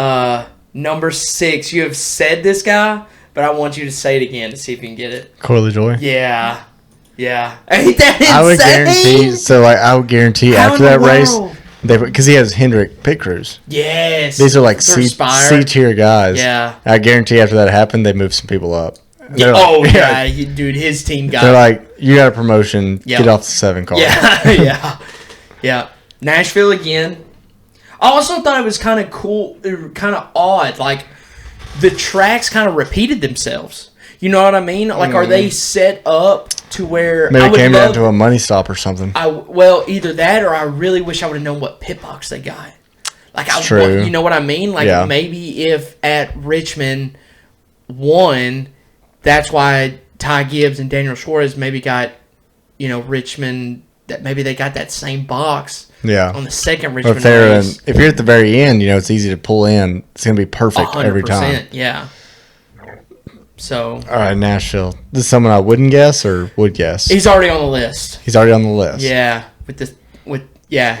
number 6, you have said this guy, but I want you to say it again to see if you can get it. Corey LaJoy. Yeah. Ain't that insane? I would guarantee. So, I would guarantee How after in that the race, world? because he has Hendrick pit crews. Yes. These are like Through C Spire. tier guys. Yeah. I guarantee after that happened, they moved some people up. Yeah. They're like- Oh, yeah. Dude, his team got They're like, you got a promotion. Yeah. Get off the 7 car. Yeah. Nashville again. I also thought it was kind of cool, kind of odd. Like, the tracks kind of repeated themselves. You know what I mean? Like, are they set up to where Maybe I it would came love down to a money stop or something. well, either that or I really wish I would have known what pit box they got. Like True. You know what I mean? Like Yeah. maybe if at Richmond won, that's why Ty Gibbs and Daniel Suarez maybe got, Richmond, that maybe they got that same box Yeah. on the second Or Richmond if race. you're at the very end, it's easy to pull in. It's gonna be perfect every time. Yeah. So All right, Nashville. This is someone I wouldn't guess or would guess. he's already on the list. He's already on the list. Yeah.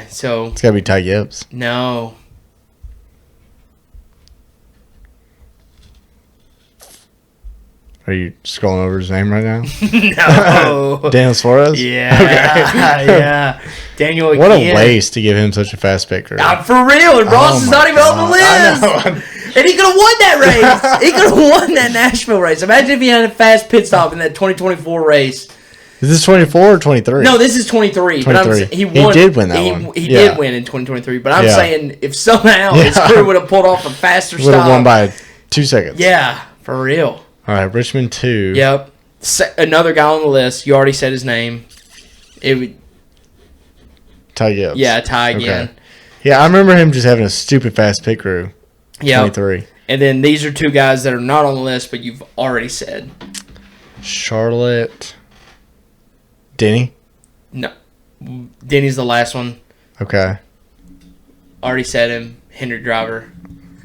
So It's gotta be Ty Gibbs. no. Are you scrolling over his name right now? No. Daniel Suarez? Yeah. Yeah. Daniel again. What a waste to give him such a fast picker. For real, and Ross Oh is my not even on the God. list. I know. And he could have won that race. He could have won that Nashville race. Imagine if he had a fast pit stop in that 2024 race. Is this 24 or 23? No, this is 23. But 23. He He won. did win that one. He Yeah. did win in 2023. But I'm Yeah. saying if somehow his Yeah. crew would have pulled off a faster Would have stop. won by 2 seconds. Yeah, for real. All right, Richmond 2. Yep. Another guy on the list. You already said his name. It would. Ty Gibbs. Yeah, Ty again. Okay. Yeah, I remember him just having a stupid fast pick crew. Yeah. 23. And then these are two guys that are not on the list, but you've already said. Charlotte. Denny. No. Denny's the last one. Okay. Already said him. Hendrick driver.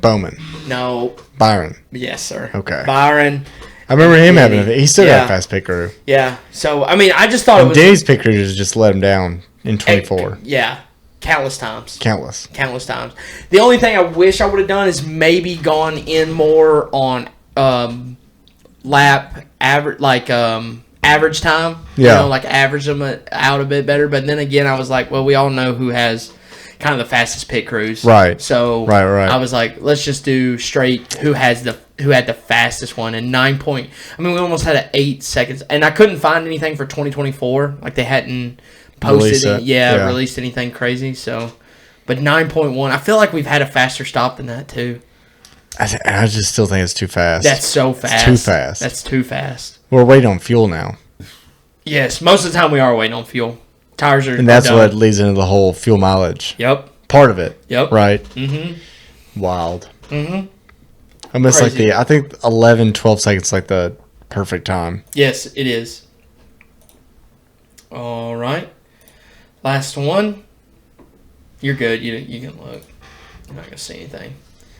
Bowman. No. Byron. Yes, sir. Okay. Byron. I remember him having Denny. a. He still got Yeah. a fast pick crew. Yeah. So, I mean, I just thought it And was. Denny's pick crew just let him down in 24. Yeah. Countless times. Countless. Countless times. The only thing I wish I would have done is maybe gone in more on lap average, average time. Yeah. Like average them out a bit better. But then again, I was like, well, we all know who has kind of the fastest pit crews. Right. So Right. I was like, let's just do straight who had the fastest one and 9 point. I mean, we almost had an 8 seconds, and I couldn't find anything for 2024. Like they hadn't posted, released anything crazy. So, but 9.1. I feel like we've had a faster stop than that too. I just still think it's too fast. That's so fast. too fast. That's too fast. We're waiting on fuel now. Yes, most of the time we are waiting on fuel. Tires are. And that's done. what leads into the whole fuel mileage. Yep. Part of it. Yep. Right? Mm-hmm. Wild. Mm-hmm. I miss Crazy. I think 11, 12 seconds like the perfect time. Yes, it is. All right. Last one. You're good. You can look. You're not gonna see anything.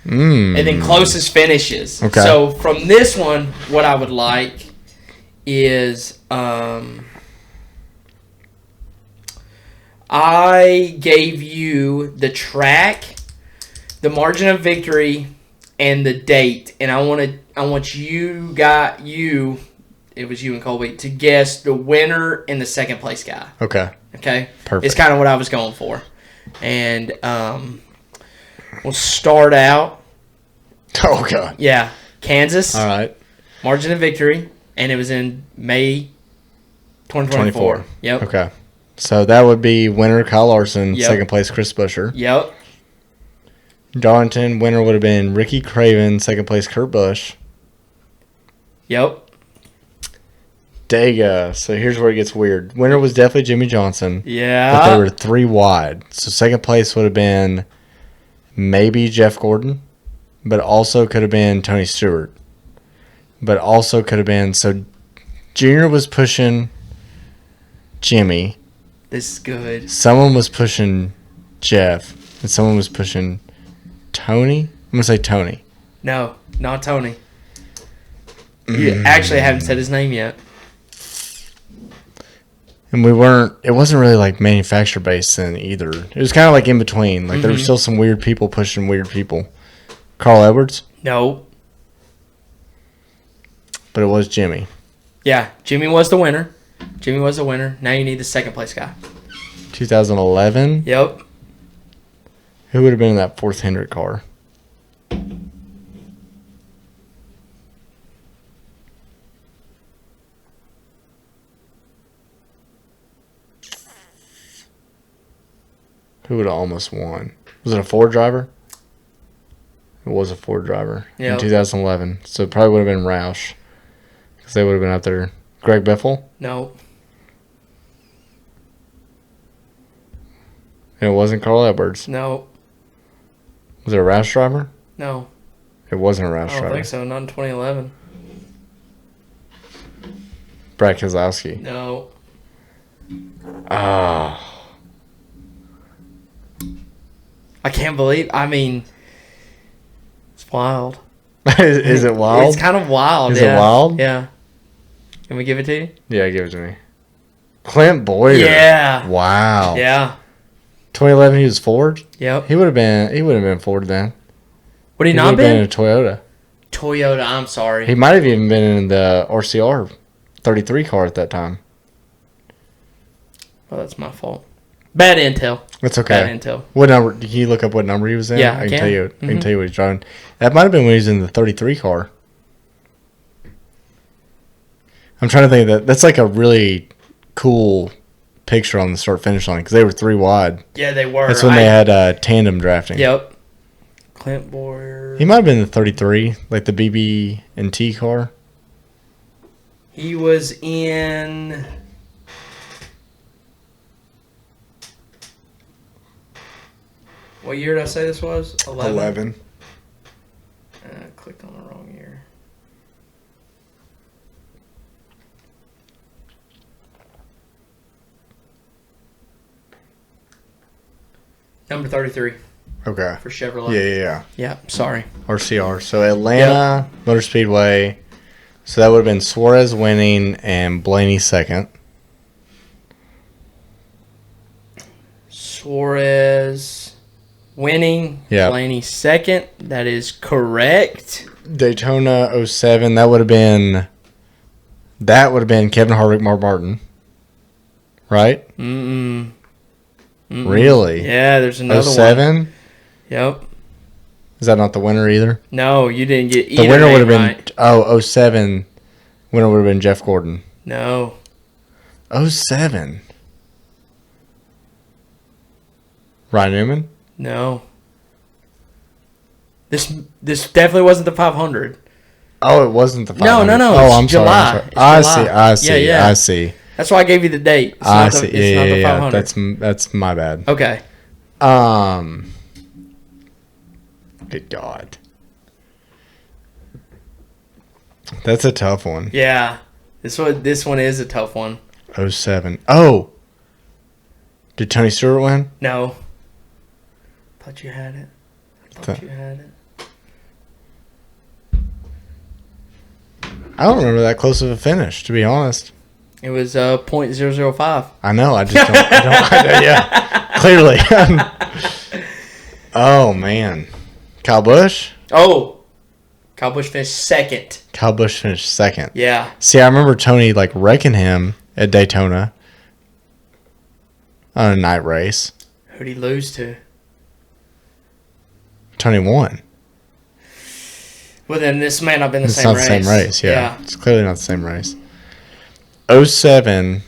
And then closest finishes. Okay. So from this one, what I would like is I gave you the track, the margin of victory, and the date, and I want you it was you and Colby to guess the winner and the second place guy. Okay. Okay, Perfect. It's kind of what I was going for, and we'll start out. Oh, God. Yeah, Kansas All right. margin of victory, and it was in May 2024. 24. Yep. Okay. So that would be winner Kyle Larson, Yep. second place Chris Buescher. Yep. Darlington, winner would have been Ricky Craven, second place Kurt Busch. Yep. Dega. So here's where it gets weird. Winner was definitely Jimmy Johnson. But they Yeah. were 3 wide. So second place would have been maybe Jeff Gordon, but also could have been Tony Stewart. But also could have been, so Junior was pushing Jimmy. This is good. Someone was pushing Jeff, and someone was pushing Tony. I'm going to say Tony. No, not Tony. You actually haven't said his name yet. And it wasn't really like manufacturer based then either. It was kind of like in between. Like there were still some weird people pushing weird people. Carl Edwards, No. but it was Jimmy. Yeah, Jimmy was the winner. Jimmy was the winner. Now you need the second place guy. 2011. Yep. Who would have been in that fourth Hendrick car? Who would have almost won? Was it a Ford driver? It was a Ford driver in Yep. 2011. So it probably would have been Roush. Because they would have been out there. Greg Biffle? No. And it wasn't Carl Edwards. No. Was it a Roush driver? No. It wasn't a Roush I don't driver. think so. Not in 2011. Brad Keselowski. No. Ah. I can't believe. I mean, it's wild. Is it wild? It's kind of wild. Is it yeah. wild? Yeah. Can we give it to you? Yeah, give it to me. Clint Boyer. Yeah. Wow. Yeah. 2011, he was Ford. Yep. He would have been Ford then. Would he He not would have been in been? a Toyota. Toyota. I'm sorry. He might have even been in the RCR 33 car at that time. Oh, that's my fault. Bad intel. That's okay. Bad intel. What number? Can you look up what number he was in? Yeah, I I can can. tell you. I can Mhm. tell you what he's driving. That might have been when he was in the 33 car. I'm trying to think of that. That's like a really cool picture on the start finish line because they were 3 wide. Yeah, they were. That's when they had tandem drafting. Yep. Clint Boyer. He might have been the 33, like the BB and T car. He was in. What year did I say this was? 11. Clicked on the wrong year. Number 33 Okay. for Chevrolet. Yeah. Yeah, sorry. RCR. So Atlanta Motor Speedway. So that would have been Suarez winning and Blaney second. Suarez winning. Yeah. Blaney second. That is correct. Daytona 07. That would have been Kevin Harvick, Mark Martin. Right? Mm-mm. Really? Yeah, there's another one. 07? Yep. Is that not the winner either? No, you didn't get either The winner would have name been right. 07. Winner would have been Jeff Gordon. No. 07. Ryan Newman? No. This definitely wasn't the 500. Oh, it wasn't the 500. No, Oh, it's I'm July. sorry. It's I July. see. Yeah. I see. That's why I gave you the date. It's I not see. the, it's not the 500. That's my bad. Okay. Good God. That's a tough one. Yeah. This one is a tough one. 07. Oh. Did Tony Stewart win? No. Thought you had it. Th- You had it. I don't remember that close of a finish, to be honest. It was .005. I know. I just don't. Yeah. Clearly. Oh, man. Kyle Busch? Oh. Kyle Busch finished second. Kyle Busch finished second. Yeah. See, I remember Tony, wrecking him at Daytona on a night race. Who'd he lose to? Tony won. Well, then this may not have been the It's same not race. the same race, yeah. It's clearly not the same race. 07.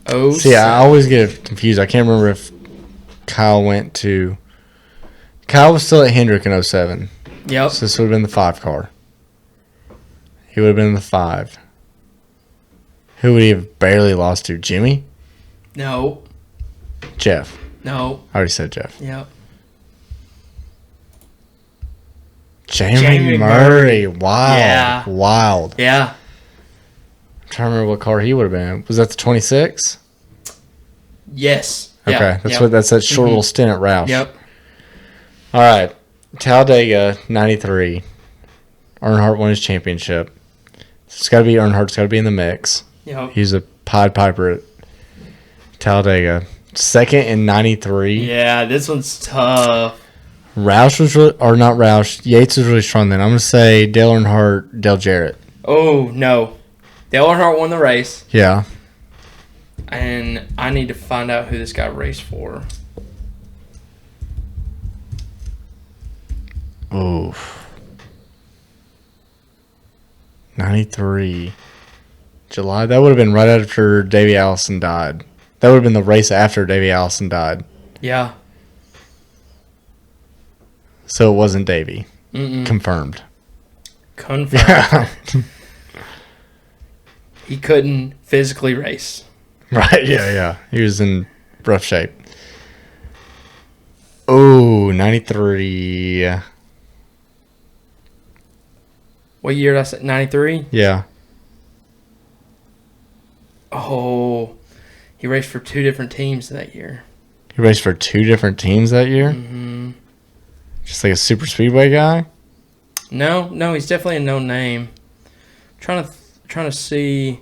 Oh, See, I always get confused. I can't remember if Kyle went to... Kyle was still at Hendrick in 07. Yep. So this would have been the 5 car. He would have been in the 5. Who would he have barely lost to? Jimmy? No. Jeff. No. I already said Jeff. Yep. Jamie Murray. Wild. Yeah. Wild. Yeah. I'm trying to remember what car he would have been in. Was that the 26? Yes. Okay. Yeah. That's that short little stint at Roush. Yep. All right. Talladega, 93. Earnhardt won his championship. It's got to be Earnhardt. It's got to be in the mix. Yep. He's a Pied Piper at Talladega. Second in 93. Yeah, this one's tough. Roush was really, or not Roush, Yates was really strong then. I'm going to say Dale Earnhardt, Dale Jarrett. Oh, no. Dale Earnhardt won the race, Yeah. and I need to find out who this guy raced for. Oof. 93. July. That would have been right after Davey Allison died. That would have been the race after Davey Allison died. Yeah. So it wasn't Davey. Mm-mm. Confirmed. Confirmed. he couldn't physically race. Right, yeah. He was in rough shape. Oh, 93. What year did I say? 93? Yeah. Oh, he raced for 2 different teams that year. He raced for 2 different teams that year? Mm-hmm. Just like a super speedway guy? No, he's definitely a known name. Trying to see.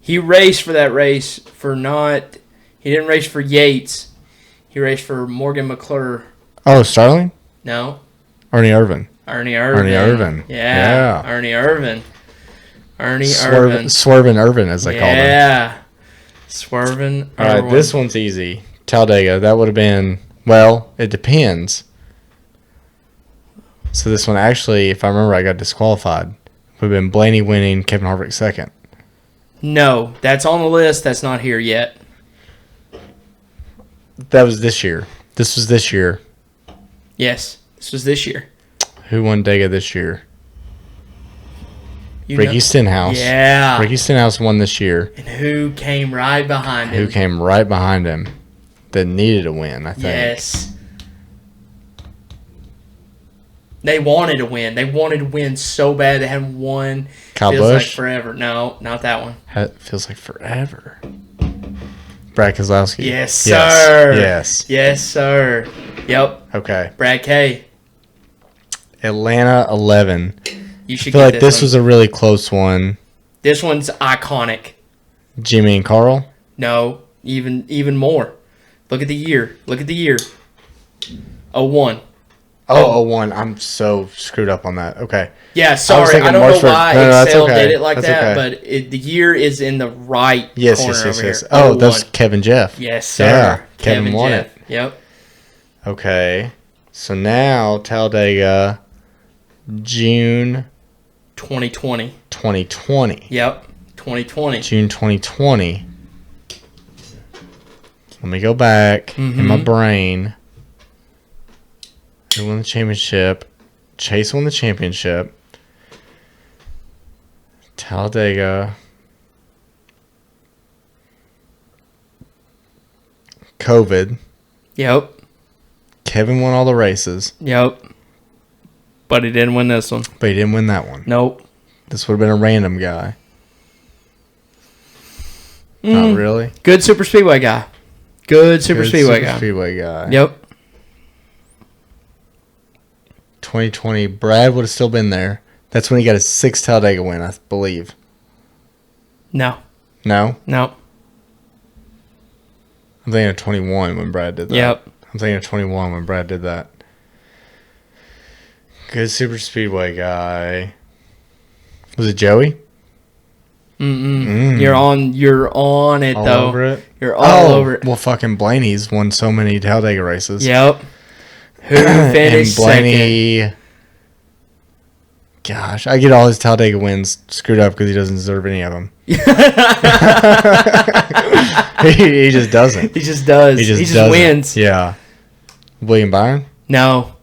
He raced for that race for not. He didn't race for Yates. He raced for Morgan McClure. Oh, Starling? No, Ernie Irvin. Ernie Irvin. Ernie Irvin. Yeah. Yeah. Ernie Irvin. Irvin. Swervin' Irvin, as they called him. Yeah. Swervin' All right, Irvin. this one's easy. Talladega. That would have been, well, it depends. So this one actually, if I remember, I got disqualified. Would have been Blaney winning, Kevin Harvick second. No, that's on the list. That's not here yet. That was this year. This was this year. Yes, this was this year. Who won Dega this year? You Ricky know- Stenhouse. Yeah. Ricky Stenhouse won this year. And who came right behind him? Who came right behind him that needed a win, I think. Yes. They wanted to win. They wanted to win so bad they hadn't won. Kyle Feels Busch? like forever. No, not that one. Feels like forever. Brad Keselowski. Yes, sir. Yes. Yes, sir. Yep. Okay. Brad K. Atlanta 11. You I should feel get like this this one. was a really close one. This one's iconic. Jimmy and Carl. No, even more. Look at the year. Look at the year. 01. Oh, 01. I'm so screwed up on that. Okay. Yeah, sorry. thinking I don't March know 1st. why No, that's Excel okay. did it like That's that, okay. but the year is in the right Yes, corner yes, yes, over yes. here. Oh, 01. that's Kevin Jeff. Yes, sir. Yeah, Kevin won Jeff. it. Yep. Okay. So now Talladega, June 2020. 2020. Yep. 2020. June 2020. Let me go back in my brain. Who won the championship? Chase won the championship. Talladega. COVID. Yep. Kevin won all the races, Yep. But he didn't win this one. but he didn't win that one. Nope. This would have been a random guy. Not really. Good super speedway guy. Good super Good speedway super guy. Speedway guy. Yep. 2020. Brad would have still been there. That's when he got his 6th Talladega win, I believe. No. No? No. I'm thinking of 21 when Brad did that. Yep. I'm thinking of 21 when Brad did that. Good super speedway guy. Was it Joey? You're on it All though. over it? You're all over it. Well, fucking Blaney's won so many Talladega races. Yep. Who And finished Blaney. Gosh, I get all his Talladega wins screwed up because he doesn't deserve any of them. he just doesn't. He just does. He just, just doesn't. wins. Yeah. William Byron? No.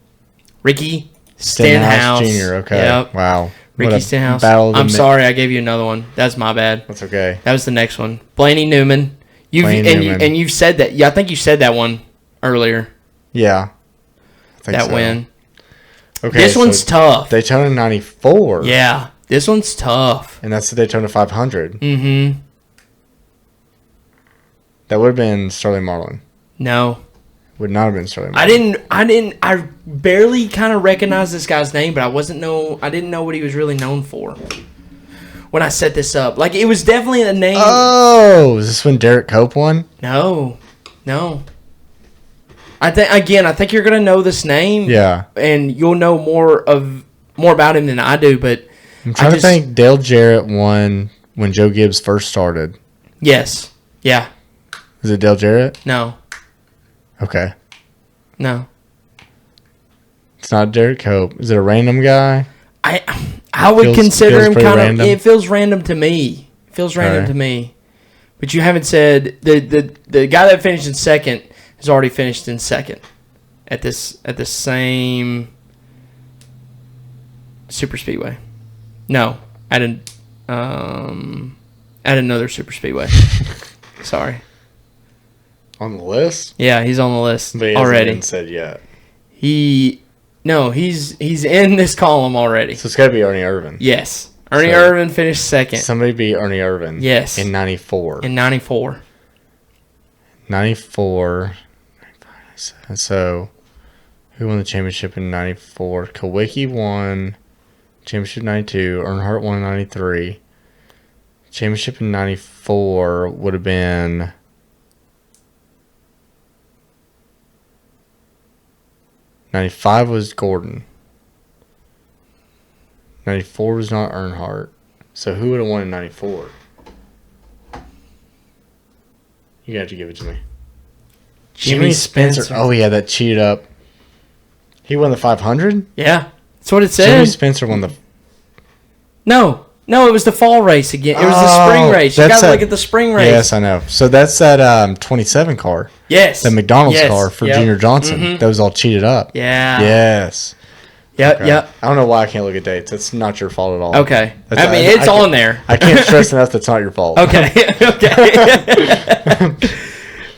Ricky Stenhouse Jr. Okay. Yep. Wow. Ricky What a Stenhouse. battle of the I'm sorry, I gave you another one. That's my bad. That's okay. That was the next one. Blaney Newman. Newman. You've said that. Yeah, I think you said that one earlier. Yeah. I think That so. win. Okay. This one's tough. Daytona 94. Yeah, this one's tough. And that's the Daytona 500. Mm-hmm. That would have been Sterling Marlin. No. Would not have been Sterling Marlin. I barely kind of recognized this guy's name, but I didn't know what he was really known for when I set this up. Like, it was definitely a name. Oh, is this when Derek Cope won? No. I think you're gonna know this name. Yeah. And you'll know more about him than I do, but I'm trying to think. Dale Jarrett won when Joe Gibbs first started. Yes. Yeah. Is it Dale Jarrett? No. Okay. No. It's not Derek Cope. Is it a random guy? I would Feels consider him pretty kind of. random. It feels random to me. But you haven't said the guy that finished in second has already finished in second at the same super speedway. No, at at another super speedway. Sorry. On the list? Yeah, he's on the list But he hasn't already. been said yet. He's in this column already. So it's got to be Ernie Irvin. Yes. Ernie So- Irvin finished second Somebody beat Ernie Irvin. Yes. In 94. in 94. 94. So, who won the championship in 94? Kawicki won championship in 92. Earnhardt won in 93. Championship in 94 would have been... '95 was Gordon. 94 was not Earnhardt. So who would have won in 94? You have to give it to me. Jimmy Spencer. Oh, yeah, that cheated up. He won the 500? Yeah. That's what it Jimmy said. Spencer won the... No, it was the fall race again. It was the spring race. You that's got to that- look at the spring race. Yes, I know. So that's that 27 car. Yes. The McDonald's Yes. car for Yep. Junior Johnson. Mhm. That was all cheated up. Yeah. Yes. Yep. Okay. Yep. I don't know why I can't look at dates. It's not your fault at all. Okay. That's- I mean, I it's can't- on there. I can't stress enough that's not your fault. Okay. Okay.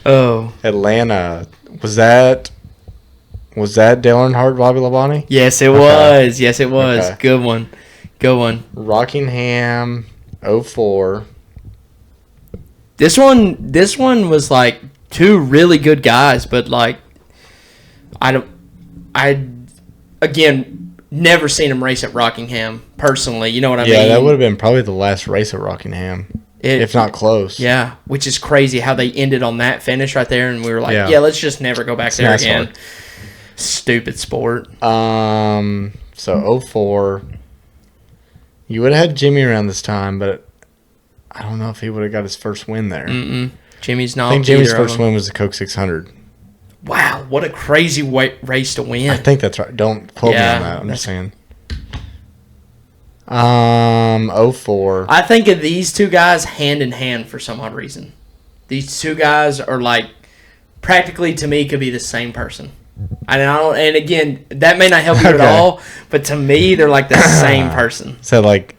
Oh. Atlanta. Was that Dale Earnhardt, Bobby Labonte? Yes, it was. Yes, it was. Okay. Good one. Good one. Rockingham 04. This one was like two really good guys, but like I again never seen him race at Rockingham personally. You know what I Yeah, mean? that would have been probably the last race at Rockingham, if not close. Yeah, which is crazy how they ended on that finish right there, and we were like, Yeah. yeah, let's just never go back there NASCAR. again. Stupid sport. So 04. You would have had Jimmy around this time, but I don't know if he would have got his first win there. Jimmy's not. I think Jimmy's either of first them. win was the Coke 600. Wow, what a crazy race to win. I think that's right. Don't quote me Yeah, on that. I'm just that's- saying. 04. I think of these two guys hand in hand for some odd reason. These two guys are like practically to me could be the same person. And again, that may not help you at Okay. all, but to me they're like the same person. So like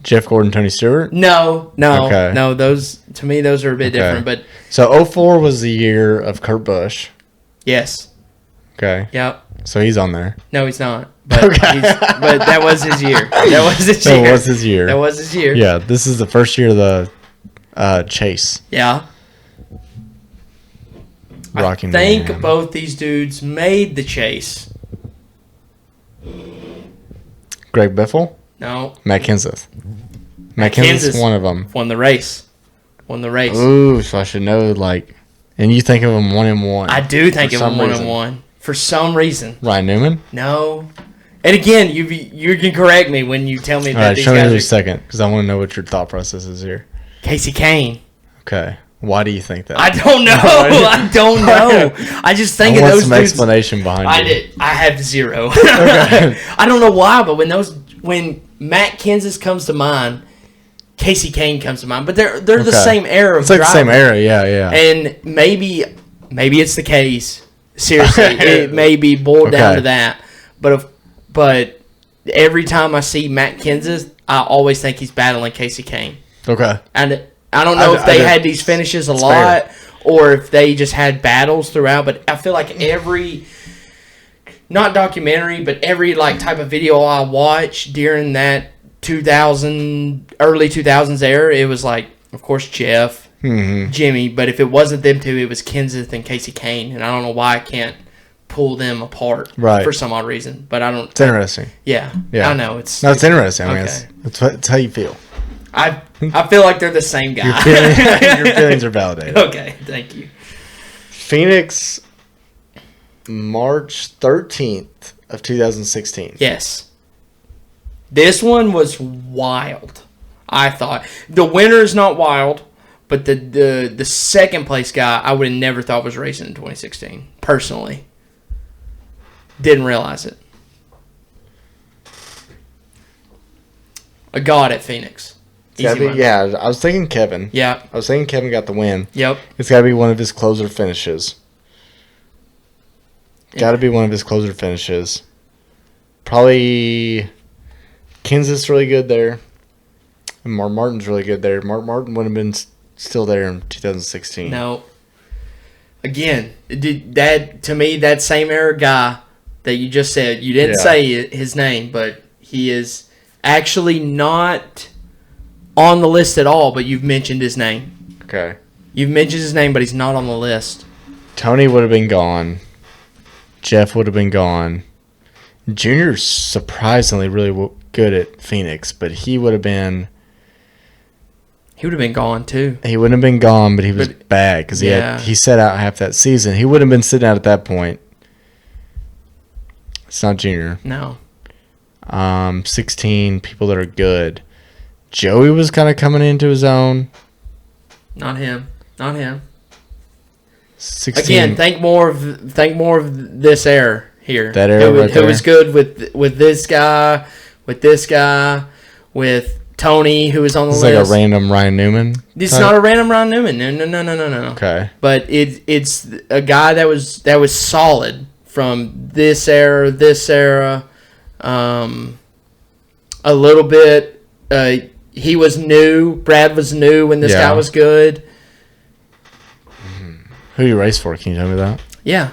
Jeff Gordon, Tony Stewart. No, Okay. no. Those to me those are a bit Okay. different. But So 04 was the year of Kurt Busch. yes, Okay. yep. So he's on there. No, he's not. But Okay. but that was his year. That was his That year. was his year. That was his year. Yeah, this is the first year of the Chase. Yeah. I Rockingham. think both these dudes made the chase. Greg Biffle, No, Matt Kenseth. Matt Kenseth. Kenseth's one of them. won the race. Won the race. Ooh, so I should know, like, and you think of him 1-1. I do think For of him some reason. 1-1 for some reason. Ryan Newman. No, and again, you can correct me when you tell me All that right, these show me guys your are second because I want to know what your thought process is here. Casey Kane. Okay, why do you think that? I don't know. I don't know. I just think of want those some dudes. explanation behind I it. did. I have zero. I don't know why, but when Matt Kenseth comes to mind, Casey Kane comes to mind. But they're the Okay. same era. Of It's like the same driving. era, yeah. And maybe it's the case. Seriously, it may be boiled down Okay. to that. But every time I see Matt Kenseth, I always think he's battling Casey Kane. Okay. And I don't know if they had these finishes a lot or if they just had battles throughout. But I feel like every, not documentary, but every like type of video I watched during that early 2000s era, it was like, of course, Jeff, Jimmy. But if it wasn't them two, it was Kenseth and Casey Kane. And I don't know why I can't pull them apart Right. for some odd reason. But I don't. It's interesting. Yeah. Yeah. I know. It's interesting. I mean, Okay. it's how you feel. I feel like they're the same guy. Your feelings are validated. Okay. Thank you. Phoenix, March 13th of 2016. Yes. This one was wild. I thought the winner's not wild, but the second place guy I would have never thought was racing in 2016. Personally, didn't realize it. A god at Phoenix. Easy one. Yeah, I was thinking Kevin. Yeah. I was thinking Kevin got the win. Yep. It's got to be one of his closer finishes. Got to be one of his closer finishes. Probably Kansas really good there. And Mark Martin's really good there. Mark Martin would have been still there in 2016. No. Again, that to me, that same era guy that you just said, you didn't say his name, but he is actually not on the list at all, but you've mentioned his name. Okay. You've mentioned his name, but he's not on the list. Tony would have been gone. Jeff would have been gone. Junior's surprisingly really good at Phoenix, but he would have been... He would have been gone, too. He wouldn't have been gone, but he was bad because he sat out half that season. He wouldn't have been sitting out at that point. It's not Junior. No. 16 people that are good. Joey was kind of coming into his own. Not him. Not him. 16. Again, think more of this era here. That era right who there. was good with this guy, with Tony, who was on the It's list. like a random Ryan Newman. It's type? not a random Ryan Newman. No. Okay. But it's a guy that was solid from this era. A little bit. He was new. Brad was new when this guy was good. Who you race for? Can you tell me that? Yeah.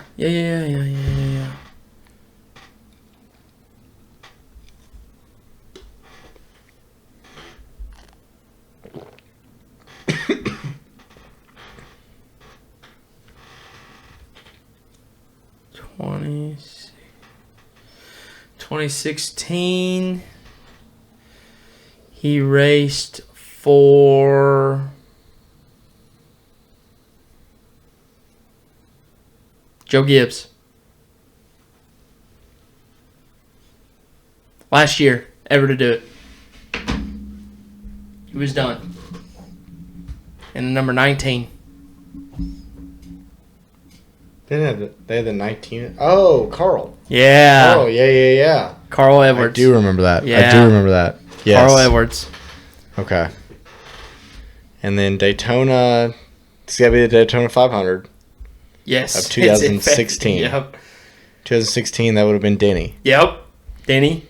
Twenty 2016, he raced for Joe Gibbs. Last year, ever to do it. He was done. And number 19. They had the 19. Oh, Carl. Yeah. Oh, yeah. Carl I Edwards. do remember that. Yeah. I do remember that. Yes. Carl Edwards. Okay. And then Daytona. It's got to be the Daytona 500. Yes. Of 2016. Yep. 2016, that would have been Denny. Yep. Denny.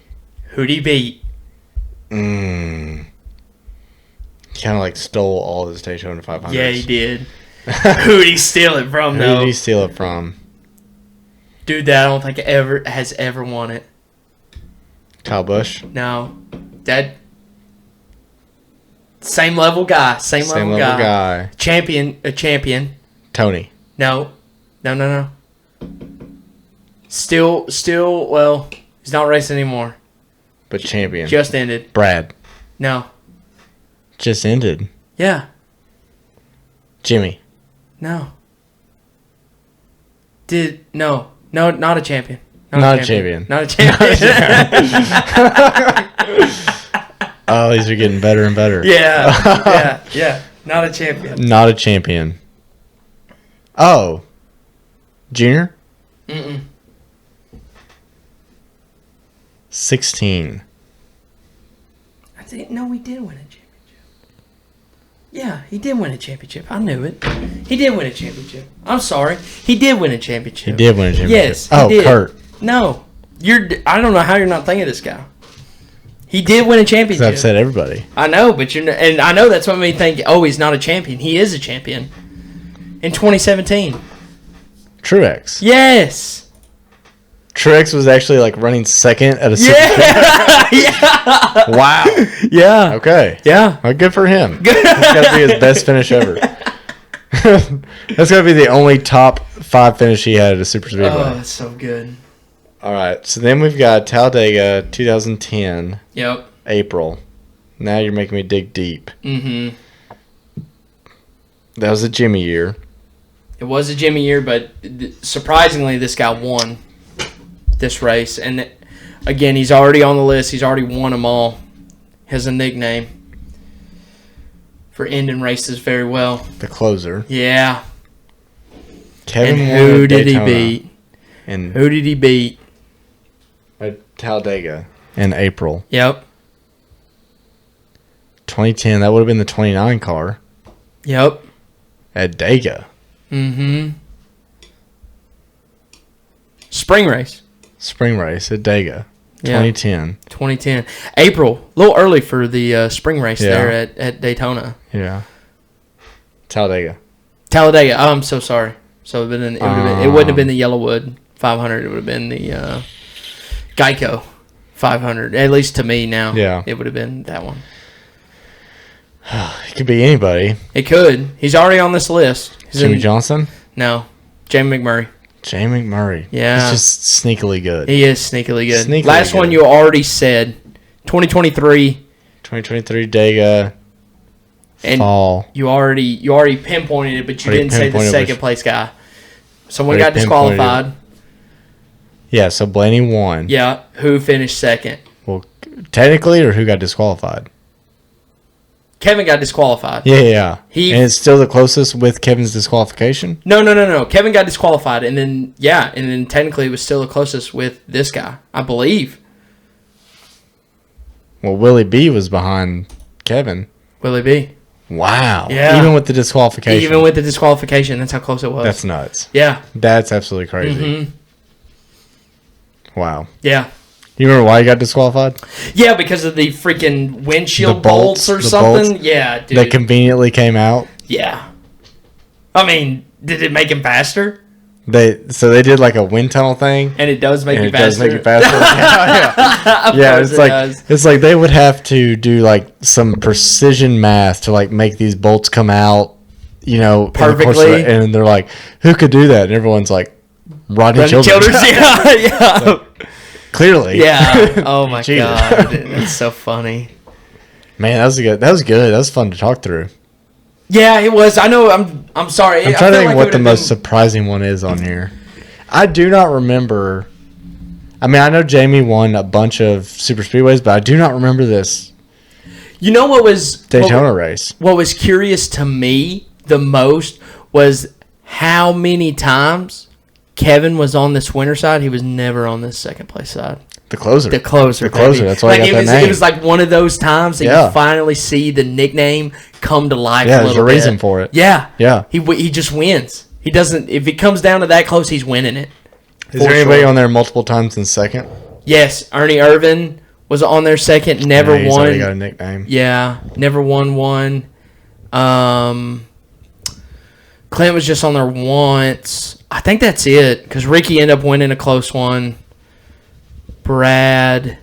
Who'd he beat? Kind of like stole all his Daytona 500s. Yeah, he did. Who'd he steal it from, Who though? did he steal it from? Dude that I don't think has ever won it. Kyle Busch. No. That same level guy. Same level guy. A champion. Tony. No. Still, well, he's not racing anymore. But champion. Just ended. Brad. No. Just ended. Yeah. Jimmy. No. No, not a champion. Not a champion. Not a champion. Oh, these are getting better and better. Yeah. Not a champion. Not a champion. Oh. Junior? Mm-mm. 16. No, he did win a championship. Yeah, he did win a championship. I knew it. He did win a championship. I'm sorry. He did win a championship. He did win a championship. Yes. Oh, he did. Kurt. No. I don't know how you're not thinking of this guy. He did win a championship. I've said everybody. I know, but and I know that's what made me think, oh, he's not a champion. He is a champion. In 2017. Truex. Yes. Truex was actually like running second at a Yeah. Wow. Yeah. Okay. Yeah. Well, good for him. That's got to be his best finish ever. That's got to be the only top 5 finish he had at a super speedway. Oh, that's so good. All right. So then we've got Talladega 2010, Yep. April. Now you're making me dig deep. Mm-hmm. That was a Jimmy year. It was a Jimmy year, but surprisingly, this guy won this race. And again, he's already on the list. He's already won them all. Has a nickname for ending races very well. The closer. Yeah. Kevin And won who at did he Daytona beat? in Who did he beat? at Talladega in April. Yep. 2010, that would have been the 29 car Yep. at Dega. Mm-hmm. Spring race. Spring race at Dega. Yeah. 2010. 2010. April. A little early for the spring race Yeah. there at Daytona. Yeah. Talladega. Talladega. Oh, I'm so sorry. So it wouldn't have been the Yellowwood 500. It would have been the Geico 500. At least to me now. Yeah. It would have been that one. It could be anybody. It could. He's already on this list. He's Jimmy Johnson? No. Jamie McMurray. Jamie McMurray. Yeah. He's just sneakily good. He is sneakily good. Sneakily Last one good. you already said. 2023. 2023 Dega. And Fall. you already pinpointed it, but you Already didn't say the pinpointed second which- place guy. Someone Already got pinpointed disqualified. Yeah, so Blaney won. Yeah. Who finished second? Well, technically, or who got disqualified? Kevin got disqualified. Yeah. He- And it's still the closest with Kevin's disqualification? No. Kevin got disqualified, and then technically it was still the closest with this guy, I believe. Well, Willie B was behind Kevin. Willie B. Wow. Yeah. Even with the disqualification. Even with the disqualification, that's how close it was. That's nuts. Yeah. That's absolutely crazy. Mm-hmm. Wow. Yeah. You remember why he got disqualified? Yeah, because of the freaking windshield The bolts, bolts or the something. bolts Yeah, dude. That conveniently came out. Yeah. I mean, did it make him faster? They did like a wind tunnel thing. And it does make And you it does faster. make you faster. yeah. Of Yeah, course it's it like does. it's like they would have to do like some precision math to like make these bolts come out, in the course of Perfectly. it, and they're like, who could do that? And everyone's like, Rodney Running Childers. yeah. Clearly. Yeah. Oh my Jesus. god, that's so funny. Man, that was good. That was good. That was fun to talk through. Yeah, it was. I know. I'm sorry. I'm trying to think what the most surprising one is on here. I do not remember. I mean, I know Jamie won a bunch of super speedways, but I do not remember this You know what was Daytona race. What was curious to me the most was how many times Kevin was on this winner side. He was never on this second place side. The closer. The closer. The closer, baby. that's why I got it that was. name. It was like one of those times that Yeah. you finally see the nickname come to life. Yeah, a there's little a reason bit. for it. Yeah. Yeah. He just wins. He doesn't. If it comes down to that close, he's winning it. Is For there anybody sure. on there multiple times in second? Yes, Ernie Irvin was on there second. Never Yeah, he's already got a won. nickname. Yeah, never won one. Clint was just on there once. I think that's it because Ricky ended up winning a close one. Brad.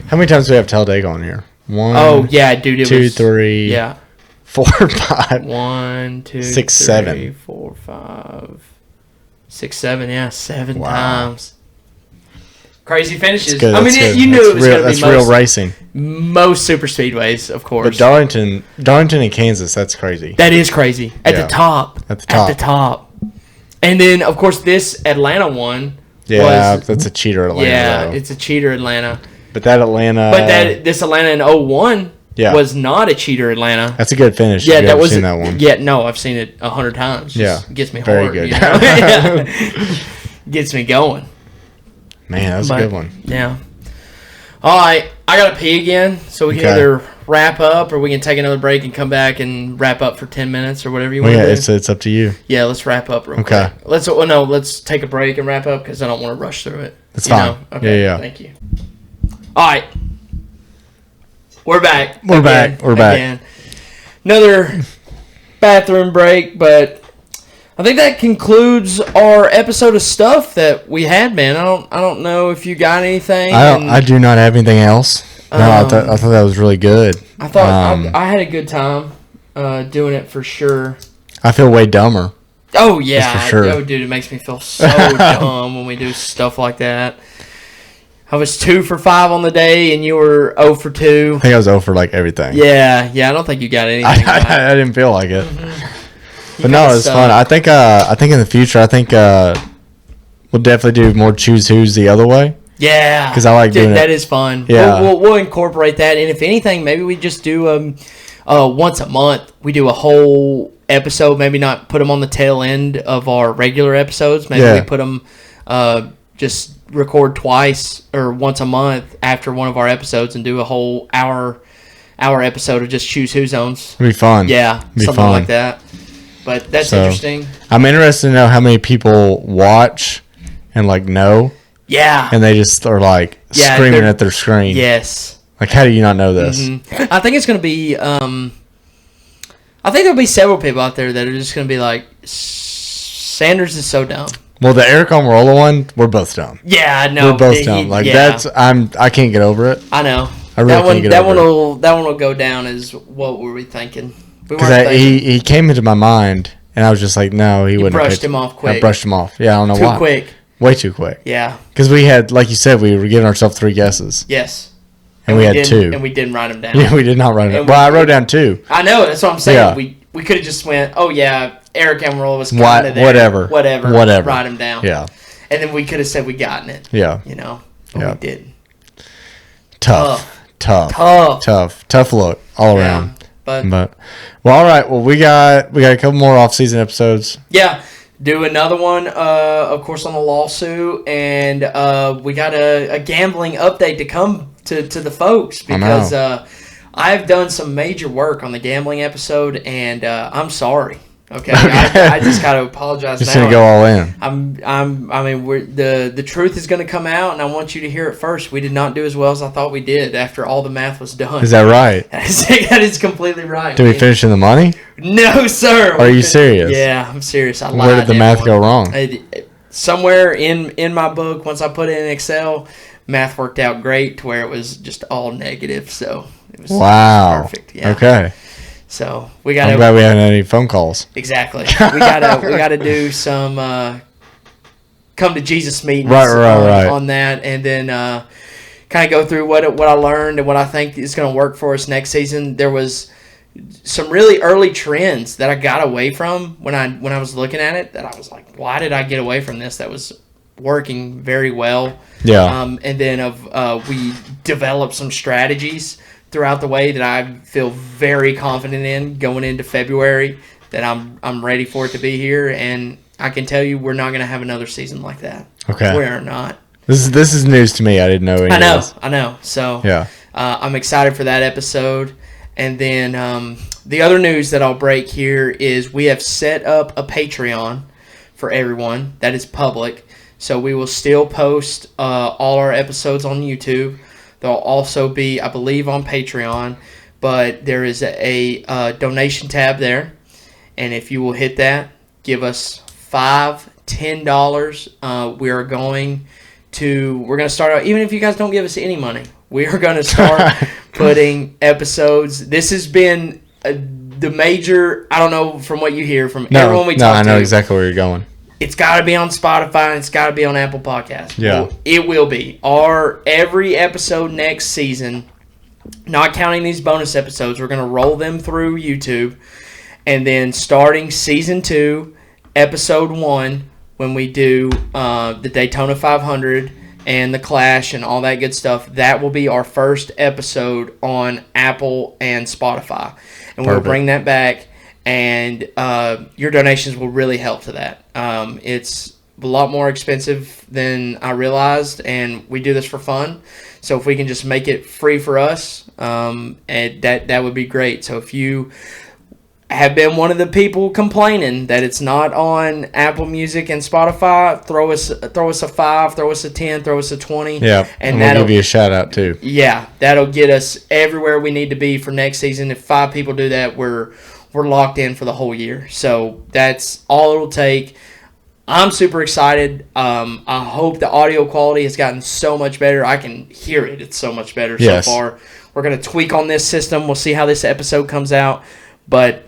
How many times do we have Talladega on here? One, Oh yeah, dude. It two, was, three, Yeah. 4, 5. 1, 2, 6, 3, 7. 4, 5, 6, 7. Yeah, 7 Wow. times. Crazy finishes. It's good. I mean, That's good. you knew That's it was real, going to be that's real racing. most super speedways, of But course. Darlington and Kansas, that's crazy. That is crazy. At Yeah. the top. At the top. At the top. And then, of course, this Atlanta one. Yeah, was, that's a cheater Atlanta. yeah, though. it's a cheater Atlanta. But that Atlanta. But this Atlanta in 01 Yeah. was not a cheater Atlanta. That's a good finish. Yeah, if you that ever was seen that one. Yeah, no, I've seen it 100 times. Yeah. Just gets me Very hard. good. You know? Yeah. Gets me going. Man, that was But, a good one. Yeah. All right, I gotta pee again, so we can Okay. either wrap up or we can take another break and come back and wrap up for 10 minutes or whatever you Well, want yeah, to do. it's up to you. Yeah, let's wrap up real Okay. quick. Let's take a break and wrap up because I don't want to rush through it. That's You fine. know? Okay, Yeah. Thank you. All right. We're back. We're back. We're back. Again. Another bathroom break, but I think that concludes our episode of stuff that we had, man. I don't know if you got anything. I do not have anything else. No, I thought that was really good. I thought I had a good time doing it for sure. I feel way dumber. Oh yeah, That's for sure. Oh dude, it makes me feel so dumb when we do stuff like that. I was 2 for 5 on the day, and you were 0 for 2. I think I was over like everything. Yeah. I don't think you got anything. right. I didn't feel like it. You But no, kinda it was fun. suck. I think in the future, we'll definitely do more choose who's the other way. Yeah, 'Cause I like Dude, doing that it. is fun. Yeah. We'll incorporate that, and if anything, maybe we just do once a month. We do a whole episode. Maybe not put them on the tail end of our regular episodes. Maybe Yeah. we put them just record twice or once a month after one of our episodes, and do a whole hour episode of just choose who zones. It'd be fun. Yeah, Be something fun. like that. But that's So- interesting. I'm interested to know how many people watch and like know. Yeah. and they just are like Yeah, screaming they're- at their screen. Yes. Like, how do you not know this? I think it's going to be. I think there'll be several people out there that are just going to be like, Sanders is so dumb. Well, the Eric Almirola one, we're both dumb. Yeah, I know. We're both dumb. Like yeah, I can't get over it I know. I really can't get that over one will go down as what were we thinking? We weren't because thinking. he came into my mind, and I was just like, no, he wouldn't. have brushed picked- him off I quick. brushed him off. Yeah, I don't know Too why. quick. Way too quick. Yeah. Because we had, like you said, we were giving ourselves 3 guesses, Yes. and we had didn't, 2. and we didn't write them down. Yeah, we did not write it. And Well, I we- wrote down 2. I know. That's what I'm saying. Yeah. We could have just went, oh yeah, Eric Almirola was Why- kind of there. whatever. Whatever. Write him down. Yeah, And then we could have said we gotten it. yeah. You know. But Yeah. we didn't. Tough look all Yeah. around. But Well, all right. Well, we got a couple more off-season episodes. yeah, do another one, of course, on the lawsuit, and we got a gambling update to come to the folks because I've done some major work on the gambling episode, and I'm sorry. Okay, I just got to apologize. Just now. gonna go all in. I mean, the truth is going to come out, and I want you to hear it first. We did not do as well as I thought we did after all the math was done. Is that right? That is completely right. Did we man. finish in the money? No, sir. Are you serious? Yeah, I'm serious. I lied. Where did the to math go everyone. wrong? Somewhere in my book, once I put it in Excel, math worked out great to where it was just all negative. So it was Wow. perfect. Yeah. Okay. So we I'm got glad to we haven't had any phone calls. exactly. We gotta do some come to Jesus meetings Right. on that, and then kind of go through what I learned and what I think is going to work for us next season. There was some really early trends that I got away from when I was looking at it, that I was like, why did I get away from this? That was working very well. Yeah. And then we developed some strategies throughout the way that I feel very confident in going into February, that I'm ready for it to be here, and I can tell you we're not going to have another season like that. Okay. We're not. This is news to me. I didn't know any of this. I know. So Yeah. I'm excited for that episode. And then the other news that I'll break here is we have set up a Patreon for everyone that is public. So we will still post all our episodes on YouTube. They'll also be, I believe, on Patreon. But there is a donation tab there. And if you will hit that, give us $5, $10. We're going to start out, even if you guys don't give us any money, we are going to start putting episodes. This has been the major, I don't know from what you hear from everyone we talk I to. know exactly where you're going. It's got to be on Spotify, and it's got to be on Apple Podcasts. Yeah. Well, it will be. Every episode next season, not counting these bonus episodes, we're going to roll them through YouTube. And then starting season 2, episode 1, when we do the Daytona 500 and the Clash and all that good stuff, that will be our first episode on Apple and Spotify. And we'll Perfect. bring that back, and your donations will really help to that. It's a lot more expensive than I realized, and we do this for fun. So if we can just make it free for us, and that would be great. So if you have been one of the people complaining that it's not on Apple Music and Spotify, throw us a 5, throw us a 10, throw us a 20. Yeah. And we'll that'll give you a shout out too. yeah, that'll get us everywhere we need to be for next season. If 5 people do that, we're locked in for the whole year. So that's all it'll take. I'm super excited. I hope the audio quality has gotten so much better. I can hear it. It's so much better Yes. so far. We're going to tweak on this system. We'll see how this episode comes out. But,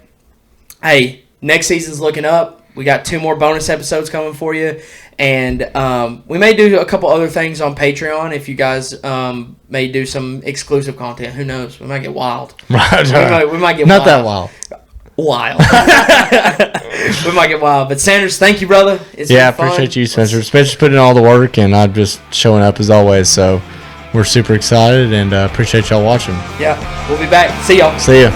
hey, next season's looking up. We got 2 more bonus episodes coming for you. And we may do a couple other things on Patreon if you guys may do some exclusive content. Who knows? We might get wild. Right. We might get Not wild. that wild. Wild. We might get wild. But Sanders, thank you, brother. It's Yeah, I been fun. appreciate you, Spencer. Spencer's putting in all the work, and I'm just showing up as always. So we're super excited, and appreciate y'all watching. Yeah, we'll be back. See y'all. See ya.